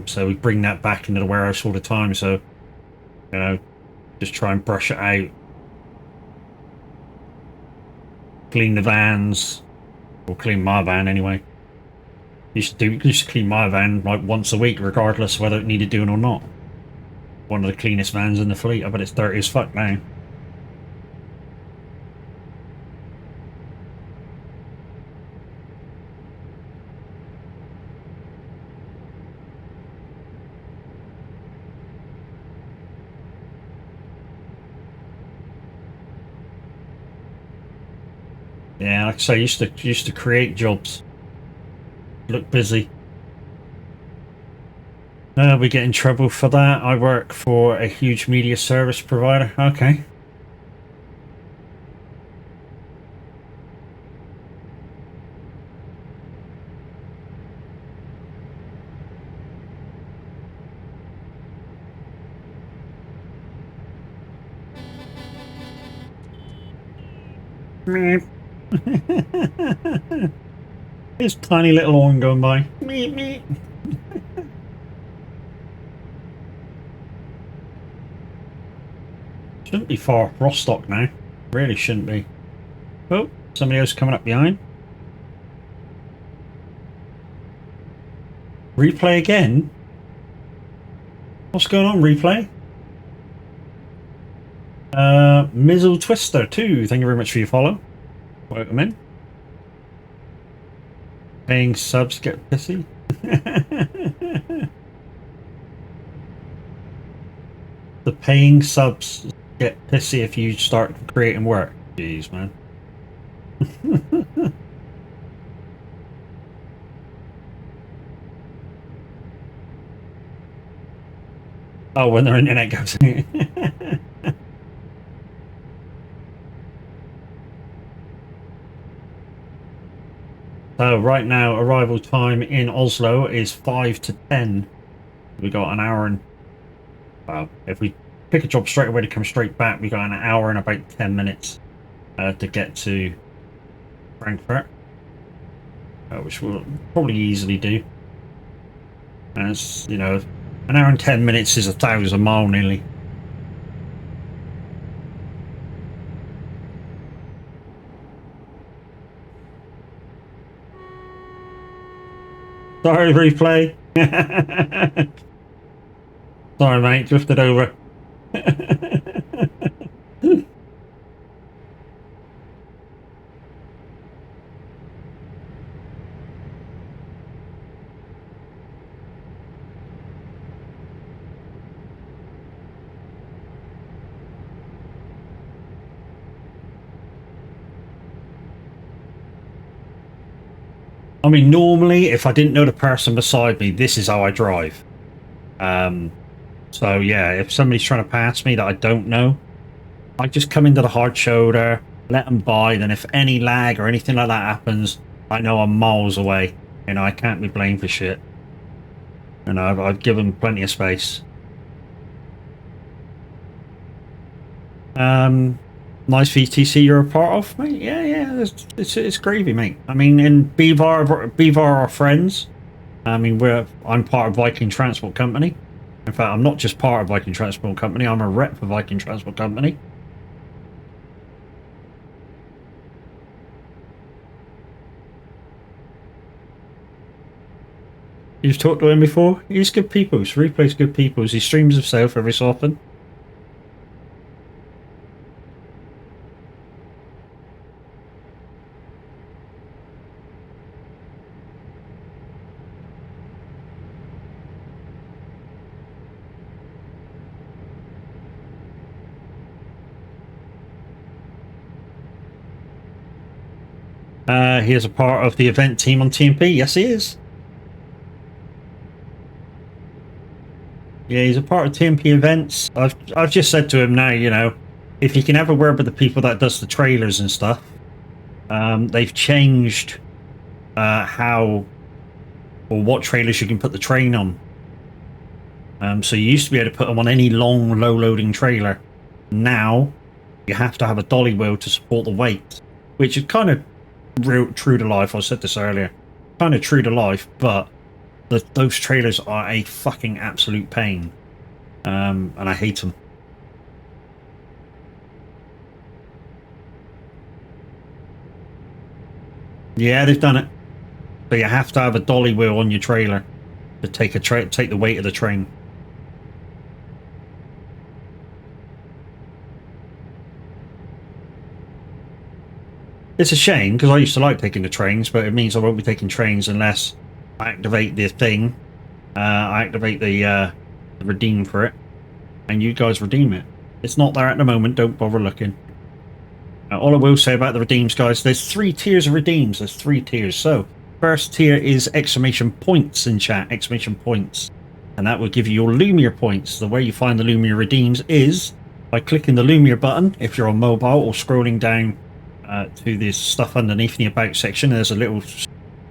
So we bring that back into the warehouse all the time. So, you know, just try and brush it out. Clean the vans. Or clean my van anyway. Used to clean my van like once a week, regardless of whether it needed doing or not. One of the cleanest vans in the fleet. I bet it's dirty as fuck now. Yeah, like I say, I used to create jobs. Look busy. We get in trouble for that. I work for a huge media service provider. Okay. Meep. This tiny little horn going by. Meep, meep. Shouldn't be far Rostock now. Really shouldn't be. Oh, somebody else coming up behind. Replay again? What's going on, replay? Mizzle Twister too. Thank you very much for your follow. Welcome in. Paying subs get pissy. The paying subs get pissy if you start creating work. Jeez, man. Oh, when their internet goes. So right now, arrival time in Oslo is 5 to 10. We got an hour and... Well, if we pick a job straight away to come straight back, we got an hour and about 10 minutes to get to Frankfurt. Which we'll probably easily do. As, you know, an hour and 10 minutes is 1,000 miles nearly. Sorry, replay. Sorry, mate, drifted over. I mean, normally, if I didn't know the person beside me, this is how I drive. So, yeah, if somebody's trying to pass me that I don't know, I just come into the hard shoulder, let them by, then if any lag or anything like that happens, I know I'm miles away. You know, I can't be blamed for shit. You know, I've given plenty of space. Nice VTC you're a part of, mate. Yeah, it's gravy, mate. I mean, in Beavar are friends. I mean, I'm part of Viking Transport Company. In fact, I'm not just part of Viking Transport Company. I'm a rep for Viking Transport Company. You've talked to him before. He's good peoples. Replay's good peoples. He streams himself every so often. He is a part of the event team on TMP. Yes, he is. Yeah, he's a part of TMP events. I've just said to him now, you know, if you can have a word with the people that does the trailers and stuff, they've changed how or what trailers you can put the train on. So you used to be able to put them on any long, low-loading trailer. Now, you have to have a dolly wheel to support the weight, which is kind of true to life. I said this earlier. Kind of true to life, but those trailers are a fucking absolute pain. And I hate them. Yeah, they've done it. But you have to have a dolly wheel on your trailer to take the weight of the train. It's a shame because I used to like taking the trains, but it means I won't be taking trains unless I activate the thing. I activate the redeem for it, and you guys redeem it. It's not there at the moment. Don't bother looking. All I will say about the redeems, guys, there's 3 tiers of redeems. There's 3 tiers. So first tier is exclamation points in chat. Exclamation points. and that will give you your Lumia points. The way you find the Lumia redeems is by clicking the Lumia button if you're on mobile, or scrolling down to this stuff underneath in the About section. There's a little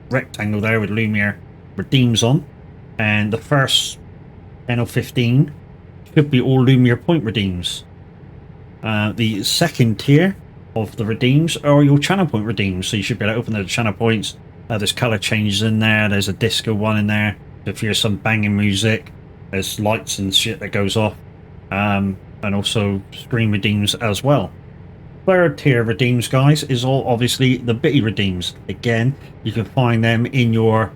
rectangle there with Lumia redeems on, and the first 10 or 15 should be all Lumia point redeems. The second tier of the redeems are your channel point redeems, so you should be able to open the channel points. There's color changes in there, there's a disco one in there if you hear some banging music, there's lights and shit that goes off, and also screen redeems as well. Third tier redeems, guys, is all obviously the bitty redeems. Again, you can find them in your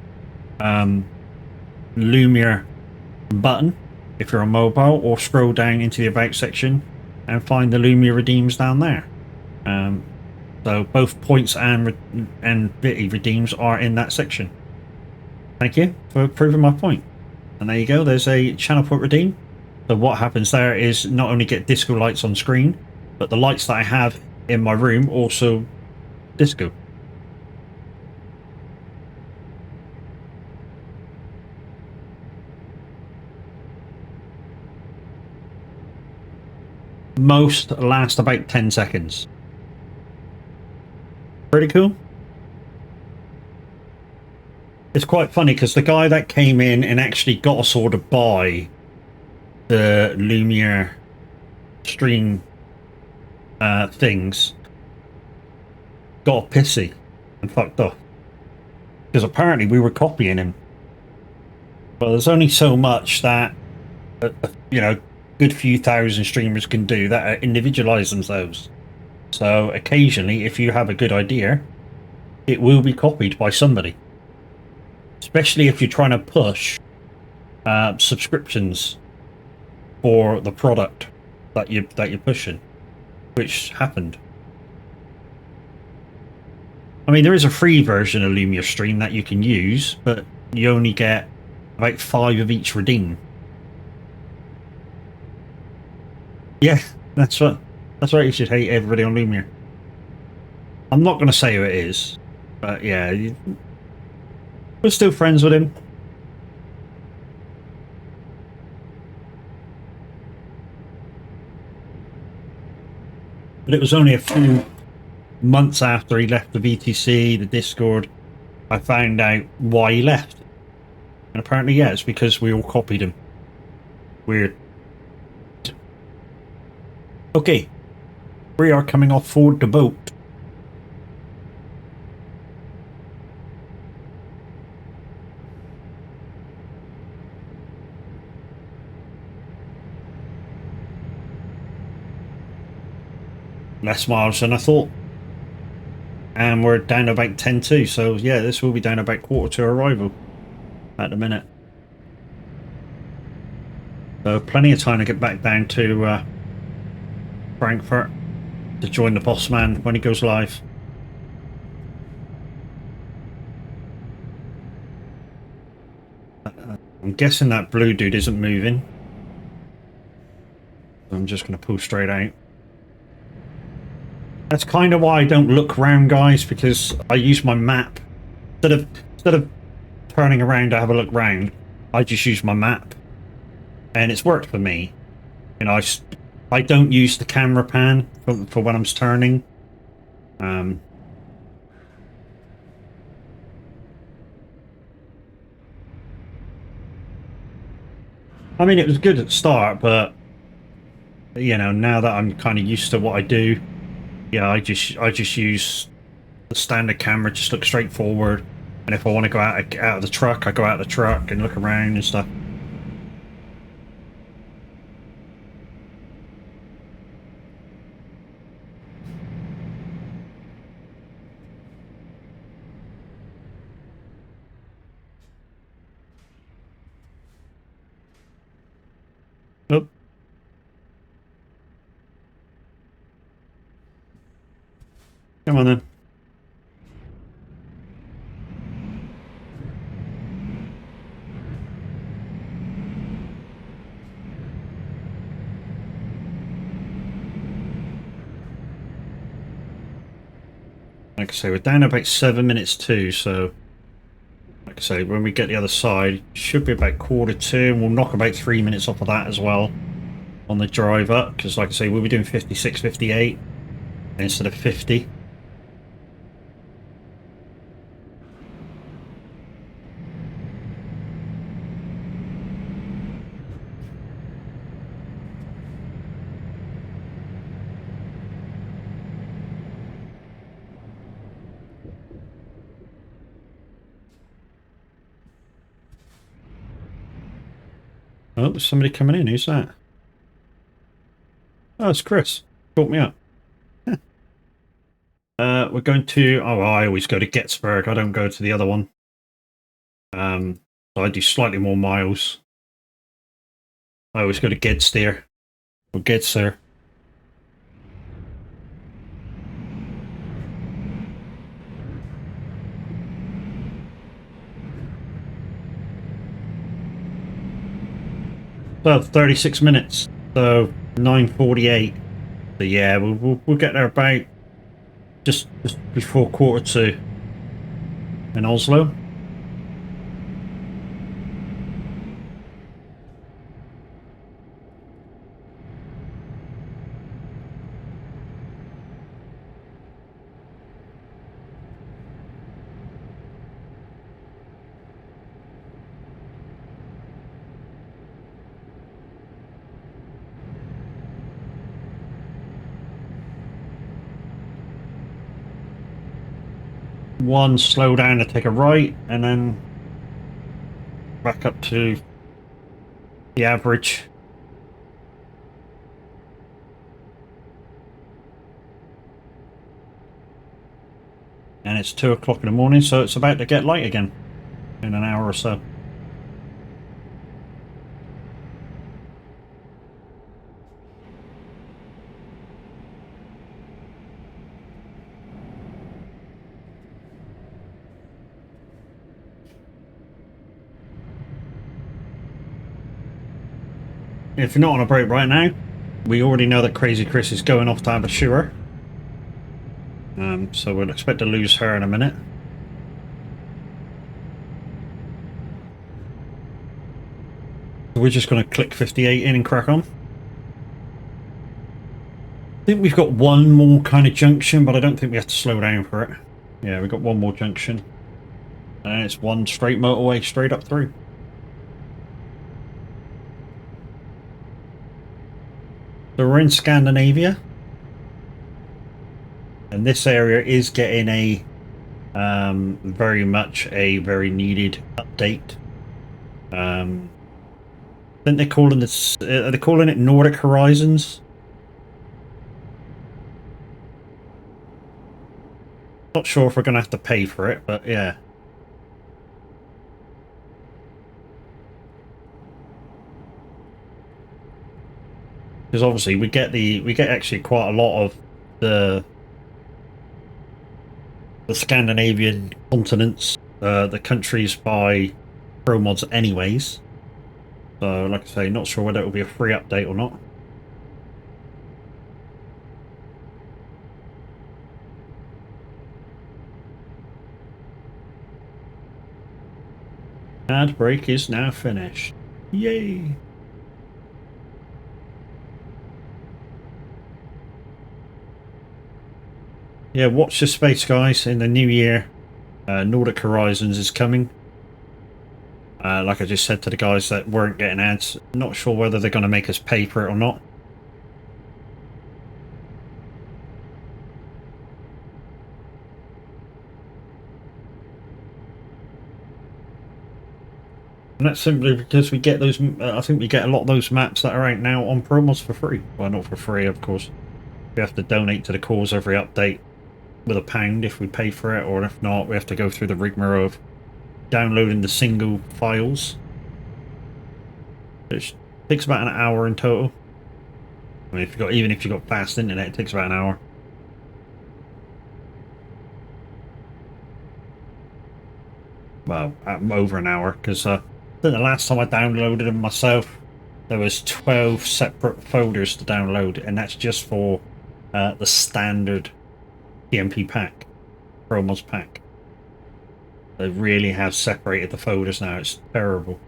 Lumia button if you're on mobile, or scroll down into the About section and find the Lumia redeems down there. So both points and bitty redeems are in that section. Thank you for proving my point. And there you go, there's a channel point redeem. So what happens there is not only get disco lights on screen, but the lights that I have in my room also disco. Most last about 10 seconds. Pretty cool. It's quite funny because the guy that came in and actually got us all to buy the Lumia stream things got pissy and fucked off, because apparently we were copying him. But there's only so much that you know, good few thousand streamers can do that individualize themselves. So occasionally, if you have a good idea, it will be copied by somebody, especially if you're trying to push subscriptions for the product that you're pushing, which happened. I mean, there is a free version of Lumia Stream that you can use, but you only get about 5 of each redeem. Yeah, that's right. That's right. You should hate everybody on Lumia. I'm not going to say who it is, but yeah, we're still friends with him. But it was only a few months after he left the VTC, the Discord, I found out why he left. And apparently, yeah, it's because we all copied him. Weird. Okay, we are coming off Ford the boat. Less miles than I thought. And we're down about 10-2, so yeah, this will be down about quarter to arrival at the minute. So plenty of time to get back down to Frankfurt to join the boss man when he goes live. I'm guessing that blue dude isn't moving. I'm just going to pull straight out. That's kind of why I don't look round, guys, because I use my map. Instead of turning around to have a look round, I just use my map. And it's worked for me. You know, I don't use the camera pan for when I'm turning. I mean, it was good at the start, but you know, now that I'm kind of used to what I do, yeah, I just use the standard camera, just look straight forward, and if I want to go out of the truck, I go out of the truck and look around and stuff. Nope. Come on then. Like I say, we're down about 7 minutes too, so like I say, when we get the other side, should be about 1:45, and we'll knock about 3 minutes off of that as well on the drive up, because like I say, we'll be doing 56, 58 instead of 50. Oh, there's somebody coming in. Who's that? Oh, it's Chris. Caught me up. We're going to... Oh, I always go to Gettysburg. I don't go to the other one. So I do slightly more miles. I always go to Gedsteer. Or Gedser. So 36 minutes. So 9:48. So yeah, we'll get there about just before 1:45 in Oslo. One, slow down to take a right, and then back up to the average. And it's 2 o'clock in the morning, so it's about to get light again in an hour or so. If you're not on a break right now, we already know that Crazy Chris is going off to have a shower. So we'll expect to lose her in a minute. So we're just going to click 58 in and crack on. I think we've got one more kind of junction, but I don't think we have to slow down for it. Yeah, we've got one more junction. And it's one straight motorway straight up through. So we're in Scandinavia. And this area is getting a very much a very needed update. I think they're calling this. Are they calling it Nordic Horizons? Not sure if we're going to have to pay for it, but yeah. Because obviously we get actually quite a lot of the Scandinavian continents, the countries by pro mods anyways. So like I say, not sure whether it will be a free update or not. Ad break is now finished. Yay! Yeah, watch this space, guys. In the new year, Nordic Horizons is coming. Like I just said to the guys that weren't getting ads, not sure whether they're going to make us pay for it or not. And that's simply because we get those, I think we get a lot of those maps that are out now on promos for free. Well, not for free, of course. We have to donate to the cause every update with £1 if we pay for it, or if not, we have to go through the rigmarole of downloading the single files. Which takes about an hour in total. I mean, even if you've got fast internet, it takes about an hour. Well, over an hour, because I think the last time I downloaded them myself, there was 12 separate folders to download, and that's just for the standard TMP pack, Promos pack. They really have separated the folders now. It's terrible.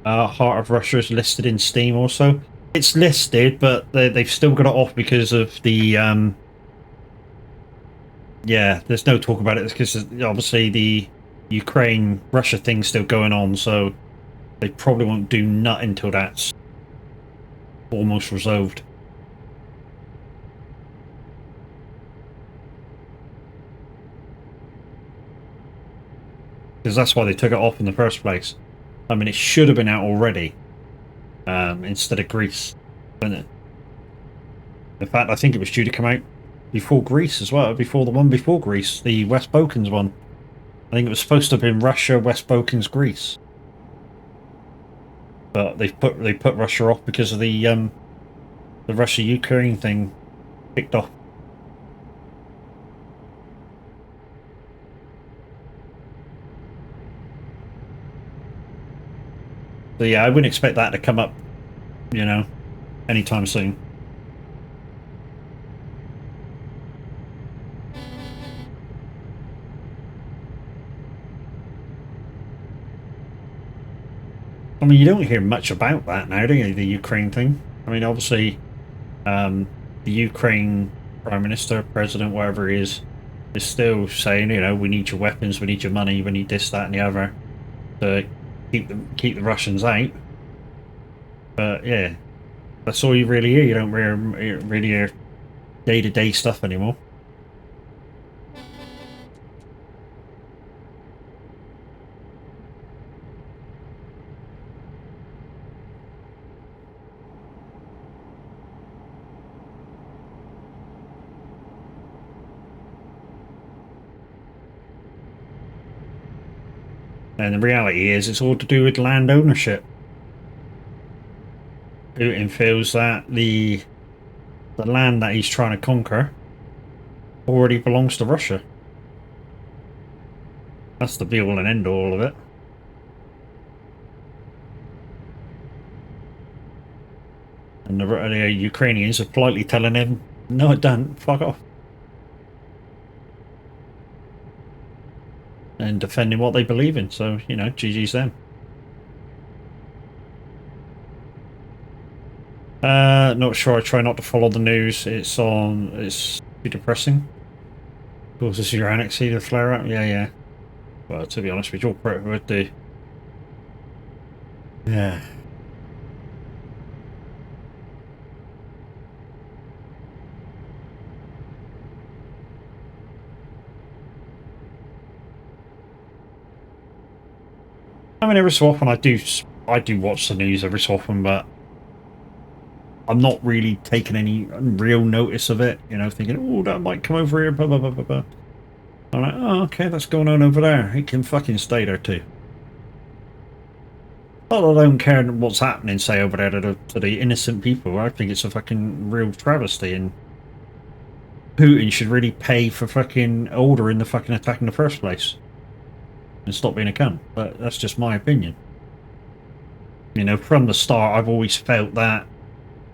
Heart of Russia is listed in Steam also. It's listed, but they've still got it off because of the yeah, there's no talk about it because obviously the Ukraine-Russia thing's still going on, so they probably won't do nothing until that's almost resolved. Because that's why they took it off in the first place. I mean, it should have been out already, instead of Greece. In fact, I think it was due to come out before Greece as well, before the one before Greece, the West Balkans one. I think it was supposed to have been Russia, West Balkans, Greece. But they put Russia off because of the Russia-Ukraine thing kicked off. So yeah, I wouldn't expect that to come up, you know, anytime soon. I mean, you don't hear much about that now, do you? The Ukraine thing. I mean, obviously, the Ukraine Prime Minister, President, whatever he is still saying, you know, we need your weapons, we need your money, we need this, that, and the other to keep the Russians out. But yeah, that's all you really hear. You don't really hear day-to-day stuff anymore. And the reality is, it's all to do with land ownership. Putin feels that the land that he's trying to conquer already belongs to Russia. That's the be all and end all of it. And the Ukrainians are politely telling him, no, it don't, fuck off. And defending what they believe in, so, you know, GG's them. Not sure, I try not to follow the news. It's too depressing. Causes your anxiety to flare up, yeah. Well, to be honest with you, all would do. Yeah. I mean, every so often I do watch the news every so often, but I'm not really taking any real notice of it, you know, thinking, oh, that might come over here, blah, blah, blah, blah, blah. I'm like, oh, okay, that's going on over there. It can fucking stay there too. Not that I don't care what's happening, say, over there to the innocent people. I think it's a fucking real travesty, and Putin should really pay for fucking ordering the fucking attack in the first place. And stop being a cunt, but that's just my opinion. You know, from the start, I've always felt that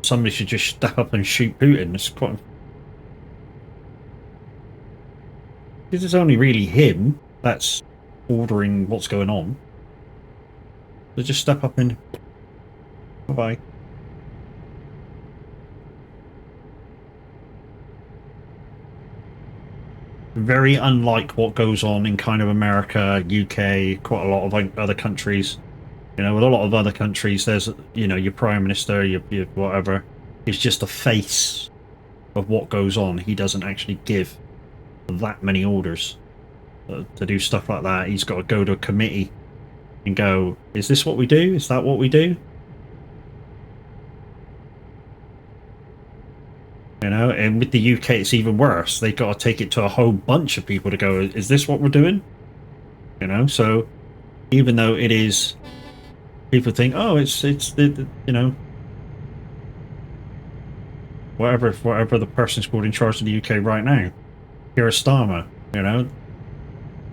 somebody should just step up and shoot Putin. It's quite... Because it's only really him that's ordering what's going on. So just step up and... Bye-bye. Very unlike what goes on in kind of America, UK, quite a lot of like other countries. You know, with a lot of other countries, there's, you know, your prime minister, your whatever, is just a face of what goes on. He doesn't actually give that many orders to do stuff like that. He's got to go to a committee and go, is this what we do? Is that what we do? You know, and with the UK, it's even worse. They've got to take it to a whole bunch of people to go, is this what we're doing? You know, so even though it is, people think, oh, it's the you know, whatever the person's called in charge of the UK right now, Keir Starmer, you know,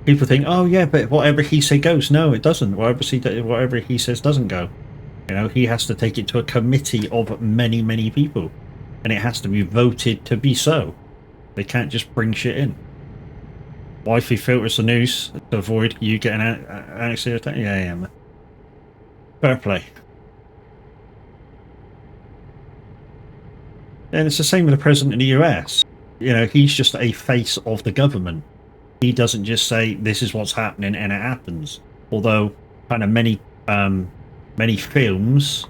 people think, oh yeah, but whatever he say goes. No, it doesn't. Whatever he says doesn't go. You know, he has to take it to a committee of many, many people, and it has to be voted to be so. They can't just bring shit in. Wifey filters the news to avoid you getting actually attacked. Yeah, man. Fair play. And it's the same with the president of the US. You know, he's just a face of the government. He doesn't just say this is what's happening and it happens. Although, kind of many films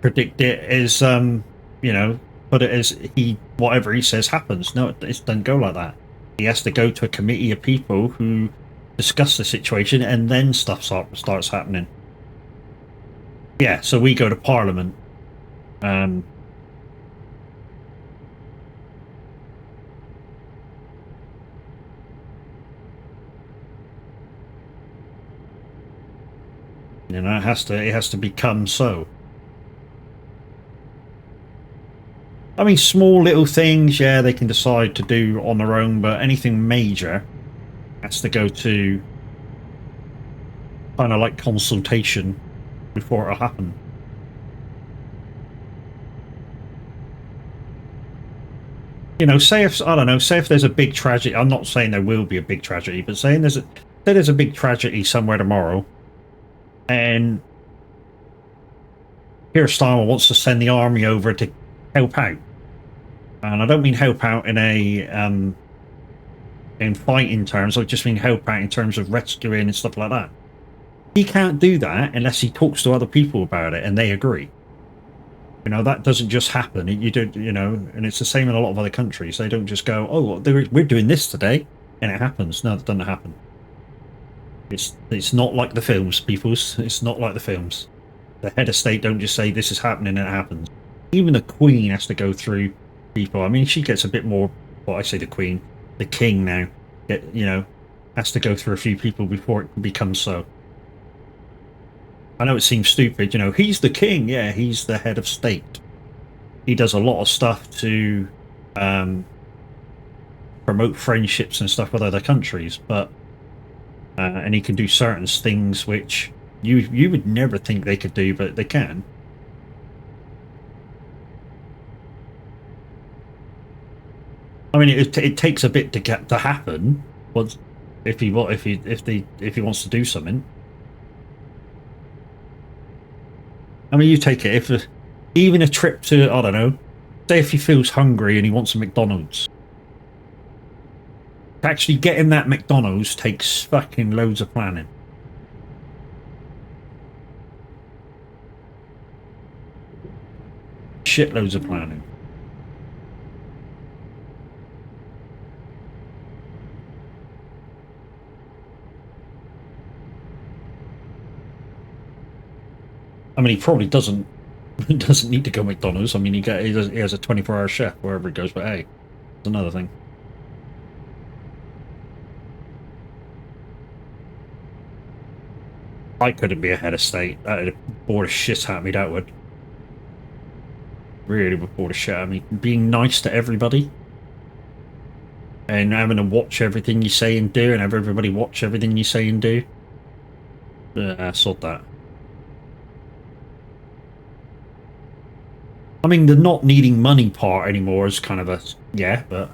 predict it as you know, put it as whatever he says happens. No, it doesn't go like that. He has to go to a committee of people who discuss the situation, and then stuff starts happening. Yeah, so we go to Parliament. You know, it has to become so. I mean, small little things, yeah, they can decide to do on their own, but anything major has to go to kind of like consultation before it'll happen. You know, say if there's a big tragedy. I'm not saying there will be a big tragedy, but saying there's a big tragedy somewhere tomorrow, and Keir Starmer wants to send the army over to help out. And I don't mean help out in in fighting terms. I just mean help out in terms of rescuing and stuff like that. He can't do that unless he talks to other people about it and they agree. You know, that doesn't just happen. You do, you know, and it's the same in a lot of other countries. They don't just go, "Oh, we're doing this today," and it happens. No, that doesn't happen. It's not like the films, peoples. It's not like the films. The head of state don't just say this is happening and it happens. Even the Queen has to go through people. I mean, she gets a bit more. Well, I say the Queen, the King now. You know, has to go through a few people before it becomes so. I know it seems stupid. You know, he's the king. Yeah, he's the head of state. He does a lot of stuff to promote friendships and stuff with other countries, but and he can do certain things which you would never think they could do, but they can. I mean, it takes a bit to get to happen. But if he wants to do something, I mean, you take it even a trip to, I don't know, say if he feels hungry and he wants a McDonald's. To actually get in that McDonald's takes fucking loads of planning. Shitloads of planning. I mean, he probably doesn't need to go McDonald's. I mean, he has a 24-hour chef wherever he goes. But hey, it's another thing. I couldn't be a head of state. That would bore the shit out of me. That would really bore the shit out of me. Being nice to everybody and having to watch everything you say and do, and have everybody watch everything you say and do. Sort that. I mean, the not needing money part anymore is kind of a yeah, but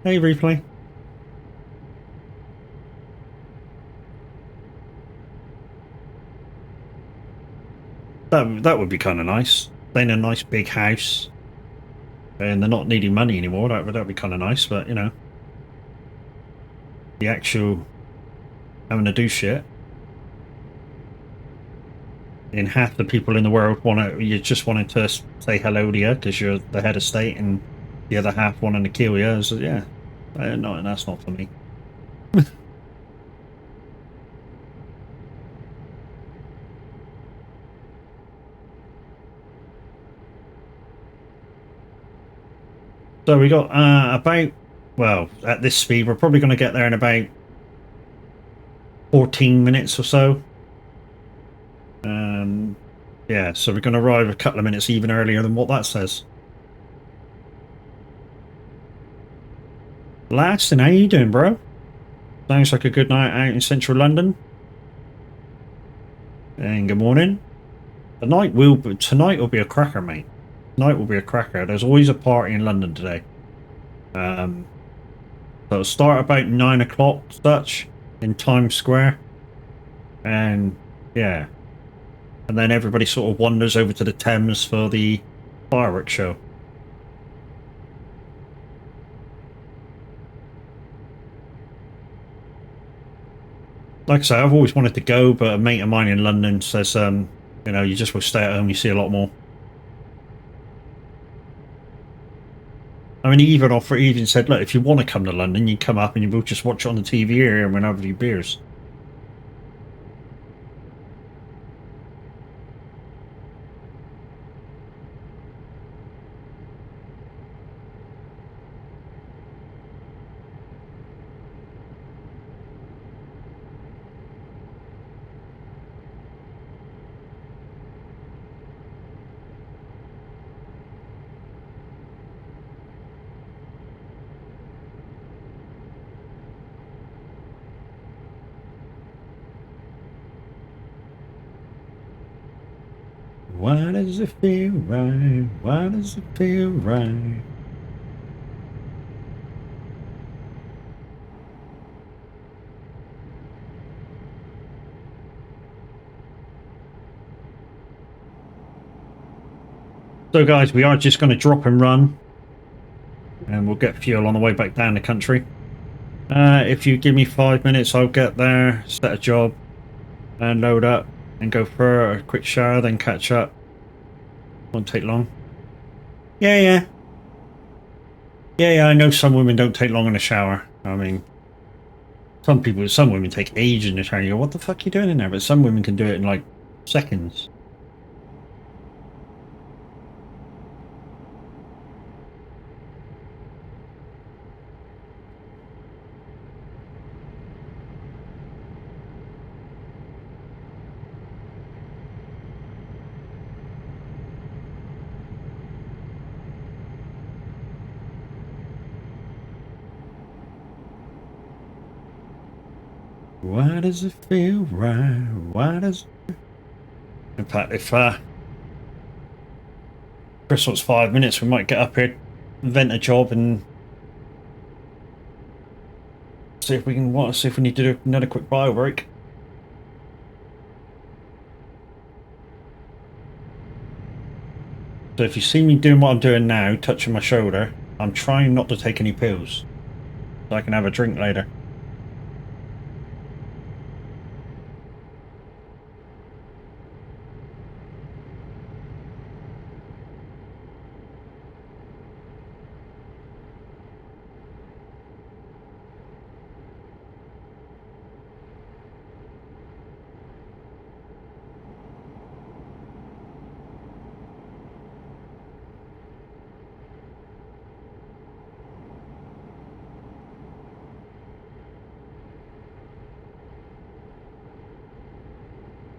hey, replay. That would be kind of nice. Staying in a nice big house, and they're not needing money anymore. That'd be kind of nice, but you know. The actual having to do shit, and half the people in the world you just wanted to say hello to you because you're the head of state, and the other half wanting to kill you. So yeah, no, that's not for me. So we got about, well, at this speed, we're probably going to get there in about 14 minutes or so. Yeah, so we're going to arrive a couple of minutes even earlier than what that says. Laston, how you doing, bro? Sounds like a good night out in central London. And good morning. Tonight will be a cracker, mate. Tonight will be a cracker. There's always a party in London today. So it'll start about 9 o'clock such in Times Square. And yeah. And then everybody sort of wanders over to the Thames for the fireworks show. Like I say, I've always wanted to go, but a mate of mine in London says, you know, you just will stay at home, you see a lot more. I mean, he even said, look, if you want to come to London, you come up and you will just watch it on the TV here and we'll have a few beers. Why does it feel right? Why does it feel right? So guys, we are just going to drop and run. And we'll get fuel on the way back down the country. If you give me 5 minutes, I'll get there, set a job, and load up, and go for a quick shower, then catch up. Won't take long. Yeah, I know some women don't take long in the shower. I mean, some women take ages in the shower. You go, what the fuck are you doing in there? But some women can do it in like seconds. Why does it feel right? Why does... In fact, if Chris wants 5 minutes, we might get up here, invent a job, and see if we need to do another quick bio break. So if you see me doing what I'm doing now, touching my shoulder, I'm trying not to take any pills, so I can have a drink later.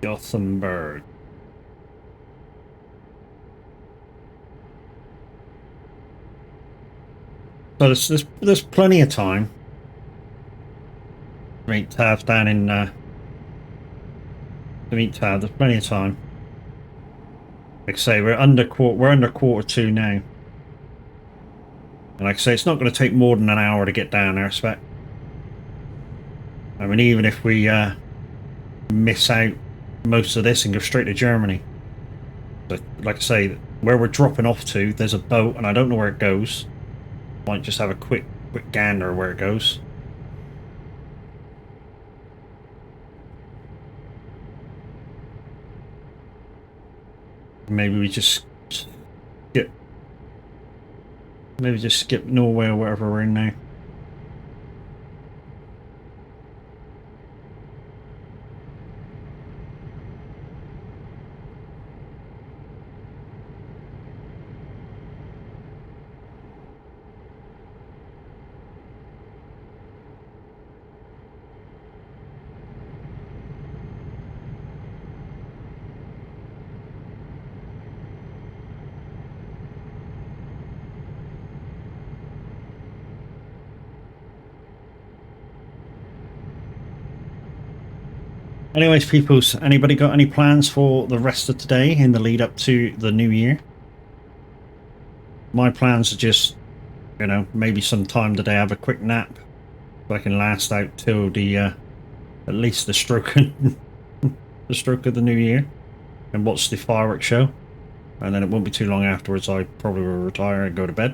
Gothenburg. So there's plenty of time. To meet Tav down in to meet Tav. There's plenty of time. Like I say, we're under quarter two now. And like I say, it's not going to take more than an hour to get down there, I expect. I mean, even if we miss out most of this and go straight to Germany. But like I say, where we're dropping off to, there's a boat, and I don't know where it goes. Might just have a quick gander where it goes. Maybe we just skip Norway or wherever we're in now. Anyways, peoples, anybody got any plans for the rest of today in the lead up to the new year? My plans are just, you know, maybe sometime today have a quick nap so I can last out till the at least the stroke the stroke of the new year and watch the fireworks show, and then it won't be too long afterwards I probably will retire and go to bed.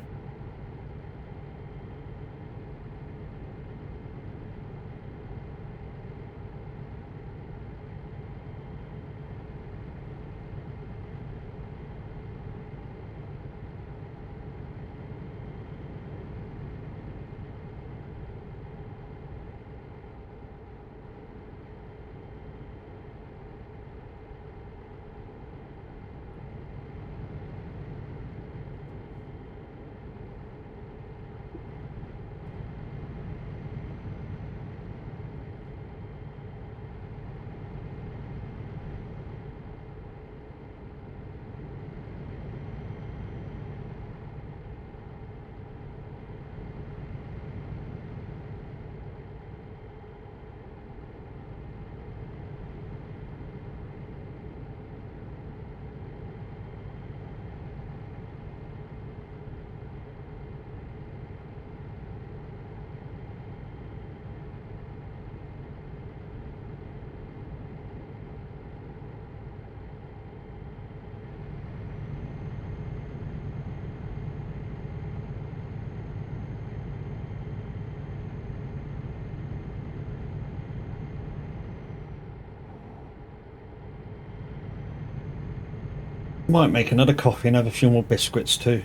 Might make another coffee and have a few more biscuits too.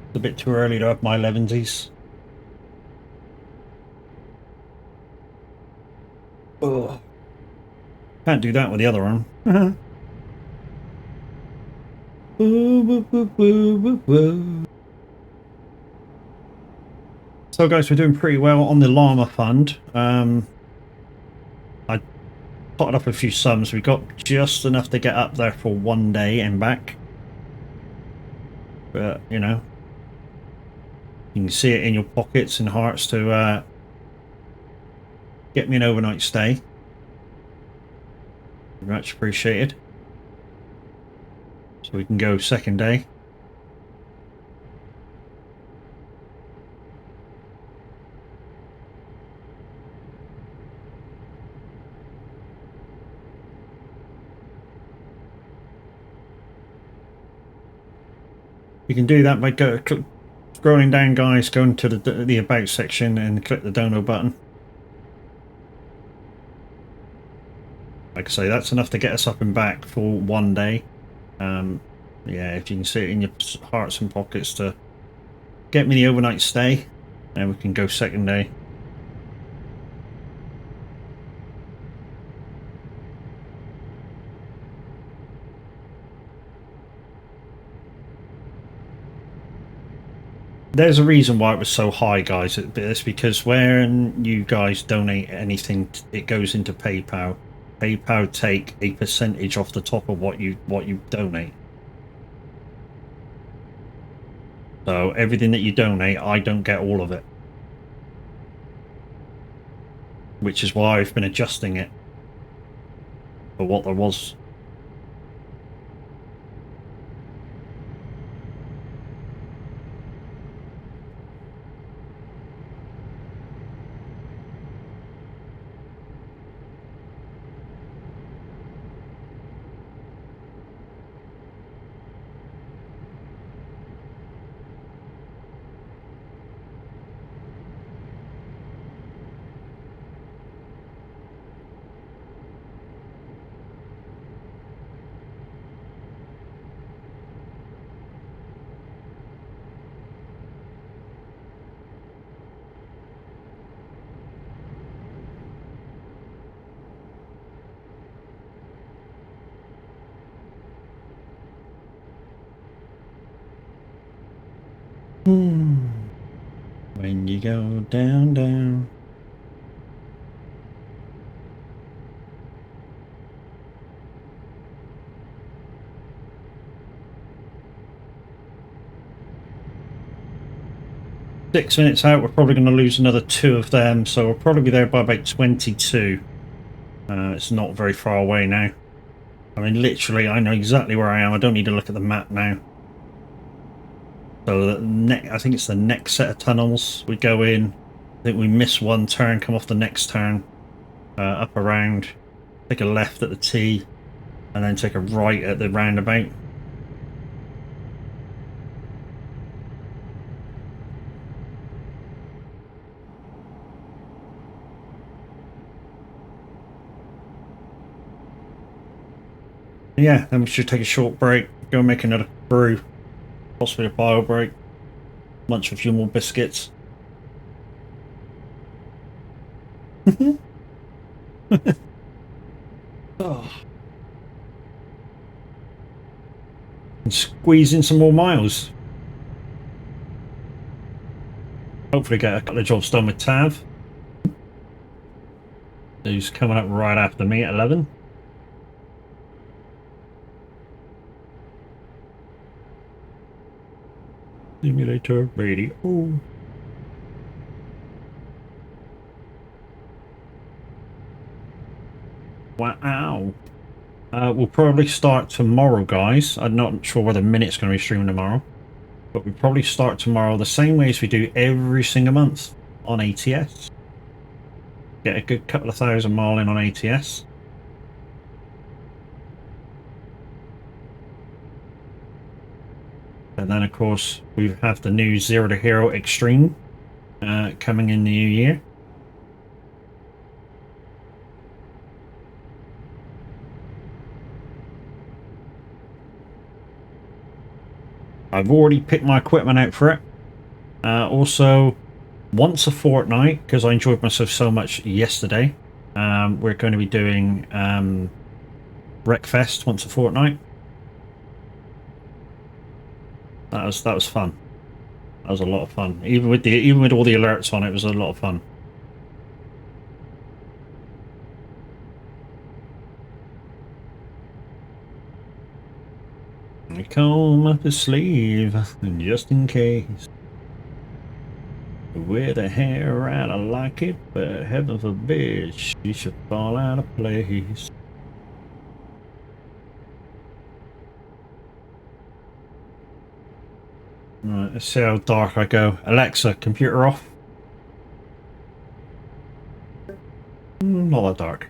It's a bit too early to have my 11s. Oh, can't do that with the other arm. So guys, we're doing pretty well on the llama fund. I potted up a few sums. We got just enough to get up there for one day and back. But, you know, you can see it in your pockets and hearts to get me an overnight stay. Much appreciated. So we can go second day. You can do that by scrolling down, guys, going to the about section and click the dono button. Like I say, that's enough to get us up and back for one day. Yeah, if you can see it in your hearts and pockets to get me the overnight stay, and we can go second day. There's a reason why it was so high, guys. It's because when you guys donate anything, it goes into PayPal. PayPal take a percentage off the top of what you donate. So everything that you donate, I don't get all of it. Which is why I've been adjusting it for what there was. When you go down, down. Six minutes out, we're probably going to lose another 2 of them, so we'll probably be there by about 22. It's not very far away now. I mean, literally, I know exactly where I am. I don't need to look at the map now. So I think it's the next set of tunnels we go in. I think we miss one turn, come off the next turn, up around, take a left at the T, and then take a right at the roundabout. Yeah, then we should take a short break, go make another brew, possibly a bio break, munch a few more biscuits. Oh. And squeeze in some more miles. Hopefully get a couple of jobs done with Tav, who's coming up right after me at 11. Simulator radio. Wow. We'll probably start tomorrow, guys. I'm not sure whether Minute's going to be streaming tomorrow, but we'll probably start tomorrow the same way as we do every single month on ATS. Get a good couple of 1,000 mile in on ATS. And then, of course, we have the new Zero to Hero Extreme coming in the new year. I've already picked my equipment out for it. Also, once a fortnight, because I enjoyed myself so much yesterday, we're going to be doing Wreckfest once a fortnight. That was fun. That was a lot of fun. Even with all the alerts on, it was a lot of fun. I comb up his sleeve just in case. Wear the hair out, I like it, but heaven forbid she should fall out of place. Right, let's see how dark I go. Alexa, computer off. Not that dark.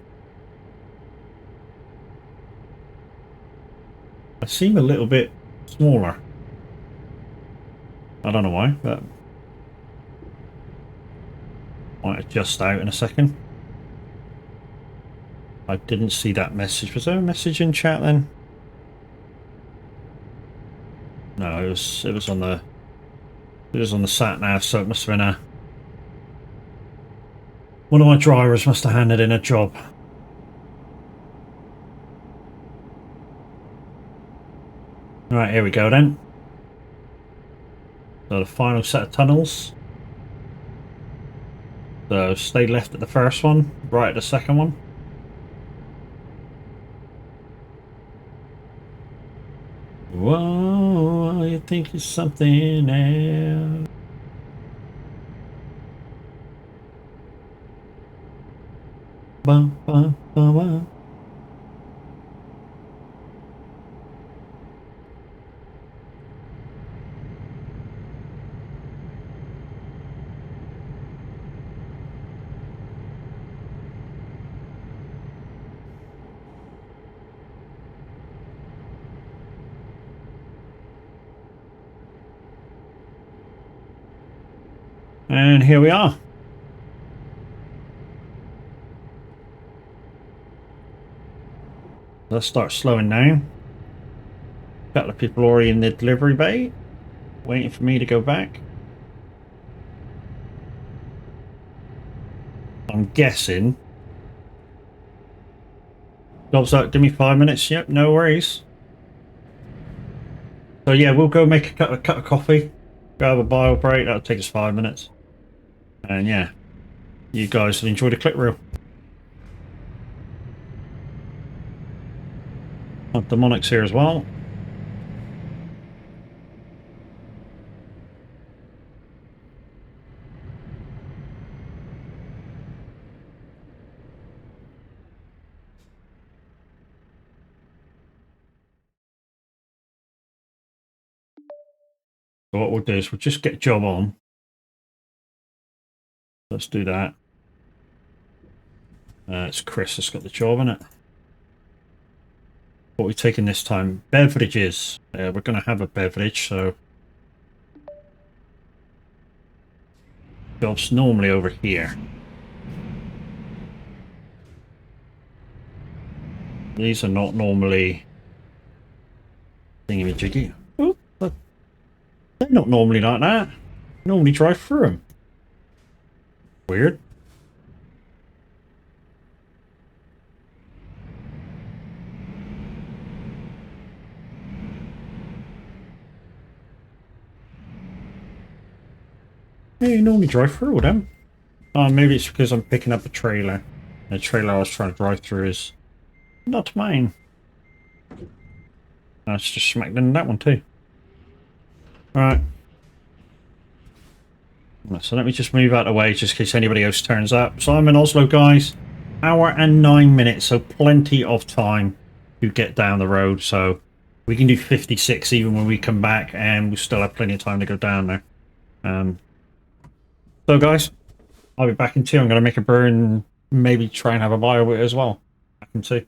I seem a little bit smaller. I don't know why, but might adjust out in a second. I didn't see that message. Was there a message in chat then? No, it was on the sat nav, so it must have been one of my drivers must have handed in a job. Right, here we go then. So the final set of tunnels. So stay left at the first one, right at the second one. Whoa, you think it's something else? Bum, bum, bum, bum. And here we are. Let's start slowing down. A couple of people already in the delivery bay, waiting for me to go back. I'm guessing. Job's out, give me 5 minutes. Yep, no worries. So yeah, we'll go make a cup of coffee, go have a bio break. That'll take us 5 minutes. And yeah, you guys will enjoy the clip reel. Demonic's here as well. So what we'll do is we'll just get a job on. Let's do that. It's Chris that's got the job in it. What we're taking this time? Beverages. We're going to have a beverage, so job's normally over here. These are not normally thingy-majiggy. Oh, they're not normally like that. Normally drive through them. Weird. Yeah, you normally drive through them. Oh, maybe it's because I'm picking up a trailer. The trailer I was trying to drive through is not mine. That's just smacked into that one too. Alright. So let me just move out of the way just in case anybody else turns up. So I'm in Oslo, guys. Hour and 9 minutes, so plenty of time to get down the road. So we can do 56 even when we come back, and we still have plenty of time to go down there. So guys, I'll be back in 2. I'm going to make a brew and maybe try and have a bio with it as well. Back in 2.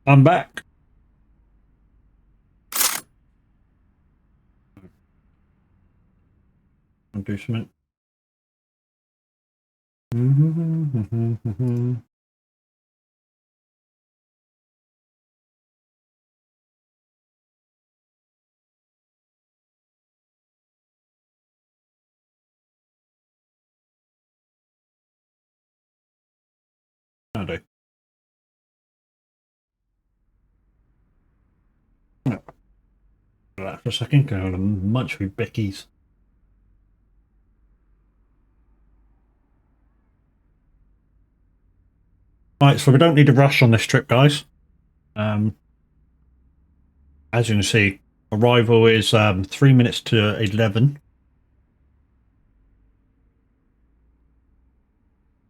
I'm back. I'll do something. I'll do. That for a second, go and munch with Becky's. Right, so we don't need to rush on this trip, guys. As you can see, arrival is 3 minutes to 11.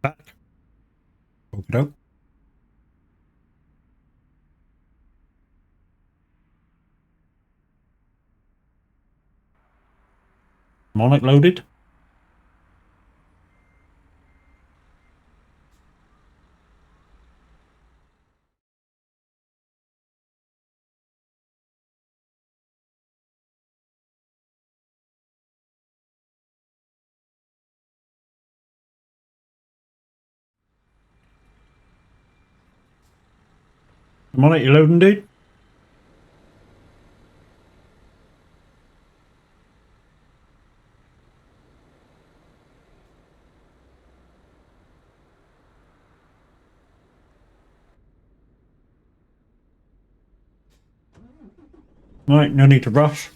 Back. Okey-doke. Monic loaded. Monic, you loading, dude? Right, no need to rush.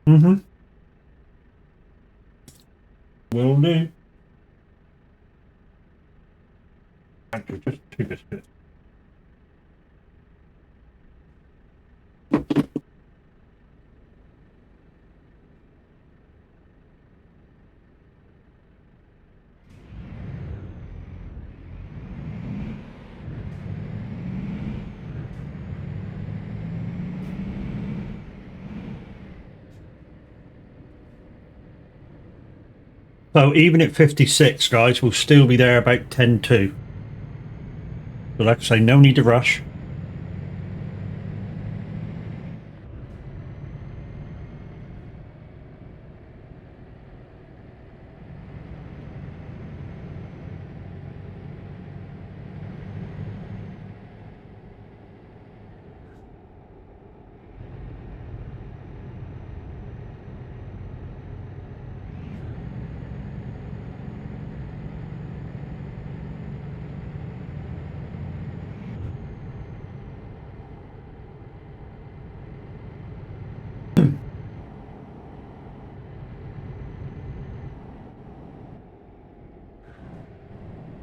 Mm-hmm. Will do. Actually, just 2 biscuits. So even at 56, guys, we'll still be there about 10-2. So like I say, no need to rush.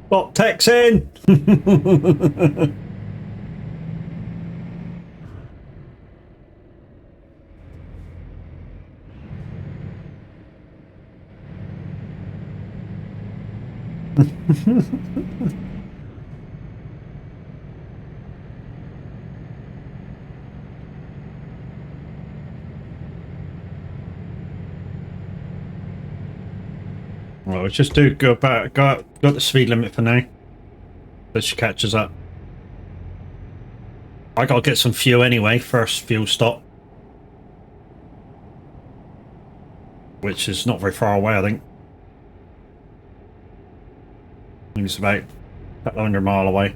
Bot tech's in! Well, let's just go about got the speed limit for now. But she catches up. I gotta get some fuel anyway, first fuel stop. Which is not very far away, I think. I think it's about a couple hundred miles away.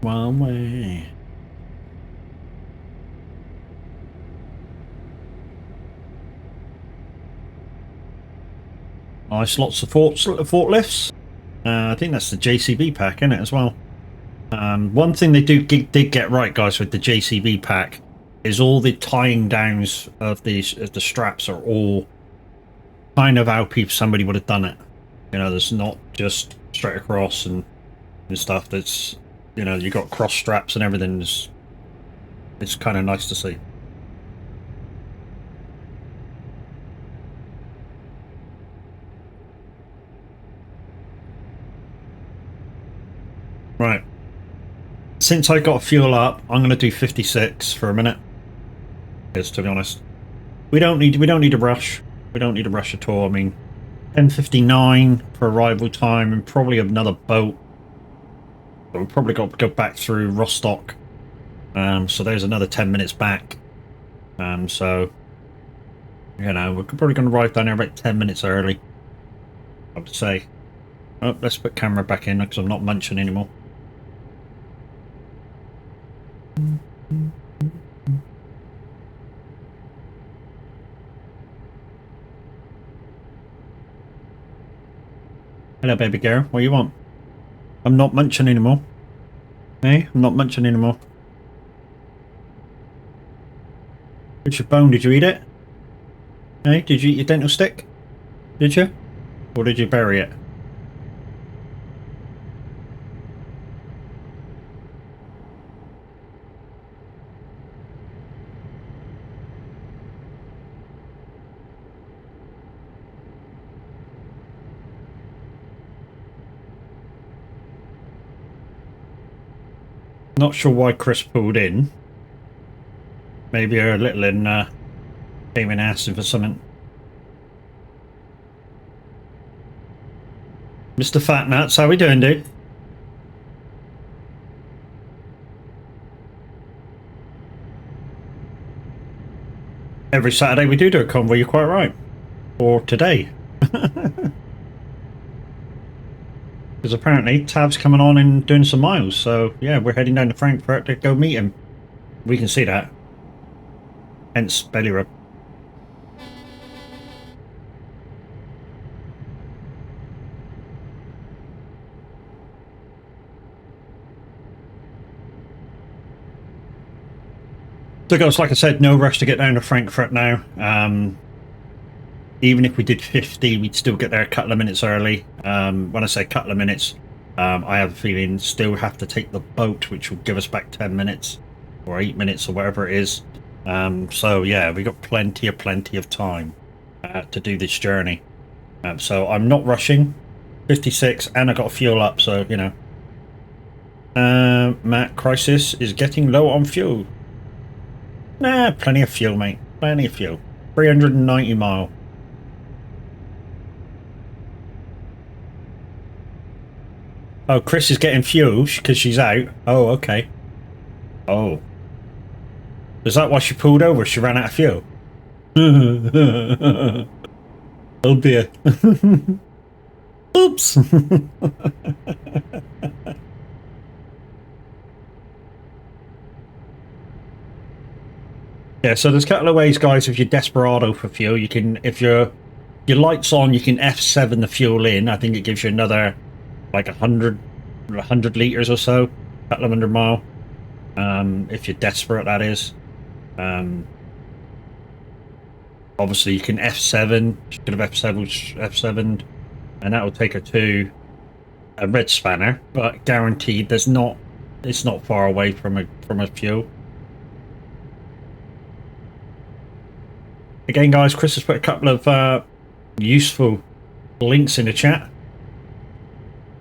One way. Nice, lots of forklifts. I think that's the JCB pack, isn't it, as well? One thing they did get right, guys, with the JCB pack is all the tying downs of the straps are all kind of how somebody would have done it. You know, there's not just straight across and stuff. That's, you know, you got cross straps and everything. It's kind of nice to see. Right. Since I got fuel up, I'm going to do 56 for a minute. Because to be honest, we don't need to rush. We don't need to rush at all. I mean, 10:59 for arrival time, and probably another boat. But we've probably got to go back through Rostock. So there's another 10 minutes back. So you know, we're probably going to arrive down there about 10 minutes early, I would say. Oh, let's put camera back in because I'm not munching anymore. Hello, baby girl. What do you want? I'm not munching anymore. Hey, I'm not munching anymore. What's your bone? Did you eat it? Hey, did you eat your dental stick? Did you? Or did you bury it? Not sure why Chris pulled in. Maybe her little in came in asking for something. Mr. Fat Nuts, how we doing, dude? Every Saturday we do a convoy, you're quite right. Or today. Because apparently Tav's coming on and doing some miles, so yeah, we're heading down to Frankfurt to go meet him. We can see that. Hence belly rub. So guys, like I said, no rush to get down to Frankfurt now. Even if we did 50, we'd still get there a couple of minutes early. When I say a couple of minutes, I have a feeling still have to take the boat, which will give us back 10 minutes or 8 minutes or whatever it is. So yeah, we got plenty of time to do this journey. So I'm not rushing. 56, and I got fuel up, so you know. Matt, Crisis is getting low on fuel. Nah, plenty of fuel, mate. Plenty of fuel. 390 mile. Oh, Chris is getting fuel because she's out. Oh, okay. Oh. Is that why she pulled over? She ran out of fuel? Oh dear. Oops. Yeah, so there's a couple of ways, guys. If you're desperado for fuel, you can, if your light's on, you can F7 the fuel in. I think it gives you another like 100 litres or so, a couple of 100 mile. If you're desperate, that is. Obviously you can F7, you could have F7'd, and that will take her to a red spanner, but guaranteed it's not far away from a fuel. Again, guys, Chris has put a couple of useful links in the chat,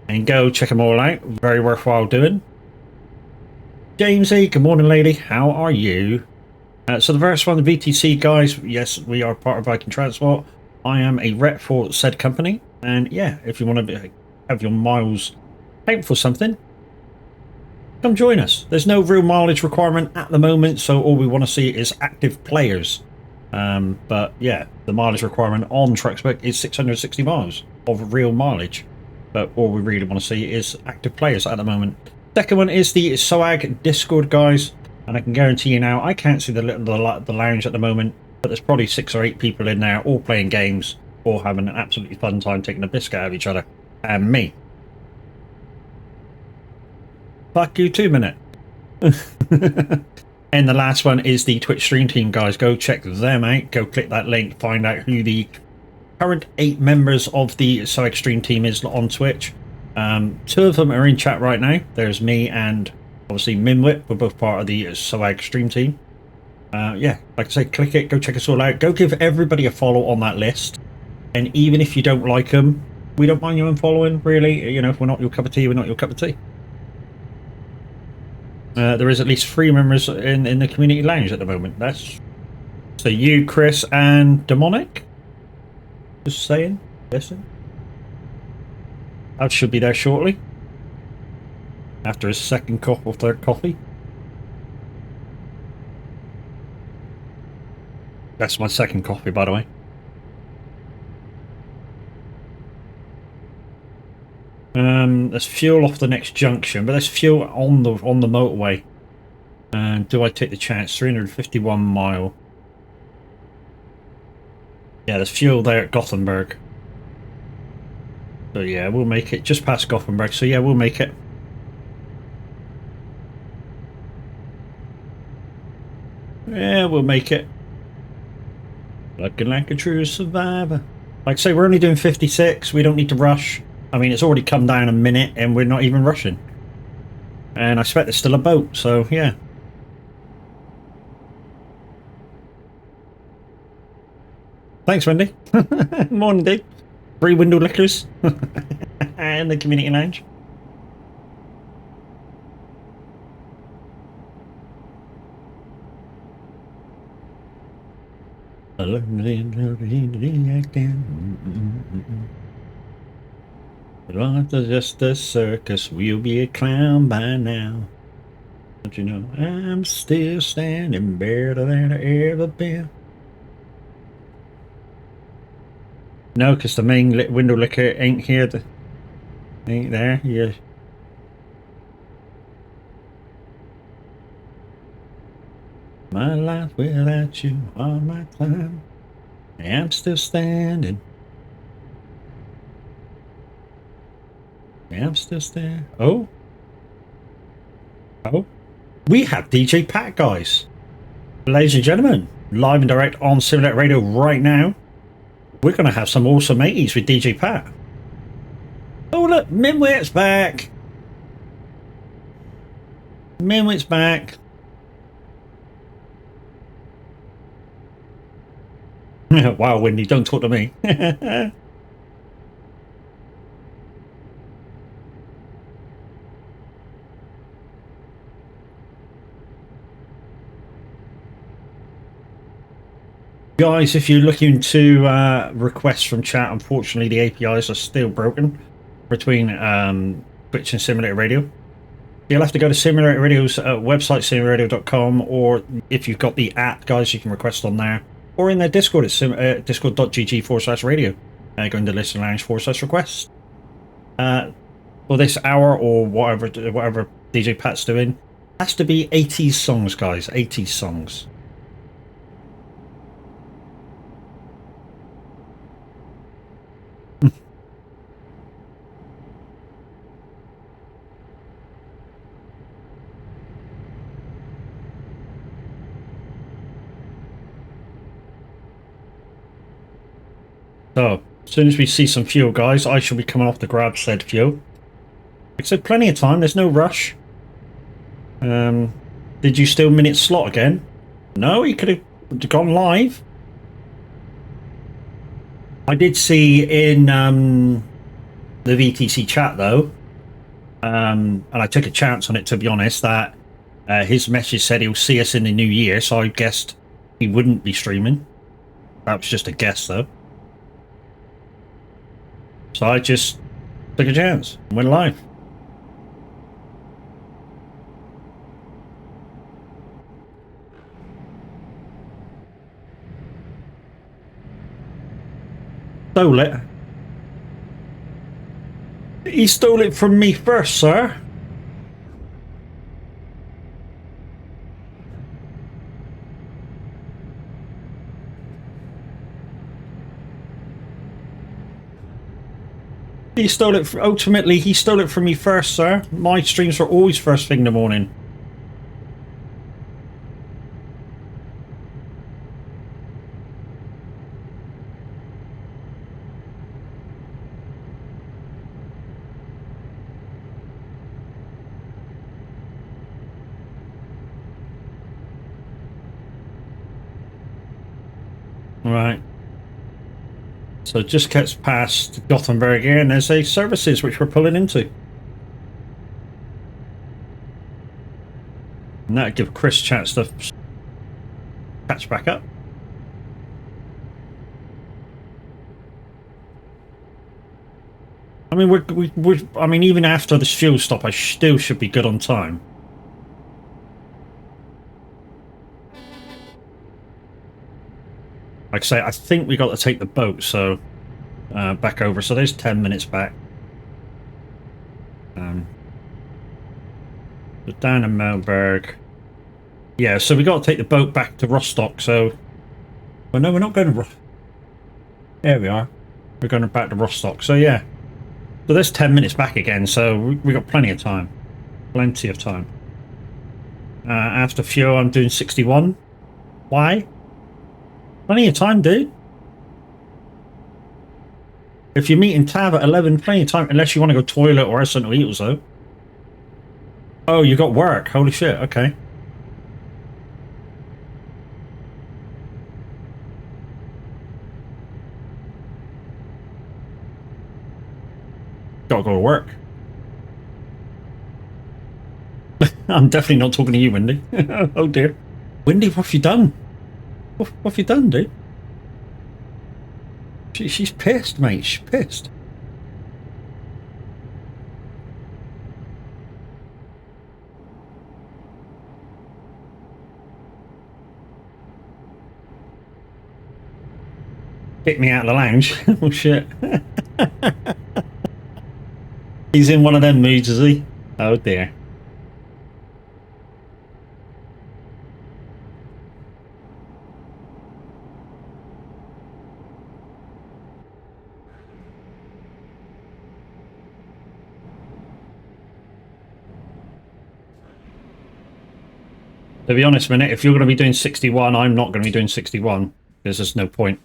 and go check them all out. Very worthwhile doing. Jamesy, good morning, lady. How are you? So the first one, the VTC, guys. Yes, we are part of Viking Transport. I am a rep for said company, and yeah, if you want to have your miles paid for something, come join us. There's no real mileage requirement at the moment, so all we want to see is active players. But yeah, the mileage requirement on Truckspec is 660 miles of real mileage, but all we really want to see is active players at the moment. Second one is the soag Discord, guys, and I can guarantee you now, I can't see the lounge at the moment, but there's probably 6 or 8 people in there, all playing games, all having an absolutely fun time taking a biscuit out of each other, and me. Fuck you too, minute. And the last one is the Twitch stream team, guys. Go check them out. Go click that link. Find out who the current 8 members of the soag stream team is on Twitch. 2 of them are in chat right now. There's me and obviously Minwit. We're both part of the soag stream team. Yeah, like I say, click it. Go check us all out. Go give everybody a follow on that list. And even if you don't like them, we don't mind you unfollowing, really. You know, if we're not your cup of tea, we're not your cup of tea. There is at least 3 members in the community lounge at the moment. That's so you, Chris, and Demonic. Just saying, guessing. I should be there shortly. After his second cup or third coffee. That's my second coffee, by the way. There's fuel off the next junction, but there's fuel on the motorway. And do I take the chance? 351 mile. Yeah, there's fuel there at Gothenburg. So yeah, we'll make it just past Gothenburg. So yeah, we'll make it. Yeah, we'll make it. Looking like a true survivor. Like I say, we're only doing 56. We don't need to rush. I mean, it's already come down a minute and we're not even rushing. And I expect there's still a boat, so yeah. Thanks, Wendy. Morning, Dave. 3 window lickers in the community lounge. Life is just a circus, we'll be a clown by now. Don't you know, I'm still standing better than I ever been. No, because the main window licker ain't here. Ain't there? Yeah. My life without you, all my time. I'm still standing. I'm still standing. Oh. Oh. We have DJ Pat, guys. Ladies and gentlemen, live and direct on Simulator Radio right now. We're going to have some awesome 80s with DJ Pat. Oh, look, Minwit's back. Minwit's back. Wow, Wendy, don't talk to me. Guys, if you're looking to request from chat, unfortunately the APIs are still broken between Twitch and Simulator Radio. You'll have to go to Simulator Radio's website, simulatorradio.com, or if you've got the app, guys, you can request on there. Or in their Discord at discord.gg/radio. Go into Listen Lounge /request. For this hour or whatever DJ Pat's doing, has to be 80s songs, guys. 80s songs. So, as soon as we see some fuel, guys, I shall be coming off to grab said fuel. Like I said, plenty of time, there's no rush. Did you steal Minute's slot again? No, he could have gone live. I did see in the VTC chat, though, and I took a chance on it, to be honest, that his message said he'll see us in the new year, so I guessed he wouldn't be streaming. That was just a guess, though. So I just took a chance and went live. Stole it. He stole it from me first, sir. He stole it. Ultimately, he stole it from me first, sir. My streams are always first thing in the morning. Right. So it just gets past Gothenburg here, and there's a services which we're pulling into. And that'll give Chris a chance to catch back up. I mean, I mean, even after this fuel stop, I still should be good on time. Like I say, I think we got to take the boat, so back over. So there's 10 minutes back. But down in Melberg. Yeah, so we got to take the boat back to Rostock. So, well, no, we're not going to. There we are. We're going back to Rostock. So yeah. So there's 10 minutes back again, so we got plenty of time. Plenty of time. After fuel, I'm doing 61. Why? Plenty of time, dude. If you're meeting Tav at 11, plenty of time, unless you want to go toilet or something to eat or so. Oh, you got work. Holy shit, okay. Gotta go to work. I'm definitely not talking to you, Wendy. Oh dear. Wendy, what have you done? What have you done, dude? She's pissed, mate. She's pissed. Kick me out of the lounge. Oh shit. He's in one of them moods, is he? Oh dear. To be honest, Minute, if you're going to be doing 61, I'm not going to be doing 61. Because there's no point.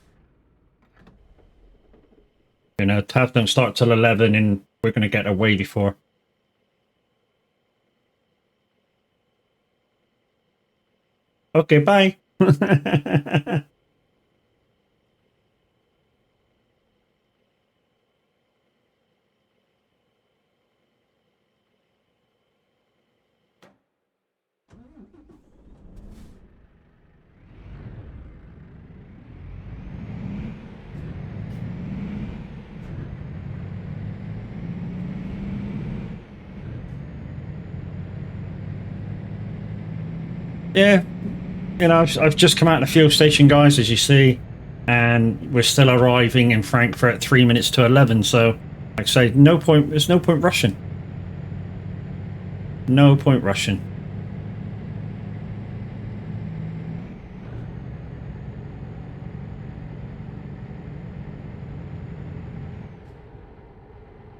You know, Tav don't start till 11 and we're going to get away before. Okay, bye. Yeah, you know, I've just come out of the fuel station, guys, as you see, and we're still arriving in Frankfurt at 3 minutes to 11. So, like I say, no point. There's no point rushing. No point rushing.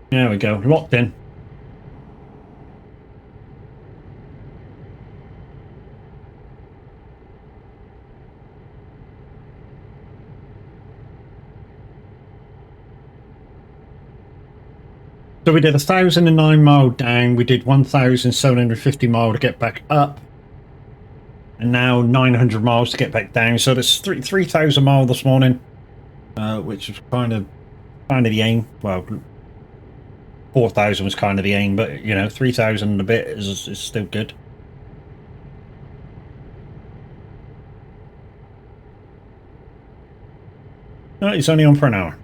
There we go, locked in. So we did 1,009 mile down, we did 1,750 mile to get back up, and now 900 miles to get back down. So there's 3,000 mile this morning, which was kind of the aim. Well, 4,000 was kind of the aim, but you know, 3,000 and a bit is still good. No, it's only on for an hour.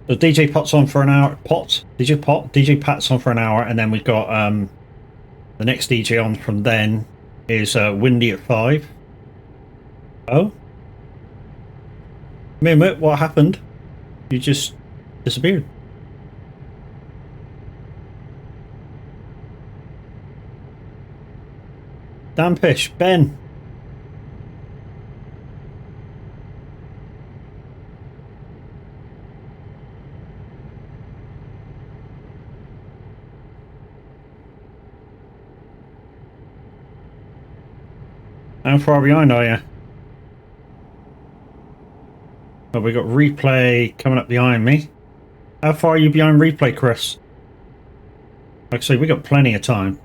So DJ Pot's on for an hour. DJ Pat's on for an hour, and then we've got the next DJ on from then is Windy at 5. Oh, Mimit, what happened? You just disappeared. Damn fish, Ben. How far behind are you? Oh, we got replay coming up behind me. How far are you behind replay, Chris? Like I say, we got plenty of time.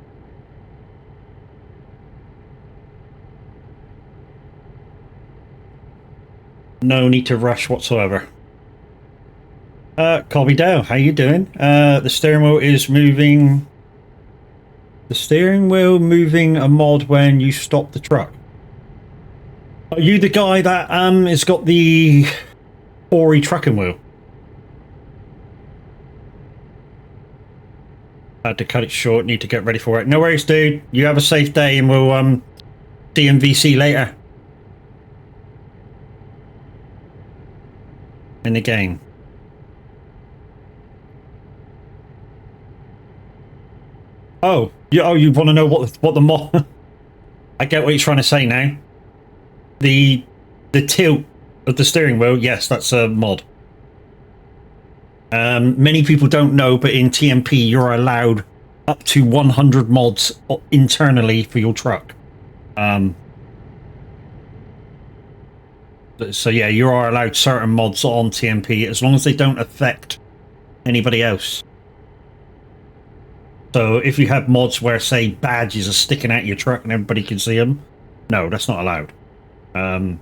No need to rush whatsoever. Colby Dow, how you doing? The steering wheel is moving. The steering wheel moving a mod when you stop the truck. Are you the guy that has got the Ori trucking wheel? Had to cut it short, need to get ready for it. No worries, dude. You have a safe day and we'll DMVC later. In the game. Oh, you want to know what the mod? I get what you're trying to say now. The tilt of the steering wheel, yes, that's a mod. Many people don't know, but in TMP you're allowed up to 100 mods internally for your truck. So yeah, you are allowed certain mods on TMP as long as they don't affect anybody else. So if you have mods where, say, badges are sticking out your truck and everybody can see them, no, that's not allowed. But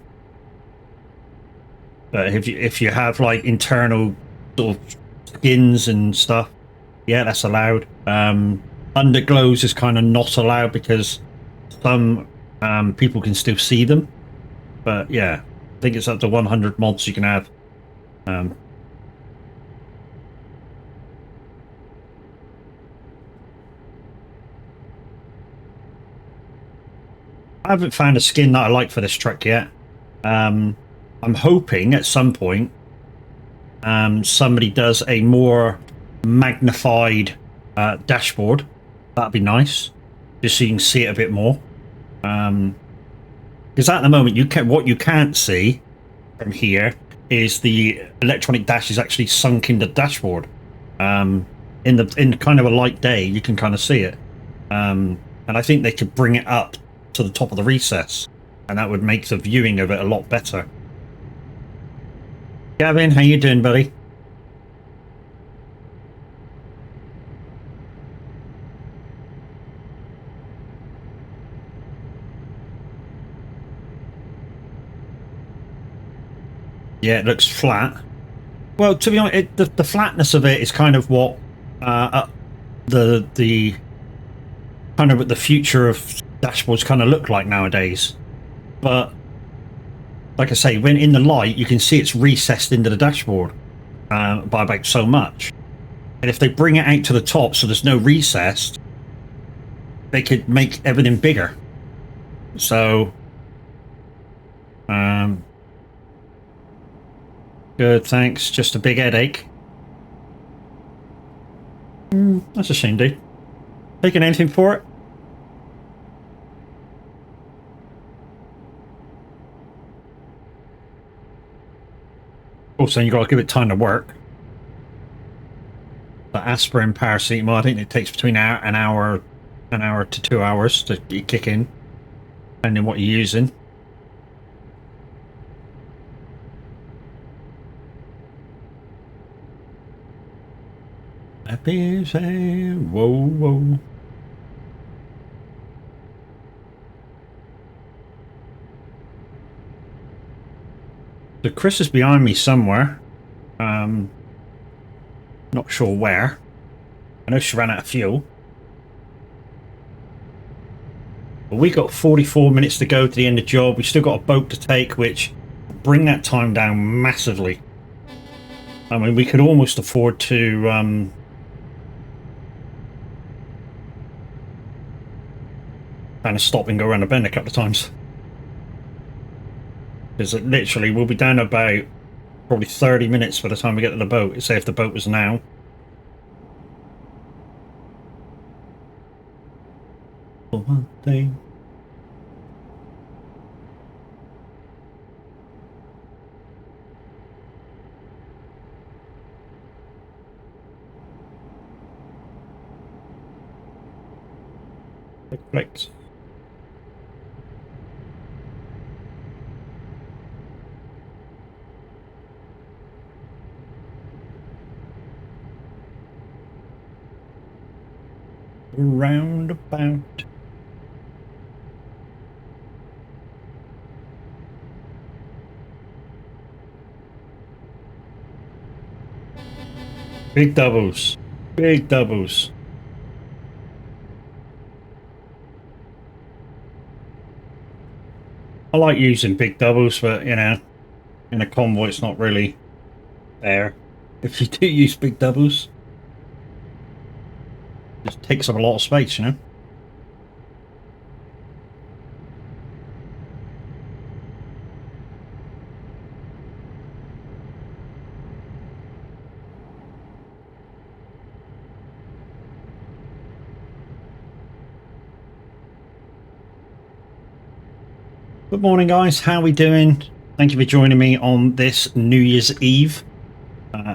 if you have like internal sort of skins and stuff, yeah, that's allowed. Underglows is kind of not allowed because some people can still see them. But yeah, I think it's up to 100 mods you can have. I haven't found a skin that I like for this truck yet. I'm hoping at some point somebody does a more magnified dashboard. That'd be nice, just so you can see it a bit more. Because at the moment, what you can't see from here is the electronic dash is actually sunk in the dashboard. In kind of a light day, you can kind of see it, and I think they could bring it up to the top of the recess, and that would make the viewing of it a lot better. Gavin, how you doing, buddy? Yeah, it looks flat. Well, to be honest, the flatness of it is kind of what the kind of what the future of dashboards kind of look like nowadays. But like I say, when in the light, you can see it's recessed into the dashboard by about so much. And if they bring it out to the top so there's no recess, they could make everything bigger. So, good, thanks. Just a big headache. That's a shame, dude. Taking anything for it? Also, you got to give it time to work. The aspirin, paracetamol, I think it takes between an hour to 2 hours to kick in, depending on what you're using. Happy say, whoa, whoa. So Chris is behind me somewhere. Not sure where. I know she ran out of fuel. But we got 44 minutes to go to the end of the job. We've still got a boat to take, which will bring that time down massively. I mean, we could almost afford to kind of stop and go around the bend a couple of times. Because literally we'll be down about probably 30 minutes by the time we get to the boat. Say if the boat was now. For one thing. Flex. Roundabout. Big doubles. Big doubles. I like using big doubles, but you know, in a convoy it's not really there. If you do use big doubles, it just takes up a lot of space, you know. Good morning, guys. How are we doing? Thank you for joining me on this New Year's Eve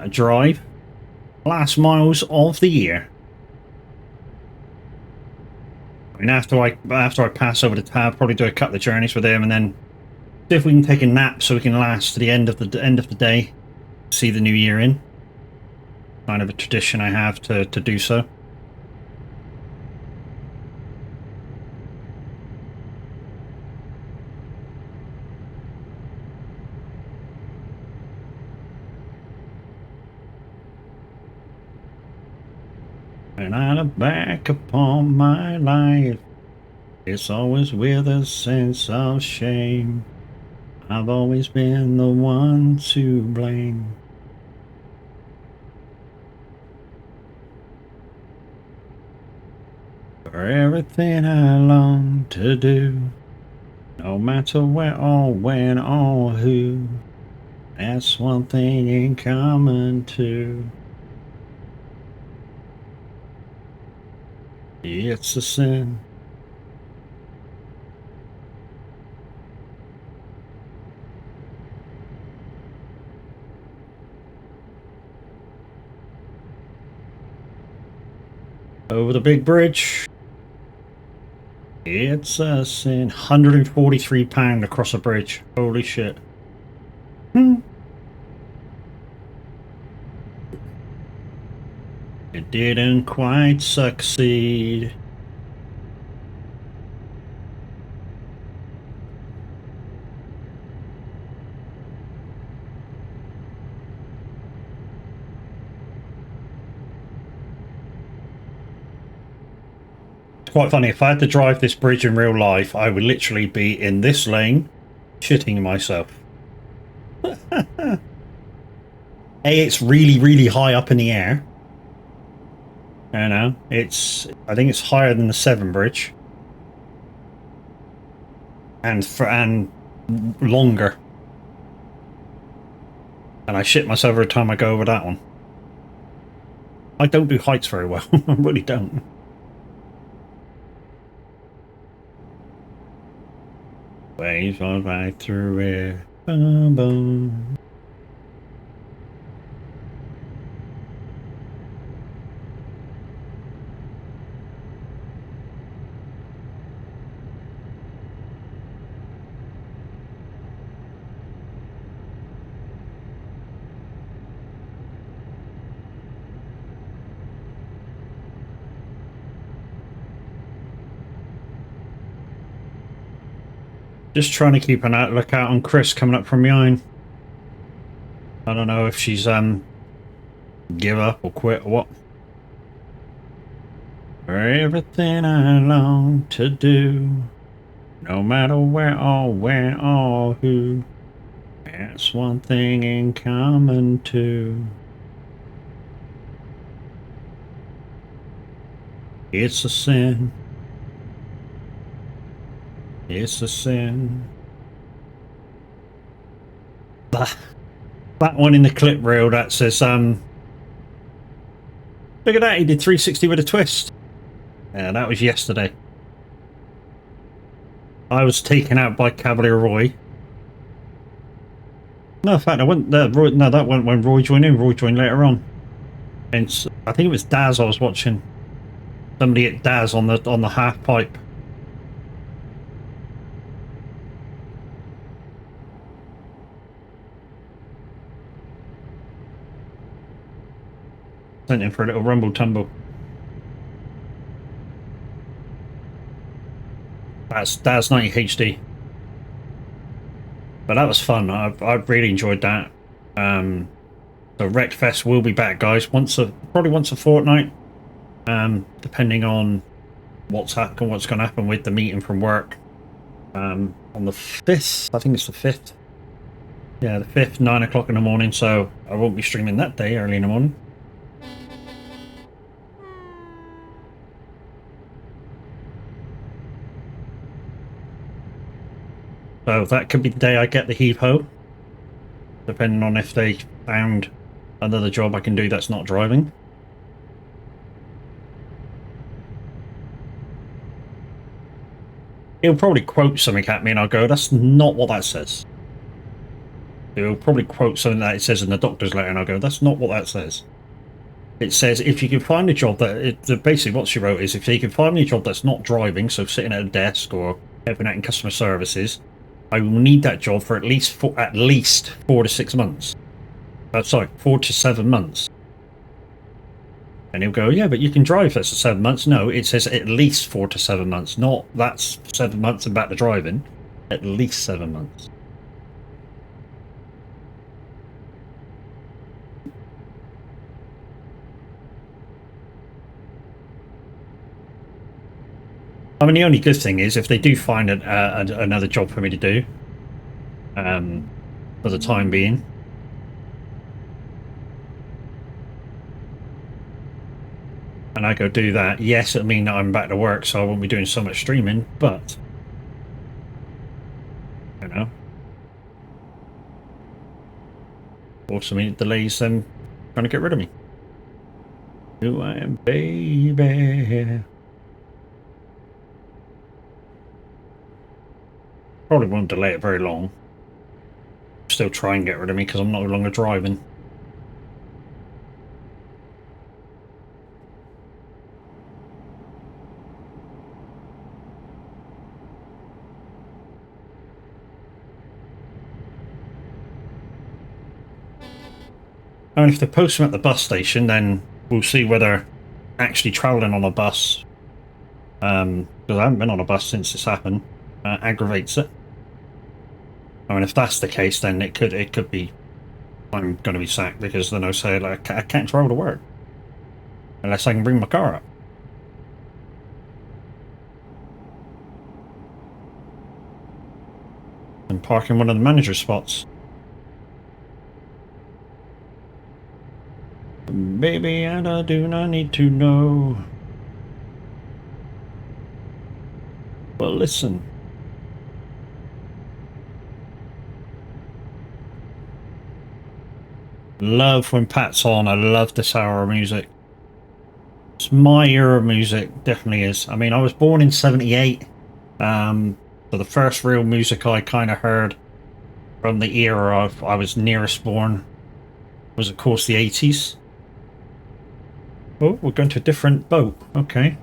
drive. Last miles of the year. I mean, after I pass over the tab, probably do a couple of journeys with him, and then see if we can take a nap so we can last to the end of the day, see the new year in. Kind of a tradition I have to do so. And I look back upon my life, it's always with a sense of shame. I've always been the one to blame. For everything I long to do, no matter where or when or who, that's one thing in common too. It's a sin. Over the big bridge. It's a sin. £143 across a bridge. Holy shit. It didn't quite succeed. It's quite funny. If I had to drive this bridge in real life, I would literally be in this lane, shitting myself. A, it's really, really high up in the air. You know, I think it's higher than the Severn Bridge. And longer. And I shit myself every time I go over that one. I don't do heights very well. I really don't. Waves on right through it. Boom, boom. Just trying to keep an lookout on Chris coming up from behind. I don't know if she's give up or quit or what. For everything I long to do, no matter where or when or who, that's one thing in common too. It's a sin. It's a sin. That one in the clip reel that says, look at that, he did 360 with a twist. Yeah, that was yesterday. I was taken out by Cavalier Roy. No, in fact, I went there. No, that went when Roy joined in. Roy joined later on. And I think it was Daz I was watching. Somebody hit Daz on the half pipe. Sent him for a little rumble tumble. That's Daz 90 HD. But that was fun. I really enjoyed that. So Wreckfest will be back, guys. Probably once a fortnight, depending on what's going to happen with the meeting from work. On the 5th, I think it's the 5th. Yeah, the 5th, 9 o'clock in the morning. So I won't be streaming that day early in the morning. So that could be the day I get the heave-ho, depending on if they found another job I can do that's not driving. He'll probably quote something at me and I'll go, that's not what that says. He'll probably quote something that it says in the doctor's letter and I'll go, that's not what that says. It says if you can find a job basically what she wrote is if you can find me a job that's not driving, so sitting at a desk or helping out in customer services, I will need that job for at least 4 to 6 months. Sorry, 4 to 7 months. And he'll go, yeah, but you can drive for 7 months. No, it says at least 4 to 7 months, not that's 7 months and back to driving. At least 7 months. I mean, the only good thing is if they do find another job for me to do, for the time being, and I go do that, yes, it'll mean that I'm back to work, so I won't be doing so much streaming, but, you know, also mean it delays them trying to get rid of me. Who I am, baby. Probably won't delay it very long. Still try and get rid of me because I'm no longer driving. I mean, if they post them at the bus station, then we'll see whether actually travelling on a bus, because I haven't been on a bus since this happened, aggravates it. I mean, if that's the case, then it could be I'm going to be sacked because then I say like I can't travel to work unless I can bring my car up. And park in one of the manager spots. Baby, and I do not need to know. But listen. Love when Pat's on. I love this hour of music. It's my era of music, definitely is. I mean, I was born in 78. So the first real music I kind of heard from the era I was nearest born was, of course, the 80s. Oh, we're going to a different boat. Okay.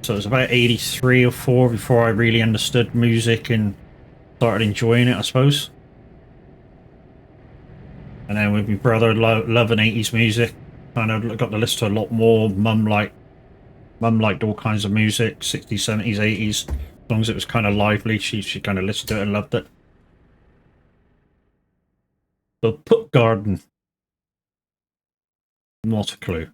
So it was about 83 or 4 before I really understood music and started enjoying it, I suppose. And then with my brother loving 80s music, kind of got to listen to a lot more. Mum liked all kinds of music, 60s, 70s, 80s. As long as it was kind of lively, she kind of listened to it and loved it. The Put Garden. Not a clue.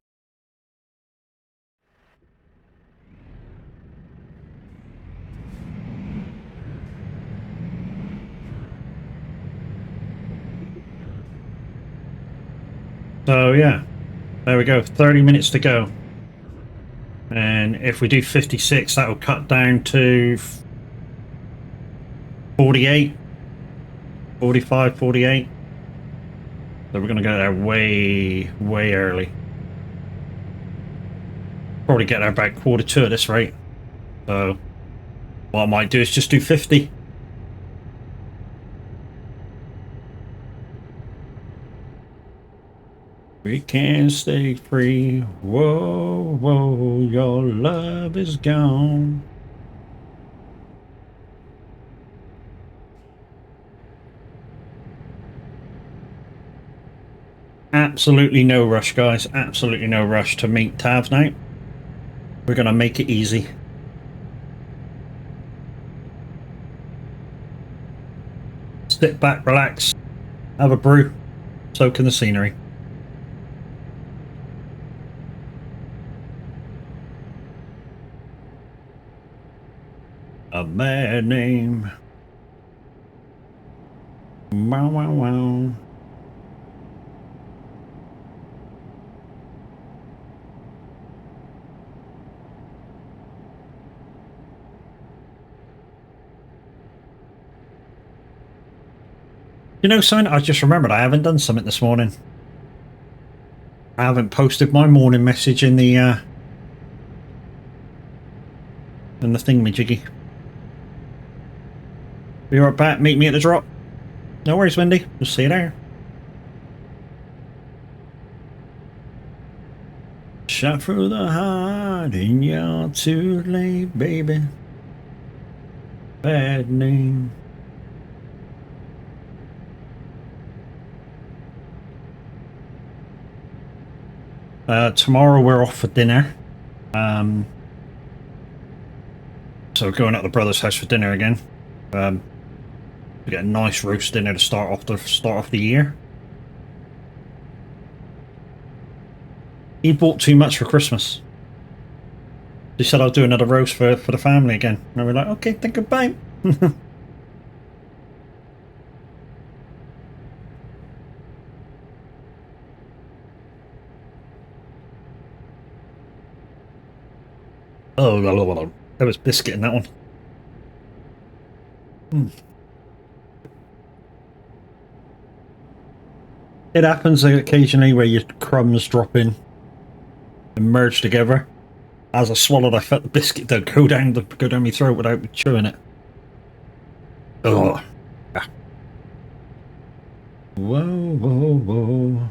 So yeah, there we go, 30 minutes to go. And if we do 56, that will cut down to 48, 45, 48. So we're going to go there way early. Probably get there about 1:45 at this rate. So what I might do is just do 50. We can stay free. Whoa, whoa, your love is gone. Absolutely no rush, guys. Absolutely no rush to meet Tav now. We're going to make it easy. Sit back, relax, have a brew, So can the scenery. A bad name. Wow, wow, wow. You know something? I just remembered I haven't done something this morning. I haven't posted my morning message in the thingamajiggy. Be right back. Meet me at the drop. No worries, Wendy. We'll see you there. Shot through the heart and you're too late, baby. Bad name. Tomorrow we're off for dinner. So we're going out to the brother's house for dinner again. We get a nice roast dinner to start off the year. He bought too much for Christmas. He said I'll do another roast for the family again. And we're like, okay, think goodbye. Oh, there was biscuit in that one. It happens occasionally where your crumbs drop in and merge together. As I swallowed, I felt the biscuit go down my throat without chewing it. Oh. Ah. Whoa, whoa, whoa.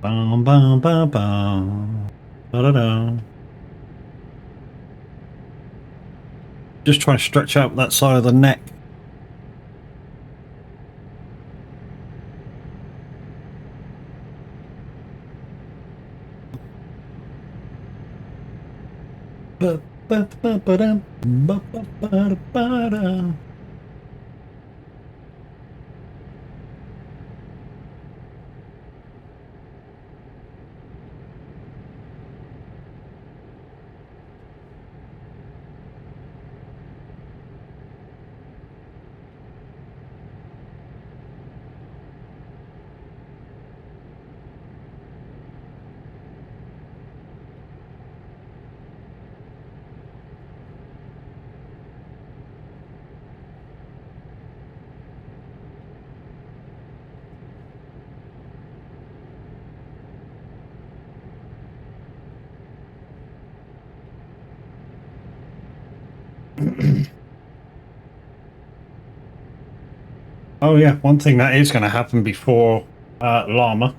Bum, bum, bum, bum. Da-da-da. Just trying to stretch out that side of the neck. Oh yeah, one thing that is going to happen before Llama.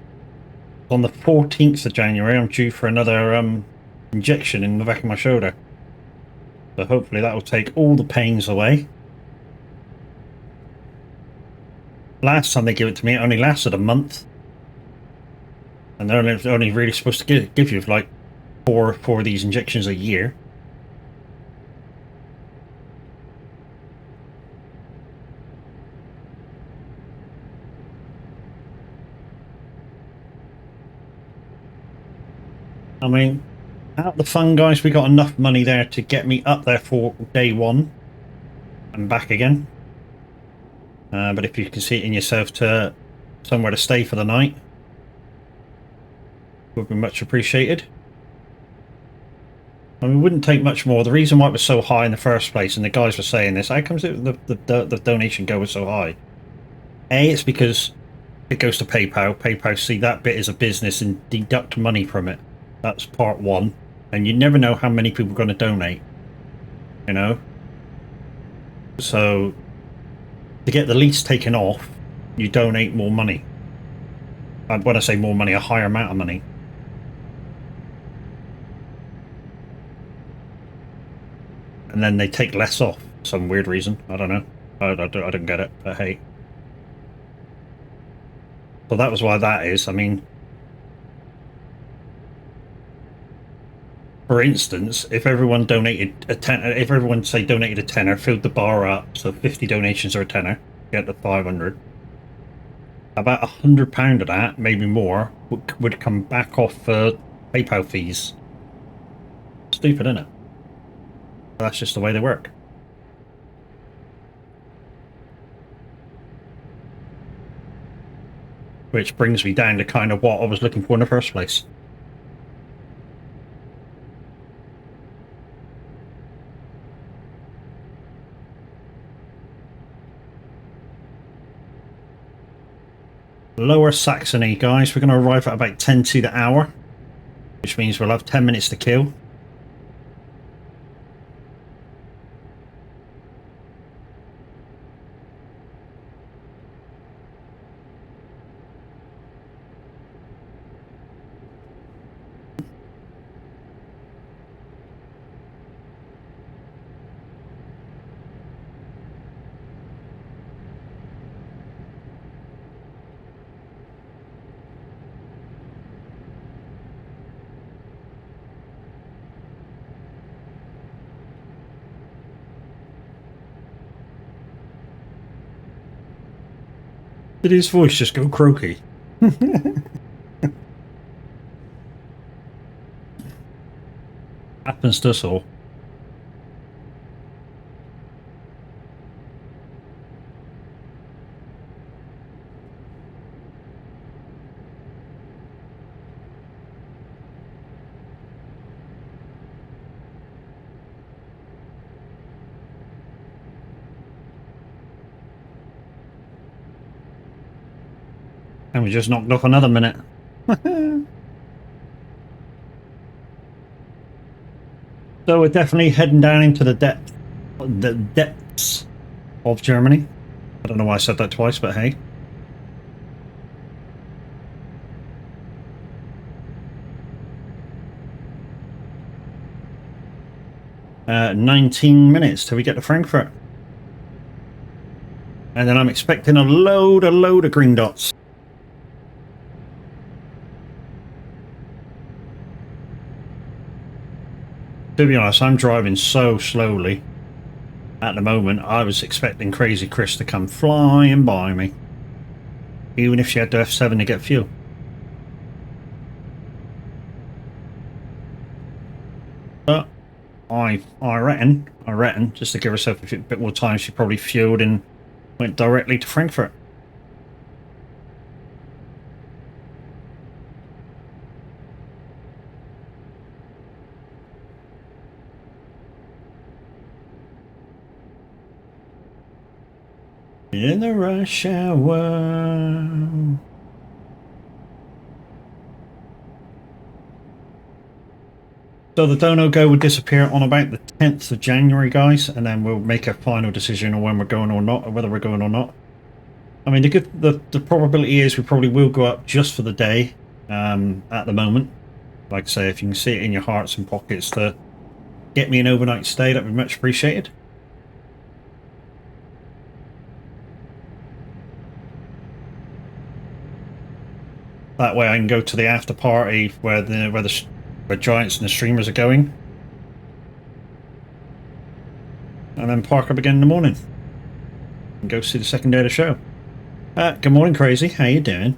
On the 14th of January, I'm due for another injection in the back of my shoulder. So hopefully that will take all the pains away. Last time they gave it to me, it only lasted a month. And they're only really supposed to give you like four of these injections a year. I mean, out of the fun, guys, we got enough money there to get me up there for day one and back again. But if you can see it in yourself to somewhere to stay for the night, would be much appreciated. I mean, it wouldn't take much more. The reason why it was so high in the first place, and the guys were saying this, how comes the donation go was so high? A, it's because it goes to PayPal. PayPal see that bit as a business and deduct money from it. That's part one. And you never know how many people are going to donate. You know? So, to get the lease taken off, you donate more money. And when I say more money, a higher amount of money. And then they take less off. Some weird reason. I don't know. I don't get it. But hey. So that was why that is. I mean, for instance, if everyone donated a tenner, if everyone say donated a tenner, filled the bar up, so 50 donations are a tenner, get the 500. About £100 of that, maybe more, would come back off for PayPal fees. Stupid, isn't it? That's just the way they work. Which brings me down to kind of what I was looking for in the first place. Lower Saxony, guys. We're going to arrive at about 10 to the hour, which means we'll have 10 minutes to kill. Did his voice just go croaky? Happens to us all. And we just knocked off another minute. So we're definitely heading down into the depths of Germany. I don't know why I said that twice, but hey. Uh, 19 minutes till we get to Frankfurt. And then I'm expecting a load of green dots. To be honest, I'm driving so slowly at the moment. I was expecting Crazy Chris to come flying by me, even if she had to F7 to get fuel. But I reckon, just to give herself a bit more time, she probably fueled and went directly to Frankfurt. In the rush hour. So the dono go will disappear on about the 10th of January, guys, and then we'll make a final decision on when we're going or not, or whether we're going or not. I mean, the probability is we probably will go up just for the day at the moment. Like I say, if you can see it in your hearts and pockets to get me an overnight stay, that would be much appreciated. That way I can go to the after party where the giants and the streamers are going, and then park up again in the morning and go see the second day of the show. Good morning, Crazy. How you doing?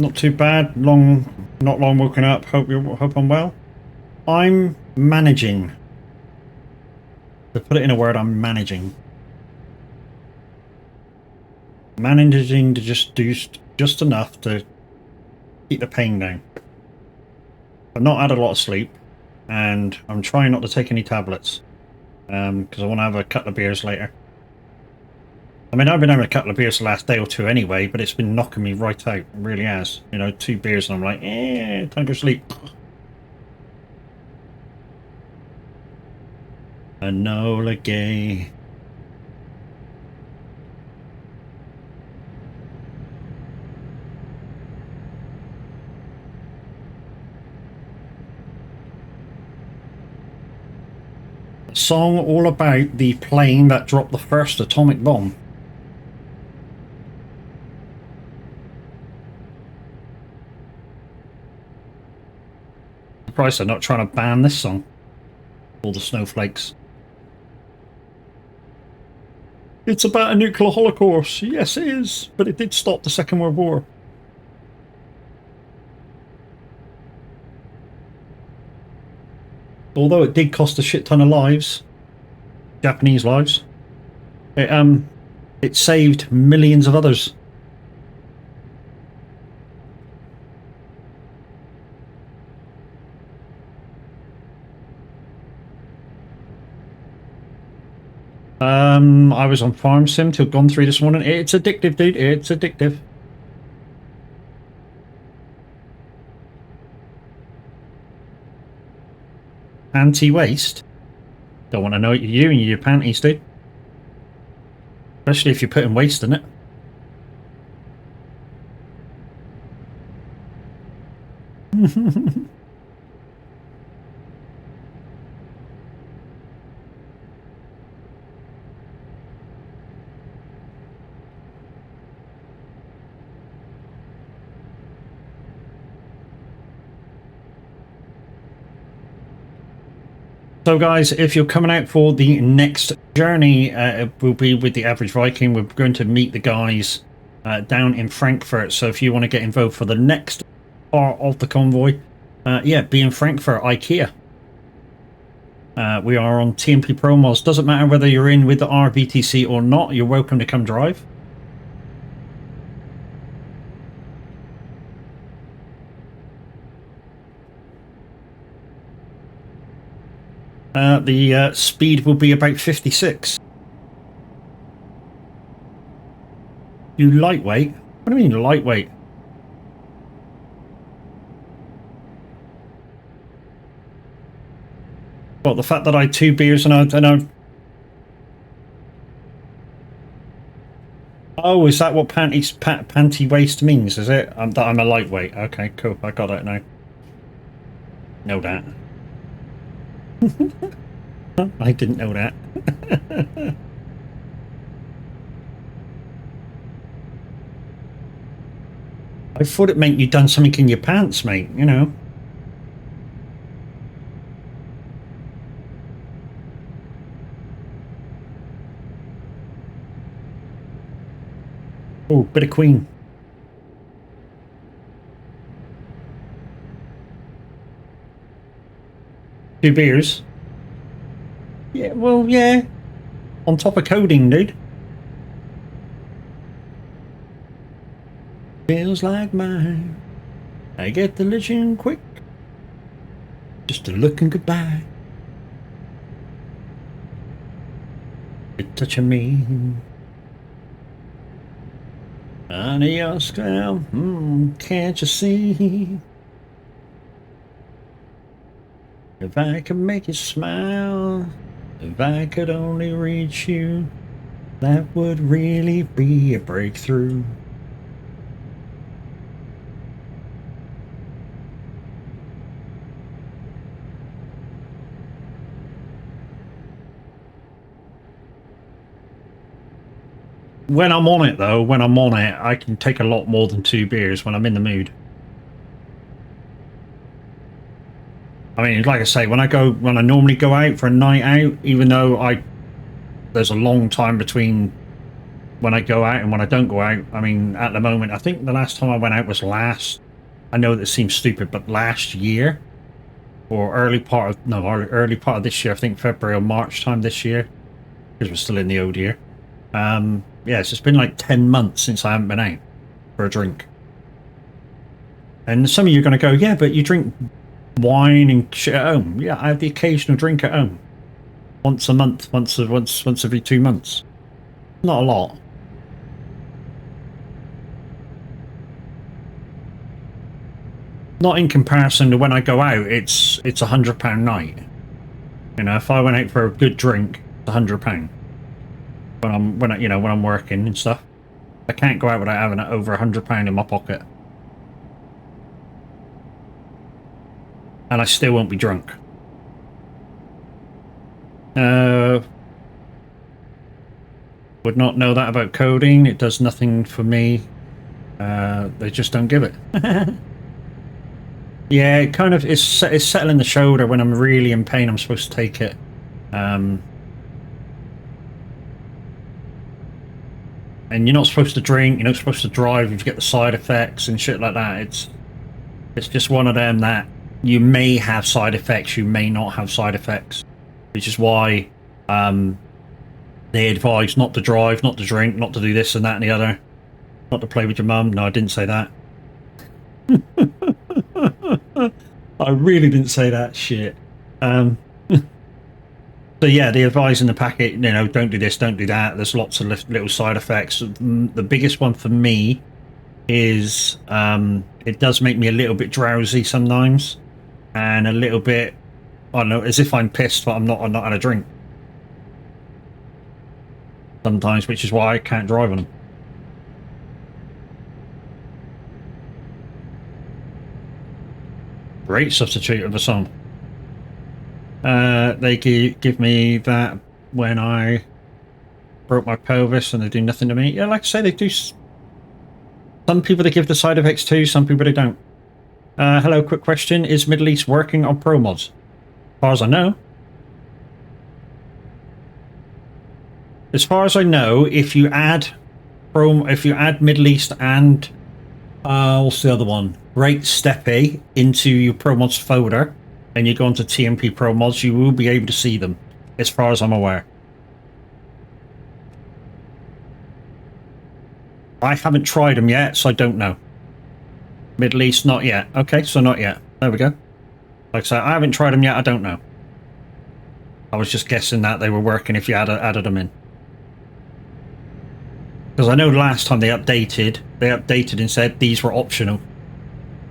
Not too bad. Not long woken up. Hope I'm well. I'm managing. To put it in a word, I'm managing. Managing to just do just enough to keep the pain down. I've not had a lot of sleep, and I'm trying not to take any tablets because I want to have a couple of beers later. I mean, I've been having a couple of beers the last day or two anyway, but it's been knocking me right out. It really has. You know, 2 beers and I'm like, time to go sleep. Enola Gay. A song all about the plane that dropped the first atomic bomb. Surprised they're not trying to ban this song. All the snowflakes. It's about a nuclear holocaust. Yes, it is. But it did stop the Second World War. Although it did cost a shit ton of lives. Japanese lives. It saved millions of others. I was on Farm Sim till gone through this morning. It's addictive, dude. It's addictive. Anti-waste. Don't want to know what you're doing in your panties, dude. Especially if you're putting waste in it. So guys, if you're coming out for the next journey, it will be with the Average Viking. We're going to meet the guys down in Frankfurt. So if you want to get involved for the next part of the convoy, yeah, be in Frankfurt, IKEA. We are on TMP promos. Doesn't matter whether you're in with the RVTC or not, you're welcome to come drive. The speed will be about 56. You lightweight? What do you mean lightweight? Well, the fact that I had 2 beers and I... Oh, is that what panty waste means, is it? That I'm a lightweight. Okay, cool. I got it now. Know that. I didn't know that. I thought it meant you'd done something in your pants, mate, you know. Oh, bit of Queen. Two beers. Yeah, well, yeah. On top of coding, dude. Feels like mine. I get the legend quick. Just a look and goodbye. A touch of me. Under your scalp, can't you see? If I could make you smile, if I could only reach you, that would really be a breakthrough. When I'm on it, though, when I'm on it, I can take a lot more than 2 beers when I'm in the mood. I mean, like I say, when I normally go out for a night out, even though there's a long time between when I go out and when I don't go out. I mean, at the moment, I think the last time I went out was I know that seems stupid, but last year, or early part of this year, I think February or March time this year, because we're still in the old year. Yeah, it's been like 10 months since I haven't been out for a drink. And some of you are going to go, yeah, but you drink wine and shit at home. Yeah, I have the occasional drink at home. Once a month, once every 2 months. Not a lot. Not in comparison to when I go out, it's £100 night. You know, if I went out for a good drink, it's £100. When I'm working and stuff, I can't go out without having over £100 in my pocket, and I still won't be drunk. Would not know that about coding. It does nothing for me. They just don't give it. Yeah, it kind of is settling the shoulder when I'm really in pain. I'm supposed to take it. And you're not supposed to drink. You're not supposed to drive. You get the side effects and shit like that. It's just one of them that you may have side effects. You may not have side effects, which is why they advise not to drive, not to drink, not to do this and that and the other, not to play with your mum. No, I didn't say that. I really didn't say that shit. So yeah, they advise in the packet, you know, don't do this, don't do that. There's lots of little side effects. The biggest one for me is it does make me a little bit drowsy sometimes, and a little bit, I don't know, as if I'm pissed, but I'm not had a drink sometimes, which is why I can't drive on them. Great substitute of a song. They give me that when I broke my pelvis, and they do nothing to me. Yeah, like I say, they do. Some people they give the side effects to, some people they don't. Hello, quick question: is Middle East working on pro mods? As far as I know. As far as I know, if you add Middle East and what's the other one? Great Steppe into your pro mods folder, and you go onto TMP Pro Mods, you will be able to see them, as far as I'm aware. I haven't tried them yet, so I don't know. Middle East, not yet. Okay, so not yet. There we go. Like I said, I haven't tried them yet, I don't know. I was just guessing that they were working if you added them in. Because I know last time they updated and said these were optional.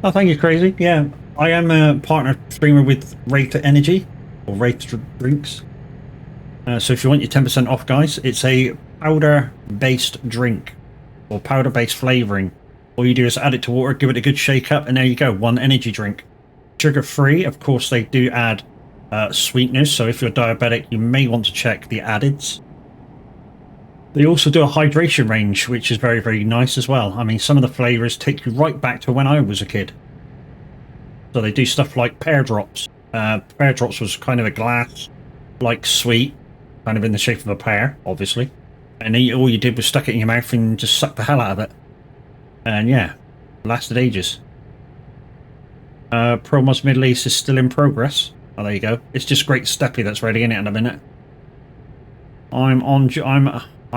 Oh, thank you, Crazy. Yeah, I am a partner streamer with wraith Energy, or wraith Drinks. So if you want your 10% off, guys, it's a powder-based drink, or powder-based flavouring. All you do is add it to water, give it a good shake up, and there you go, one energy drink. Sugar-free, of course, they do add sweeteners, so if you're diabetic, you may want to check the addeds. They also do a hydration range, which is very, very nice as well. I mean, some of the flavours take you right back to when I was a kid. So they do stuff like pear drops. Pear drops was kind of a glass, like sweet, kind of in the shape of a pear, obviously. And all you did was stuck it in your mouth and just suck the hell out of it. And yeah, lasted ages. Pro Mods Middle East is still in progress. Oh, there you go. It's just Great Steppe that's ready in it in a minute. I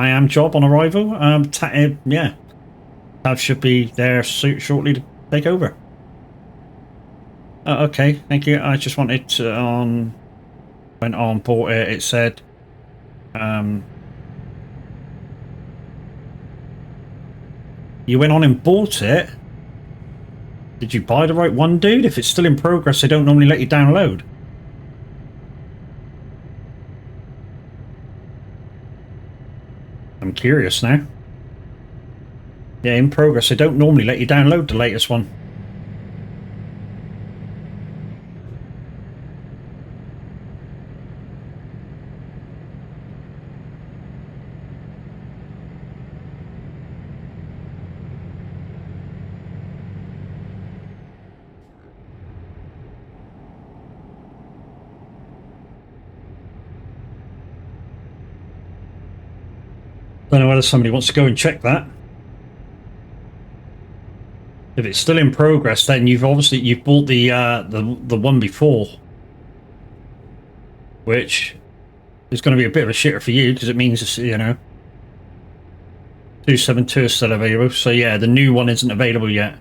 am job on arrival. Yeah, Tav should be there shortly to take over. Okay, thank you. I just wanted to went on board it. It said, you went on and bought it. Did you buy the right one, dude? If it's still in progress, they don't normally let you download. I'm curious now. Yeah, in progress. They don't normally let you download the latest one. Don't know whether somebody wants to go and check that. If it's still in progress, then you've bought the one before, which is going to be a bit of a shitter for you because it means, you know, 272 is still available. So yeah, the new one isn't available yet.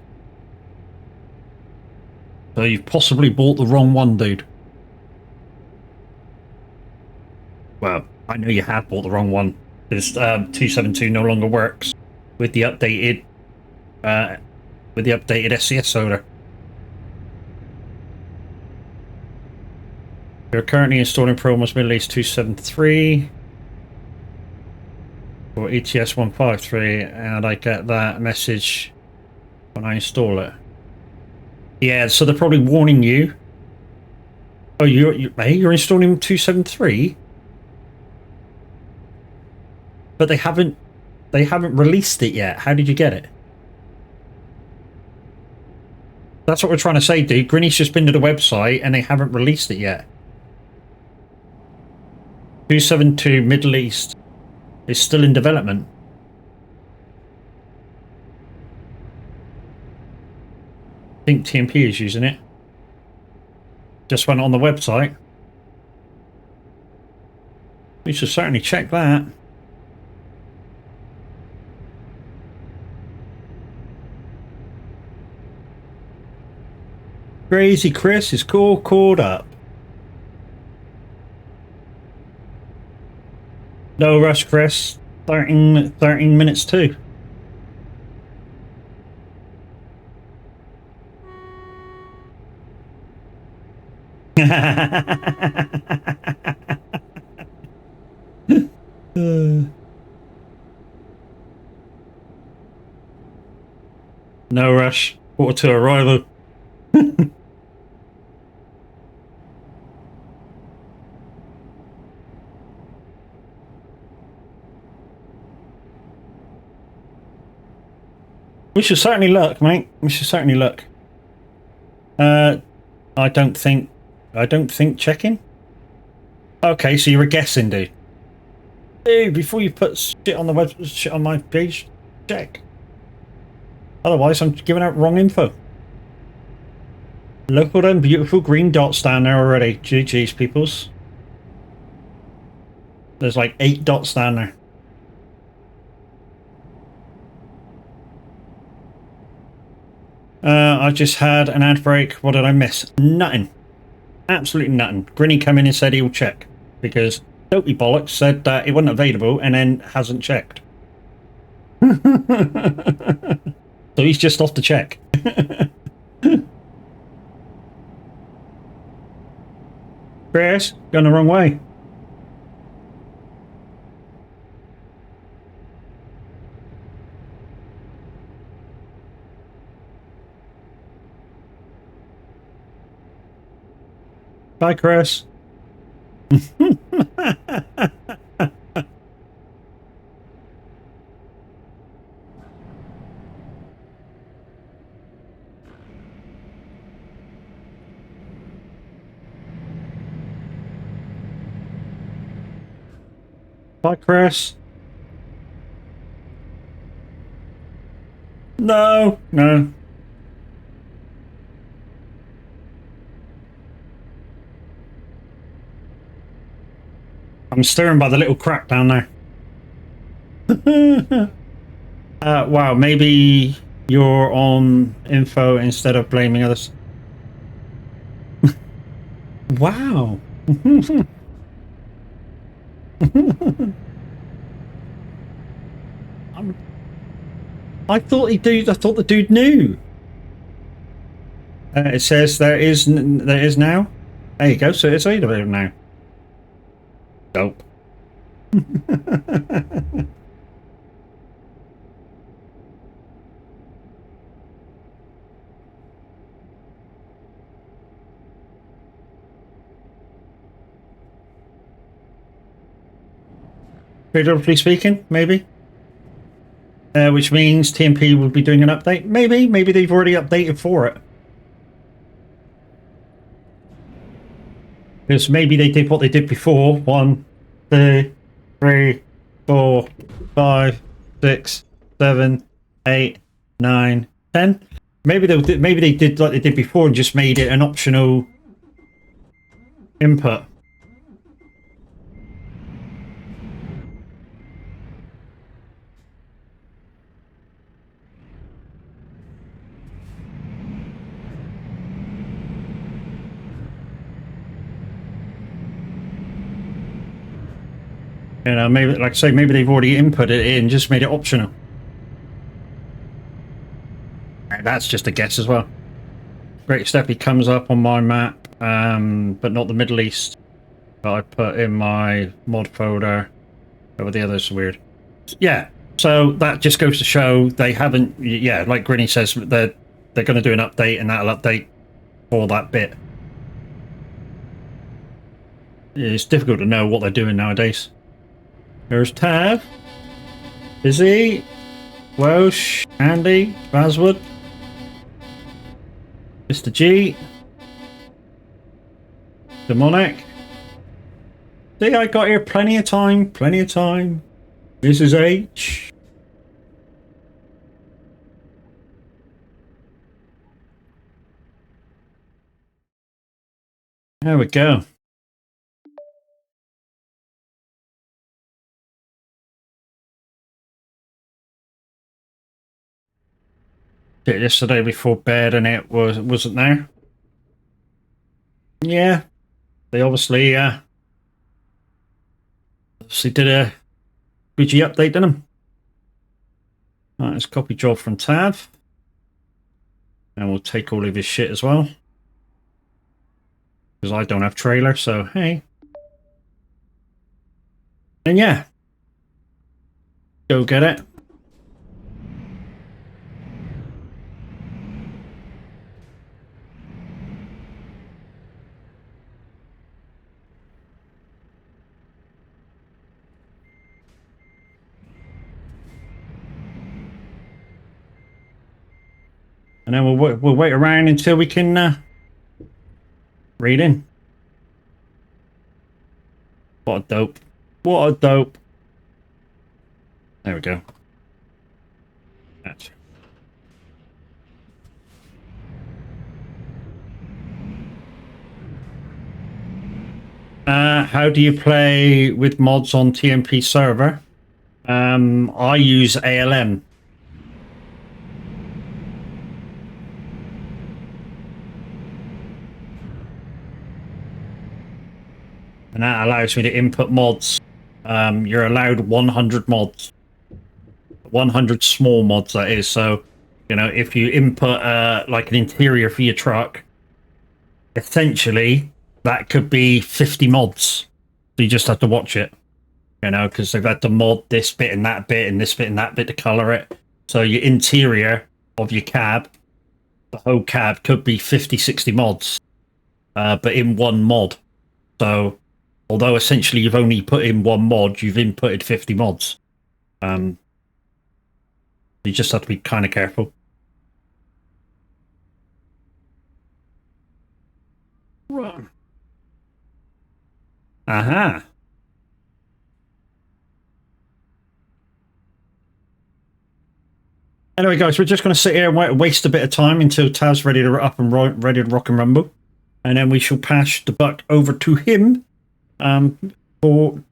So you've possibly bought the wrong one, dude. Well, I know you have bought the wrong one. Because 272 no longer works with the updated SCS loader. You're currently installing Pro Mods Middle East 273 or ETS 153, and I get that message when I install it. Yeah, so they're probably warning you. Oh, you're installing 273? But they haven't released it yet. How did you get it? That's what we're trying to say, dude. Grinny's just been to the website and they haven't released it yet. 272 Middle East is still in development. I think TMP is using it. Just went on the website. We should certainly check that. Crazy Chris is caught up. No rush, Chris. 13 minutes too. No rush. Quarter to arrival. We should certainly look, mate. We should certainly look. I don't think checking. Okay, so you were guessing, dude. Dude, before you put shit on the web, shit on my page, check. Otherwise, I'm giving out wrong info. Look at them beautiful green dots down there already. GG's, peoples. There's like 8 dots down there. I just had an ad break. What did I miss? Nothing. Absolutely nothing. Grinny come in and said he'll check because Dopey Bollocks said that it wasn't available and then hasn't checked. So he's just off to check. Chris, going the wrong way. Bye, Chris. Bye, Chris. No, no. I'm stirring by the little crack down there. Wow, maybe you're on info instead of blaming others. Wow. I thought the dude knew. It says there is now. There you go. So it's available now. Dope. Figuratively speaking, maybe. Which means TMP will be doing an update. Maybe they've already updated for it. Because maybe they did what they did before. 1, 2, 3, 4, 5, 6, 7, 8, 9, 10. Maybe they did like they did before and just made it an optional input. You know, maybe, like I say, maybe they've already inputted it in, just made it optional. That's just a guess as well. Great Steppy comes up on my map, but not the Middle East. But I put in my mod folder. Over the others, weird. Yeah, so that just goes to show they haven't. Yeah, like Grinny says, they're going to do an update, and that'll update for that bit. It's difficult to know what they're doing nowadays. There's Tav. Izzy, Welsh, Andy, Baswood, Mr. G, Demonic. See, I got here plenty of time, plenty of time. This is H. There we go. Did it yesterday before bed and it wasn't there. Yeah, they obviously did a BG update, didn't they? Right, let's copy job from Tav. And we'll take all of his shit as well. Because I don't have trailer, so hey. And yeah. Go get it. And then we'll wait around until we can read in. What a dope. What a dope. There we go. That's... how do you play with mods on TMP server? I use ALM. And that allows me to input mods. You're allowed 100 mods. 100 small mods, that is. So, you know, if you input like an interior for your truck, essentially that could be 50 mods. So you just have to watch it, you know, because they've had to mod this bit and that bit and this bit and that bit to color it. So your interior of your cab, the whole cab could be 50, 60 mods, but in one mod. So although essentially you've only put in one mod, you've inputted 50 mods. You just have to be kind of careful. Right. Aha. Anyway, guys, we're just going to sit here and waste a bit of time until Tav's ready to up and ready to rock and rumble, and then we shall pass the buck over to him for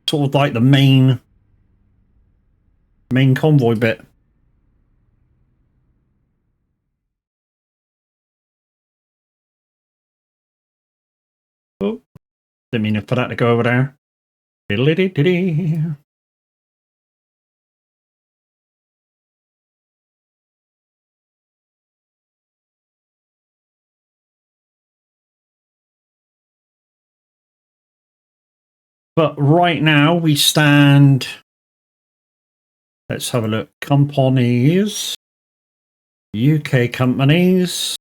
sort of like the main convoy bit. Oh, didn't mean for that to go over there. Diddly-dee-dee-dee. But right now we stand. Let's have a look. Companies, UK companies.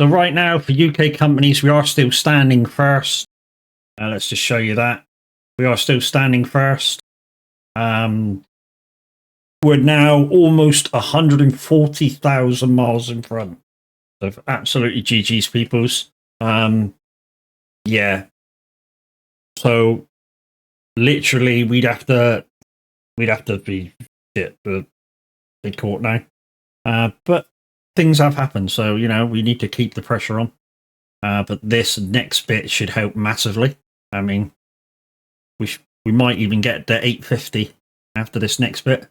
So right now for UK companies, we are still standing first. Let's just show you that. We are still standing first. We're now almost 140,000 miles in front. So absolutely GG's peoples. Yeah. So literally we'd have to be shit, but be caught now. But things have happened, so you know we need to keep the pressure on. But this next bit should help massively. I mean, we might even get to 850 after this next bit.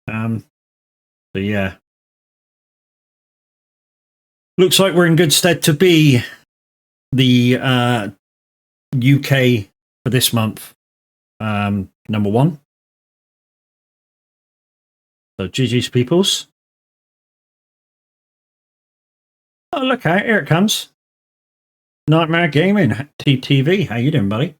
So yeah, looks like we're in good stead to be the UK for this month. Number one. So GG's peoples. Oh, look out, here it comes. Nightmare Gaming, TTV. How you doing, buddy?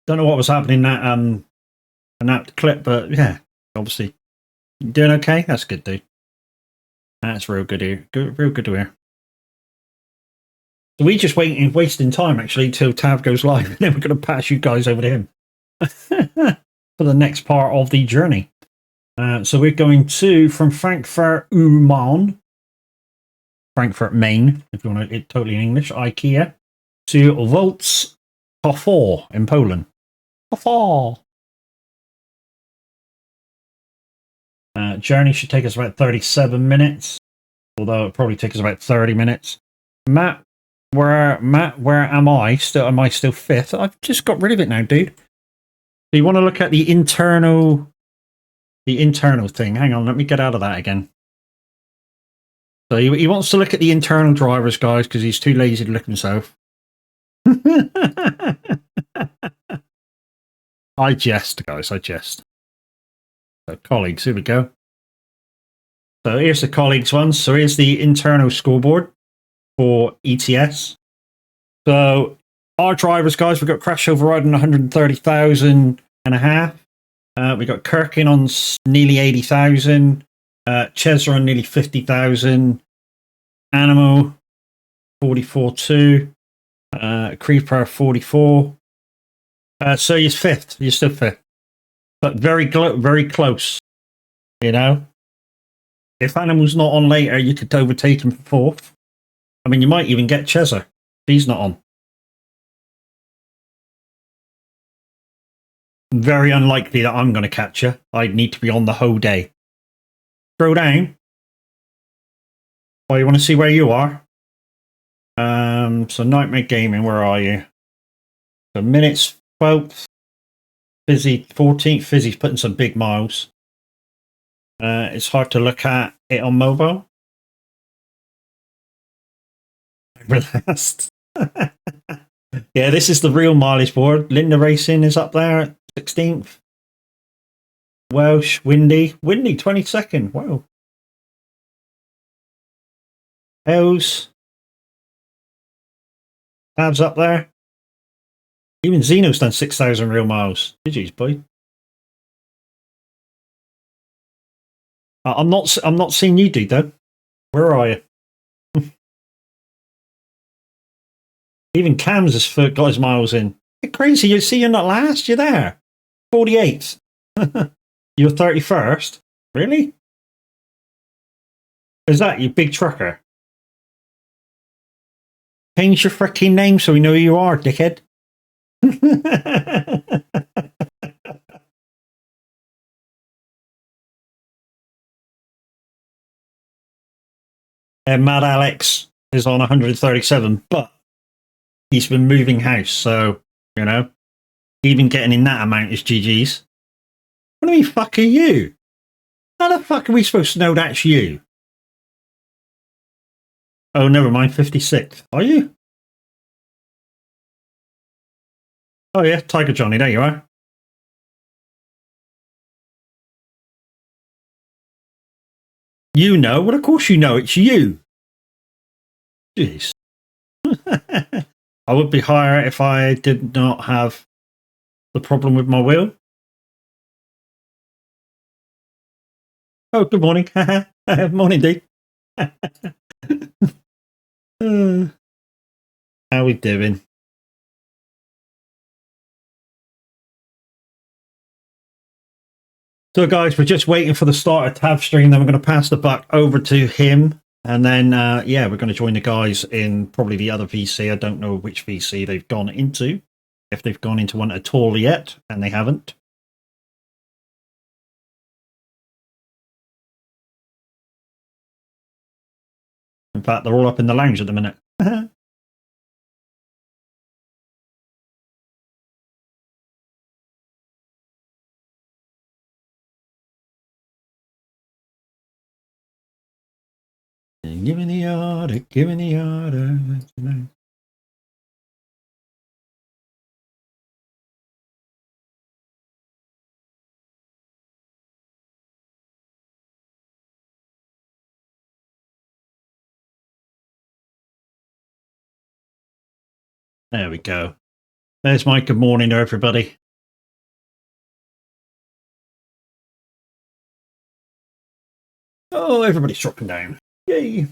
Don't know what was happening in that clip, but yeah, obviously doing okay. That's good, dude. That's real good here. Real good to hear. So we just wasting time actually till Tav goes live, and then we're going to pass you guys over to him for the next part of the journey. So we're going to from Frankfurt Uman, Frankfurt Main, if you want it totally in English, IKEA, to Volts Tofor in Poland. Tofor. Journey should take us about 37 minutes, although it probably takes us about 30 minutes. Matt, where am I? Am I still fifth? I've just got rid of it now, dude. So you want to look at the internal thing. Hang on, let me get out of that again. So he wants to look at the internal drivers, guys, because he's too lazy to look himself. I jest, guys, I jest. So colleagues, here we go. So here's the colleagues one. So here's the internal scoreboard for ETS. So our drivers, guys, we've got Crash Override on 130,000 and a half. We got Kirkin on nearly 80,000. Chesra on nearly 50,000. Animo 44.2. Creeper 44. So you're fifth. You're still fifth, but very close. You know, if Animal's not on later, you could overtake him for fourth. I mean, you might even get Chesra. He's not on. Very unlikely that I'm going to catch you. I'd need to be on the whole day. Throw down. Oh, you want to see where you are? So Nightmare Gaming, where are you? So minutes 12th. Fizzy 14th. Fizzy's putting some big miles. It's hard to look at it on mobile. Relaxed. Yeah, this is the real mileage board. Linda Racing is up there. 16th. Welsh, Windy 22nd. Wow. Hells. Tabs up there. Even Zeno's done 6,000 real miles. GG's, boy. I'm not seeing you, dude, though. Where are you? Even Cam's has got his miles in. You're crazy. You see, you're not last. You're there. 48th. You're 31st. Really? Is that you big trucker? Change your freaking name so we know who you are, dickhead. Mad Alex is on 137, but he's been moving house, so, you know, even getting in that amount is GG's. What do you mean, fuck are you? How the fuck are we supposed to know that's you? Oh, never mind, 56. Are you? Oh, yeah, Tiger Johnny, there you are. You know? Well, of course you know, it's you. Jeez. I would be higher if I did not have the problem with my wheel. Oh, good morning. Morning, dude. How we doing? So, guys, we're just waiting for the start of Tav stream. Then we're going to pass the buck over to him. And then, yeah, we're going to join the guys in probably the other VC. I don't know which VC they've gone into, if they've gone into one at all yet, and they haven't. In fact, they're all up in the lounge at the minute. Give me the order, give me the order. There we go. There's my good morning to everybody. Oh, everybody's dropping down. Yay.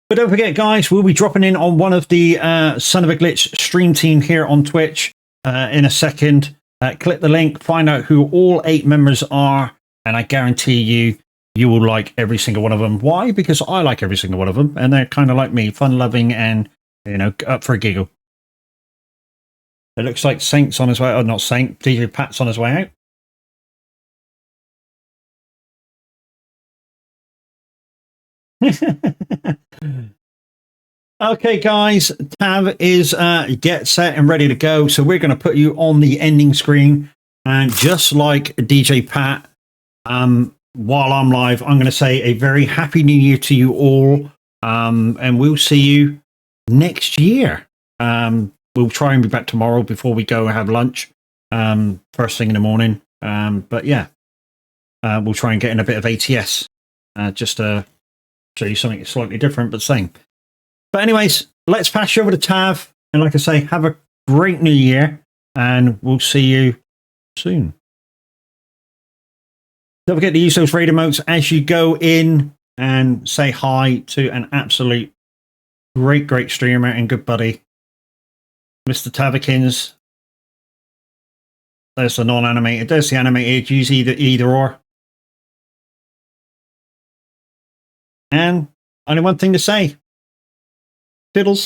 But don't forget, guys, we'll be dropping in on one of the Son of a Glitch stream team here on Twitch in a second. Click the link, find out who all 8 members are, and I guarantee you will like every single one of them. Why? Because I like every single one of them, and they're kind of like me, fun-loving and, you know, up for a giggle. It looks like Saint's on his way, or not Saint, DJ Pat's on his way out. Okay, guys, Tav is get set and ready to go. So we're going to put you on the ending screen. And just like DJ Pat, while I'm live, I'm going to say a very happy new year to you all. And we'll see you next year. We'll try and be back tomorrow before we go have lunch, first thing in the morning. But yeah, we'll try and get in a bit of ATS just to show you something slightly different, but same. But anyways, let's pass you over to Tav. And like I say, have a great new year, and we'll see you soon. Don't forget to use those raid emotes as you go in and say hi to an absolute great streamer and good buddy, Mr. Tavakins. There's the non-animated. There's the animated. Use either or. And only one thing to say. Diddles.